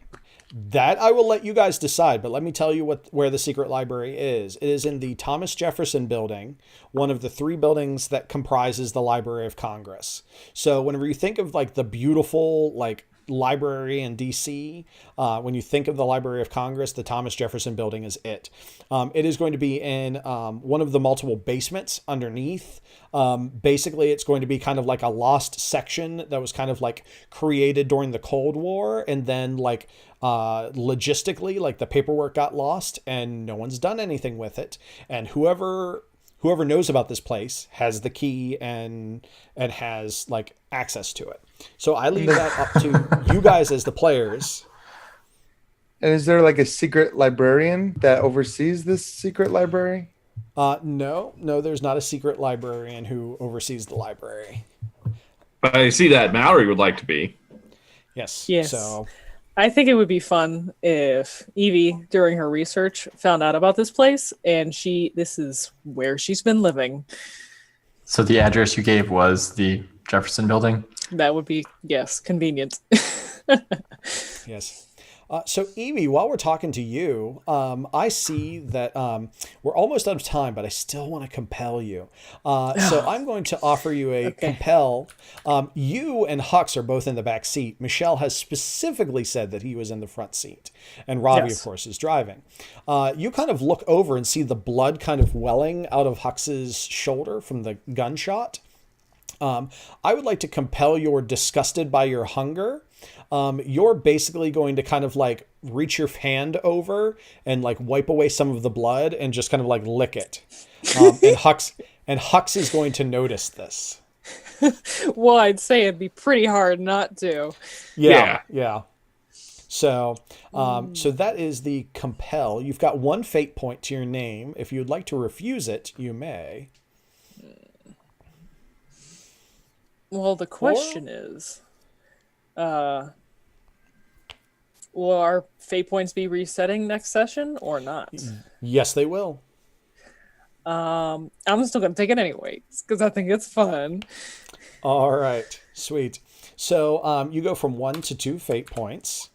That I will let you guys decide, but let me tell you where the secret library is. It is in the Thomas Jefferson building, one of the 3 buildings that comprises the Library of Congress. So whenever you think of like the beautiful like library in DC, when you think of the Library of Congress, the Thomas Jefferson building is it. It is going to be in one of the multiple basements underneath. Basically, it's going to be kind of like a lost section that was kind of like created during the Cold War, and then like logistically, like the paperwork got lost and no one's done anything with it. And whoever knows about this place has the key and has like access to it. So I leave that up to you guys as the players. And is there like a secret librarian that oversees this secret library? No, there's not a secret librarian who oversees the library. But I see that Mallory would like to be. Yes. So I think it would be fun if Evie, during her research, found out about this place, and this is where she's been living. So the address you gave was the Jefferson building? That would be, yes, convenient. Yes. So Evie, while we're talking to you, I see that we're almost out of time, but I still want to compel you. So I'm going to offer you a compel. You and Hux are both in the back seat. Michelle has specifically said that he was in the front seat. And Robbie, of course, is driving. You kind of look over and see the blood kind of welling out of Hux's shoulder from the gunshot. I would like to compel your disgusted by your hunger. You're basically going to kind of like reach your hand over and like wipe away some of the blood and just kind of like lick it. And Hux is going to notice this. Well, I'd say it'd be pretty hard not to. Yeah. So that is the compel. You've got 1 fate point to your name. If you'd like to refuse it, you may. Well, the question is, will our fate points be resetting next session or not? Yes, they will. I'm still going to take it anyways because I think it's fun. All right, sweet. So you go from 1 to 2 fate points,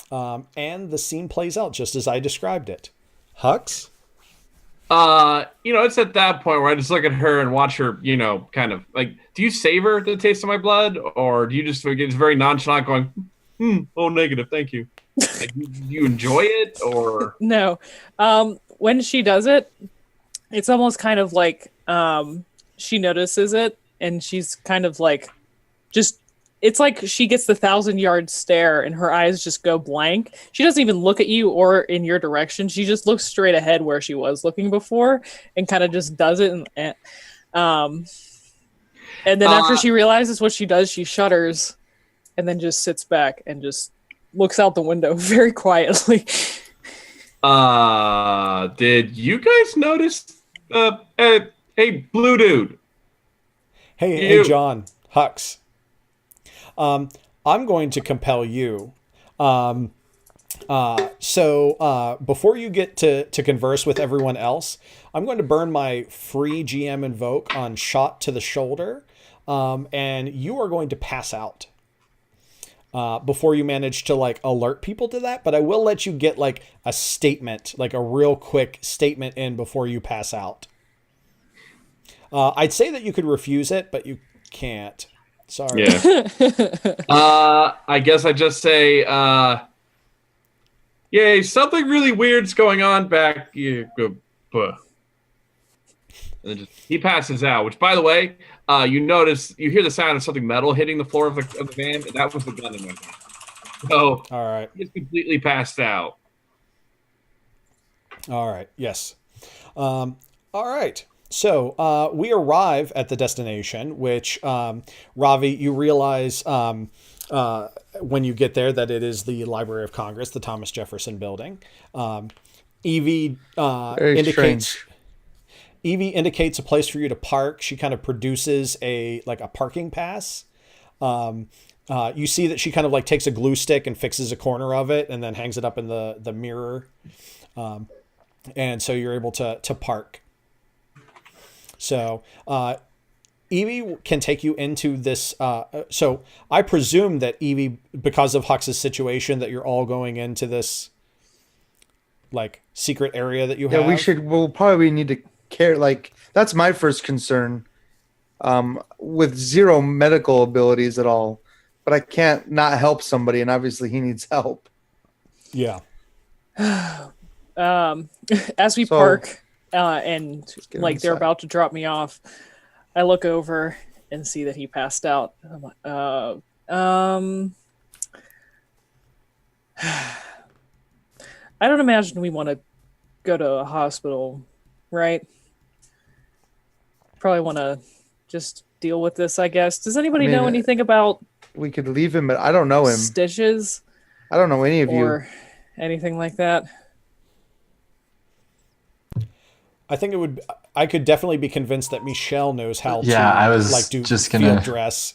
and the scene plays out just as I described it. Hux? It's at that point where I just look at her and watch her, kind of like, do you savor the taste of my blood, or do you just get very nonchalant going, oh, negative, thank you. Like, do you enjoy it, or? No. When she does it, it's almost kind of like she notices it, and she's kind of like, it's like she gets the 1,000-yard stare and her eyes just go blank. She doesn't even look at you or in your direction. She just looks straight ahead where she was looking before and kind of just does it. And then after she realizes what she does, she shudders and then just sits back and just looks out the window very quietly. Did you guys notice? Hey, blue dude. Hey, John. Hux. I'm going to compel you. So before you get to converse with everyone else, I'm going to burn my free GM invoke on shot to the shoulder, and you are going to pass out before you manage to like alert people to that. But I will let you get like a statement, like a real quick statement in before you pass out. I'd say that you could refuse it, but you can't. Sorry. Yeah. I guess I just say, yay, something really weird's going on back here. And then he passes out, which, by the way, you hear the sound of something metal hitting the floor of the van, and that was the gun in my hand. So, all right. He's completely passed out. All right. Yes. All right. So we arrive at the destination, which, Ravi, you realize when you get there that it is the Library of Congress, the Thomas Jefferson building. Evie indicates Evie indicates a place for you to park. She kind of produces a parking pass. You see that she kind of like takes a glue stick and fixes a corner of it and then hangs it up in the mirror. And so you're able to park. So Evie can take you into this. So I presume that Evie, because of Hux's situation, that you're all going into this like secret area that you have. Yeah, we'll probably need to care. Like, that's my first concern. With zero medical abilities at all, but I can't not help somebody, and obviously he needs help. Yeah. As we park, and like they're about to drop me off, I look over and see that he passed out. I'm like, I don't imagine we want to go to a hospital, right? Probably want to just deal with this, I guess. Does anybody know anything about? We could leave him, but I don't know him. Stitches? I don't know any of you. Or anything like that? I think I could definitely be convinced that Michel knows how to. Yeah, I was like do just field gonna dress.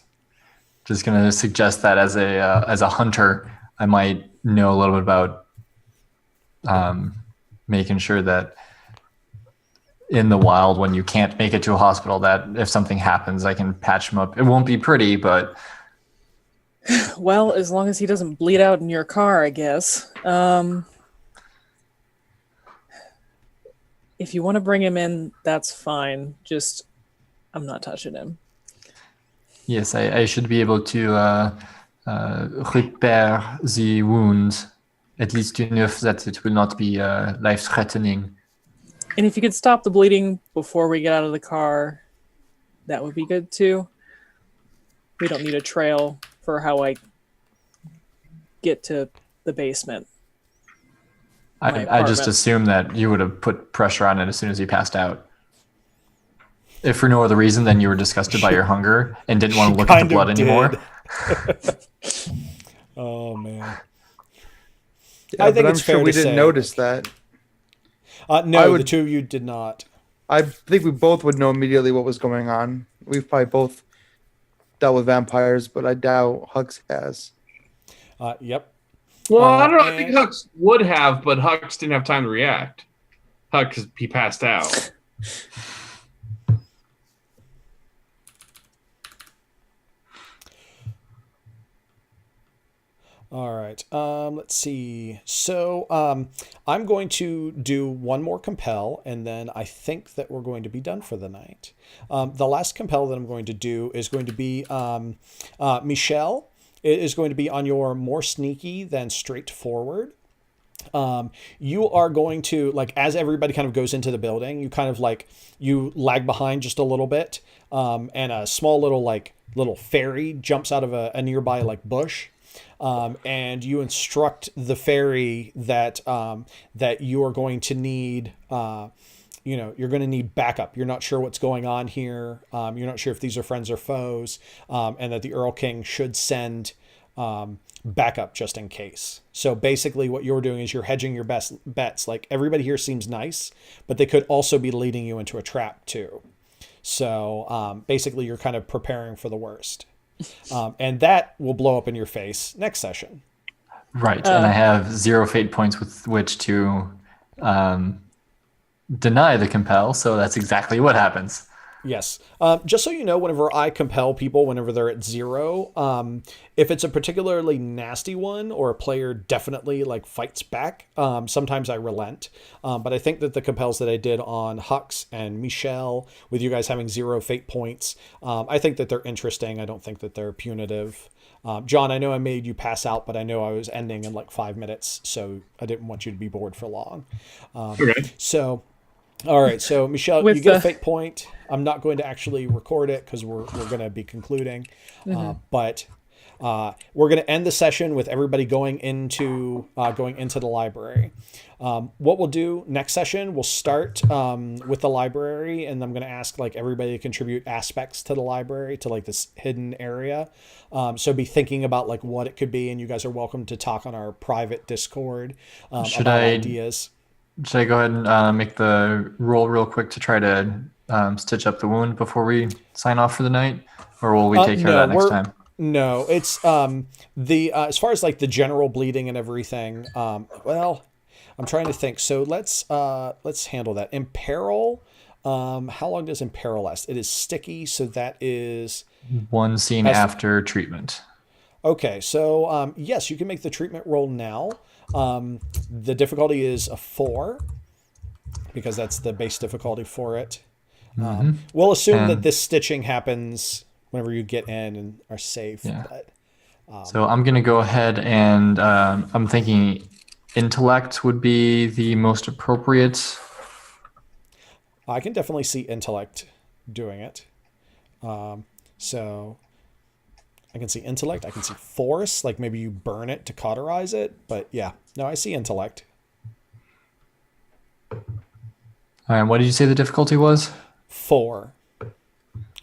Just gonna suggest that as a hunter, I might know a little bit about making sure that in the wild, when you can't make it to a hospital, that if something happens, I can patch him up. It won't be pretty, but well, as long as he doesn't bleed out in your car, I guess. If you want to bring him in, that's fine. Just, I'm not touching him. yes, I should be able to repair the wound, at least enough that it will not be life-threatening. And if you could stop the bleeding before we get out of the car, that would be good too. We don't need a trail for how I get to the basement. I just assumed that you would have put pressure on it as soon as he passed out. If for no other reason than you were disgusted by your hunger and didn't want to look at the blood anymore. Oh, man. Yeah, I think I'm sure we didn't notice that. No, the two of you did not. I think we both would know immediately what was going on. We've probably both dealt with vampires, but I doubt Hux has. Yep. Well, I don't know. I think Hux would have, but Hux didn't have time to react. Hux, he passed out. All right. Let's see. So I'm going to do one more compel, and then I think that we're going to be done for the night. The last compel that I'm going to do is going to be Michel. It is going to be on your more sneaky than straightforward. You are going to, like, as everybody kind of goes into the building, you kind of like, you lag behind just a little bit, and a small little fairy jumps out of a nearby like bush. And you instruct the fairy that that you are going to need, you're going to need backup. You're not sure what's going on here. You're not sure if these are friends or foes, and that the Earl King should send backup just in case. So basically what you're doing is you're hedging your best bets. Like, everybody here seems nice, but they could also be leading you into a trap too. So basically you're kind of preparing for the worst. And that will blow up in your face next session. Right, and I have 0 fate points with which to deny the compel, so that's exactly what happens. Yes. Just so you know, whenever I compel people, whenever they're at 0, if it's a particularly nasty one or a player definitely like fights back, sometimes I relent. But I think that the compels that I did on Hux and Michel, with you guys having 0 fate points, I think that they're interesting. I don't think that they're punitive. John, I know I made you pass out, but I know I was ending in like 5 minutes, so I didn't want you to be bored for long. Okay. So... All right, so Michel, you get a fate point. I'm not going to actually record it because we're going to be concluding, but we're going to end the session with everybody going into the library. What we'll do next session, we'll start with the library, and I'm going to ask like everybody to contribute aspects to the library, to like this hidden area. So be thinking about like what it could be, and you guys are welcome to talk on our private Discord about ideas. Should I go ahead and make the roll real quick to try to stitch up the wound before we sign off for the night, or will we take care of that next time? No, it's the as far as like the general bleeding and everything. Well, I'm trying to think. So let's handle that. Imperil. How long does Imperil last? It is sticky, so that is one scene after treatment. Okay, so yes, you can make the treatment roll now. The difficulty is a 4 because that's the base difficulty for it. We'll assume that this stitching happens whenever you get in and are safe. Yeah. But, so I'm going to go ahead and I'm thinking intellect would be the most appropriate. I can definitely see intellect doing it. So I can see intellect. I can see force, like maybe you burn it to cauterize it. But yeah, no, I see intellect. All right, what did you say the difficulty was? 4.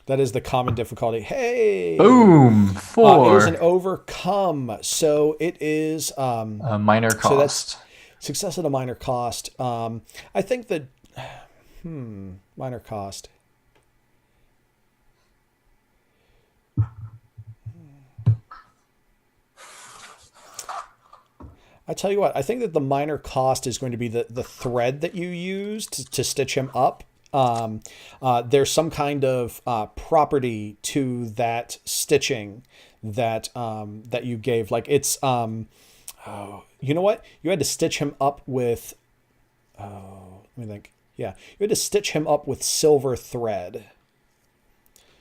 That is the common difficulty. Hey! Boom! 4. It is an overcome. So it is... a minor cost. So that's success at a minor cost. I think that... minor cost. I tell you what, I think that the minor cost is going to be the thread that you used to stitch him up. There's some kind of property to that stitching that that you gave. Like it's, you know what? You had to stitch him up with, let me think. Yeah, you had to stitch him up with silver thread.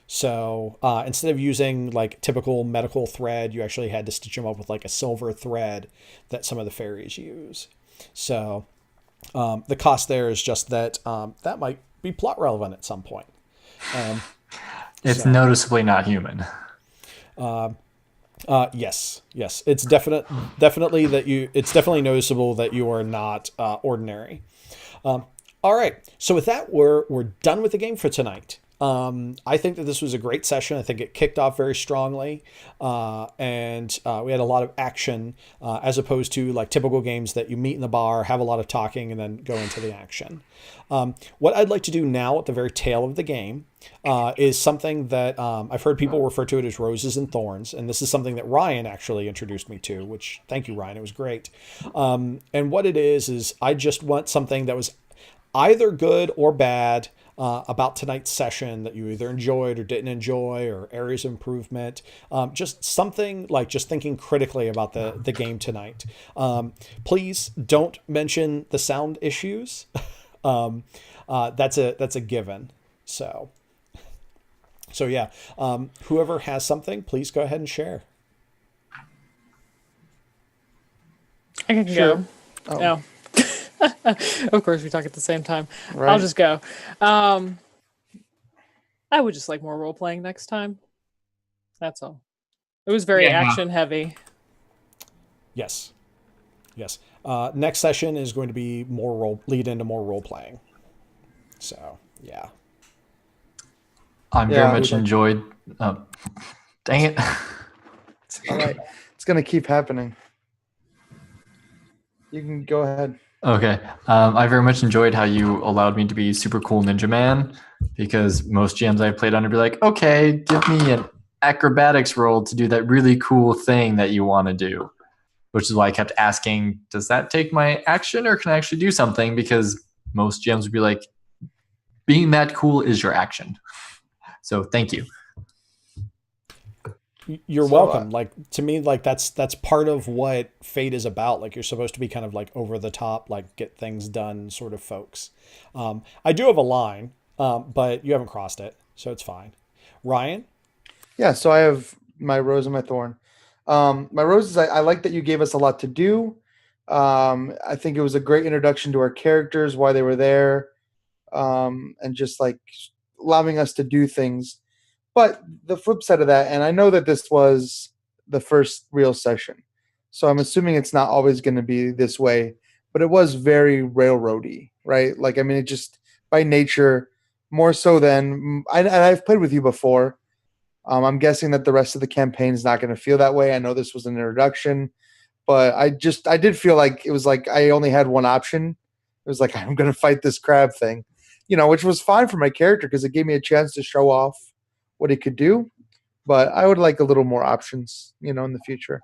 So instead of using like typical medical thread, you actually had to stitch him up with like a silver thread that some of the fairies use. So the cost there is just that that might be plot relevant at some point. It's noticeably not human. Yes, it's definitely that you. It's definitely noticeable that you are not ordinary. All right, so with that, we're done with the game for tonight. I think that this was a great session. I think it kicked off very strongly, and we had a lot of action as opposed to like typical games that you meet in the bar, have a lot of talking, and then go into the action. What I'd like to do now at the very tail of the game is something that I've heard people refer to it as roses and thorns, and this is something that Ryan actually introduced me to, which thank you, Ryan. It was great. And what it is I just want something that was either good or bad about tonight's session that you either enjoyed or didn't enjoy, or areas of improvement. Just something like just thinking critically about the game tonight. Please don't mention the sound issues. That's a given. So yeah, whoever has something, please go ahead and share. I can go. Oh. No. Of course, we talk at the same time. Right. I'll just go. I would just like more role playing next time. That's all. It was very action heavy. Yes. Next session is going to be lead into more role playing. So yeah. I'm very much enjoyed. Dang it! All right, it's gonna keep happening. You can go ahead. Okay. I very much enjoyed how you allowed me to be super cool ninja man, because most GMs I played under be like, okay, give me an acrobatics roll to do that really cool thing that you want to do, which is why I kept asking, does that take my action or can I actually do something? Because most GMs would be like, being that cool is your action. So thank you. You're welcome. Like, to me, like that's part of what Fate is about. Like, you're supposed to be kind of like over the top, like get things done sort of folks. I do have a line, but you haven't crossed it, so it's fine. Ryan? Yeah, so I have my rose and my thorn. My roses, I like that you gave us a lot to do. I think it was a great introduction to our characters, why they were there, and just like allowing us to do things. But the flip side of that, and I know that this was the first real session, so I'm assuming it's not always going to be this way, but it was very railroady, right? Like, I mean, it just by nature, more so than I've played with you before. I'm guessing that the rest of the campaign is not going to feel that way. I know this was an introduction, but I did feel like it was like I only had one option, It was like, I'm going to fight this crab thing, which was fine for my character because it gave me a chance to show off what he could do. But I would like a little more options, in the future.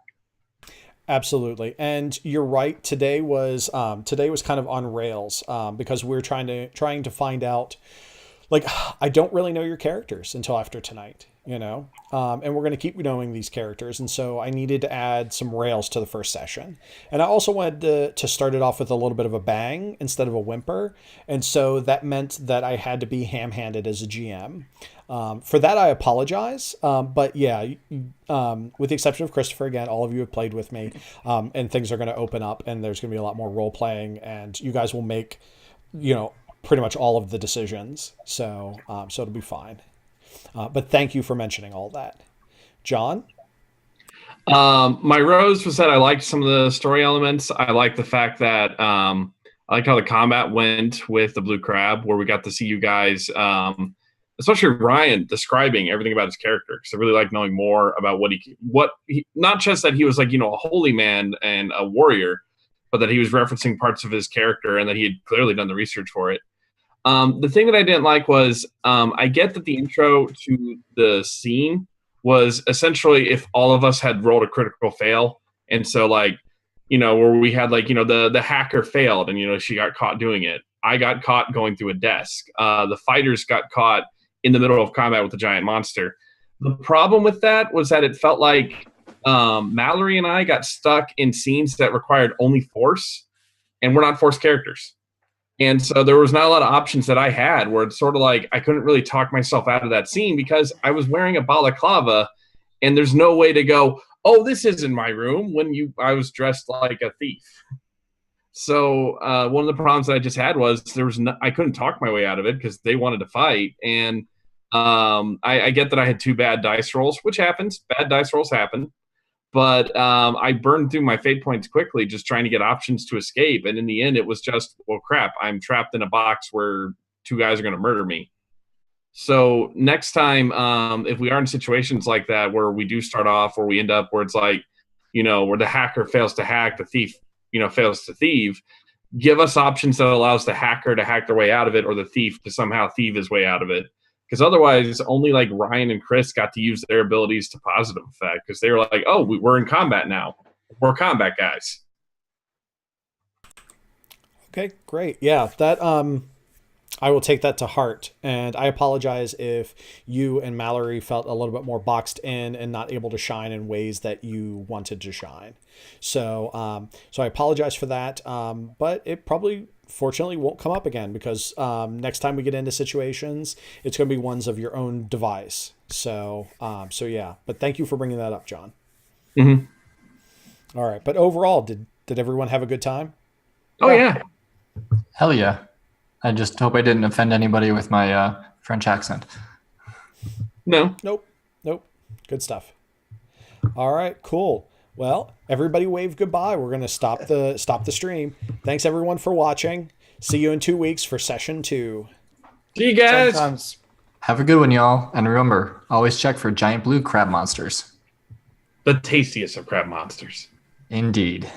Absolutely. And you're right. Today was kind of on rails because we're trying to find out, like, I don't really know your characters until after tonight, and we're going to keep knowing these characters. And so I needed to add some rails to the first session. And I also wanted to start it off with a little bit of a bang instead of a whimper. And so that meant that I had to be ham-handed as a GM. For that, I apologize. But yeah, with the exception of Christopher, again, all of you have played with me, and things are going to open up and there's going to be a lot more role playing and you guys will make, pretty much all of the decisions. So it'll be fine. But thank you for mentioning all that. John? My rose was that I liked some of the story elements. I like the fact that I like how the combat went with the blue crab, where we got to see you guys, especially Ryan, describing everything about his character. Because I really like knowing more about what he, not just that he was like, a holy man and a warrior, but that he was referencing parts of his character and that he had clearly done the research for it. The thing that I didn't like was I get that the intro to the scene was essentially if all of us had rolled a critical fail. And so where we had the hacker failed and, she got caught doing it. I got caught going through a desk. The fighters got caught in the middle of combat with the giant monster. The problem with that was that it felt like Mallory and I got stuck in scenes that required only force, and we're not force characters. And so there was not a lot of options that I had where it's sort of like I couldn't really talk myself out of that scene because I was wearing a balaclava and there's no way to go, oh, this isn't my room when I was dressed like a thief. So one of the problems that I just had was I couldn't talk my way out of it because they wanted to fight. And I get that I had 2 bad dice rolls, which happens. Bad dice rolls happen. But I burned through my fate points quickly just trying to get options to escape. And in the end, it was just, well, crap, I'm trapped in a box where 2 guys are going to murder me. So next time, if we are in situations like that where we do start off or we end up where it's like, where the hacker fails to hack, the thief, fails to thieve, give us options that allows the hacker to hack their way out of it or the thief to somehow thieve his way out of it. Because otherwise, only like Ryan and Chris got to use their abilities to positive effect because they were like, oh, we're in combat now. We're combat guys. Okay, great. Yeah, that I will take that to heart. And I apologize if you and Mallory felt a little bit more boxed in and not able to shine in ways that you wanted to shine. So I apologize for that. But it probably fortunately won't come up again because next time we get into situations, it's going to be ones of your own device. So yeah, but thank you for bringing that up, John. Mm-hmm. All right. But overall, did everyone have a good time? Oh yeah. Hell yeah. I just hope I didn't offend anybody with my French accent. No. Nope. Good stuff. All right, cool. Well, everybody wave goodbye. We're going to stop the stream. Thanks everyone for watching. See you in 2 weeks for session 2. See you guys. Sometimes. Have a good one, y'all. And remember, always check for giant blue crab monsters. The tastiest of crab monsters. Indeed.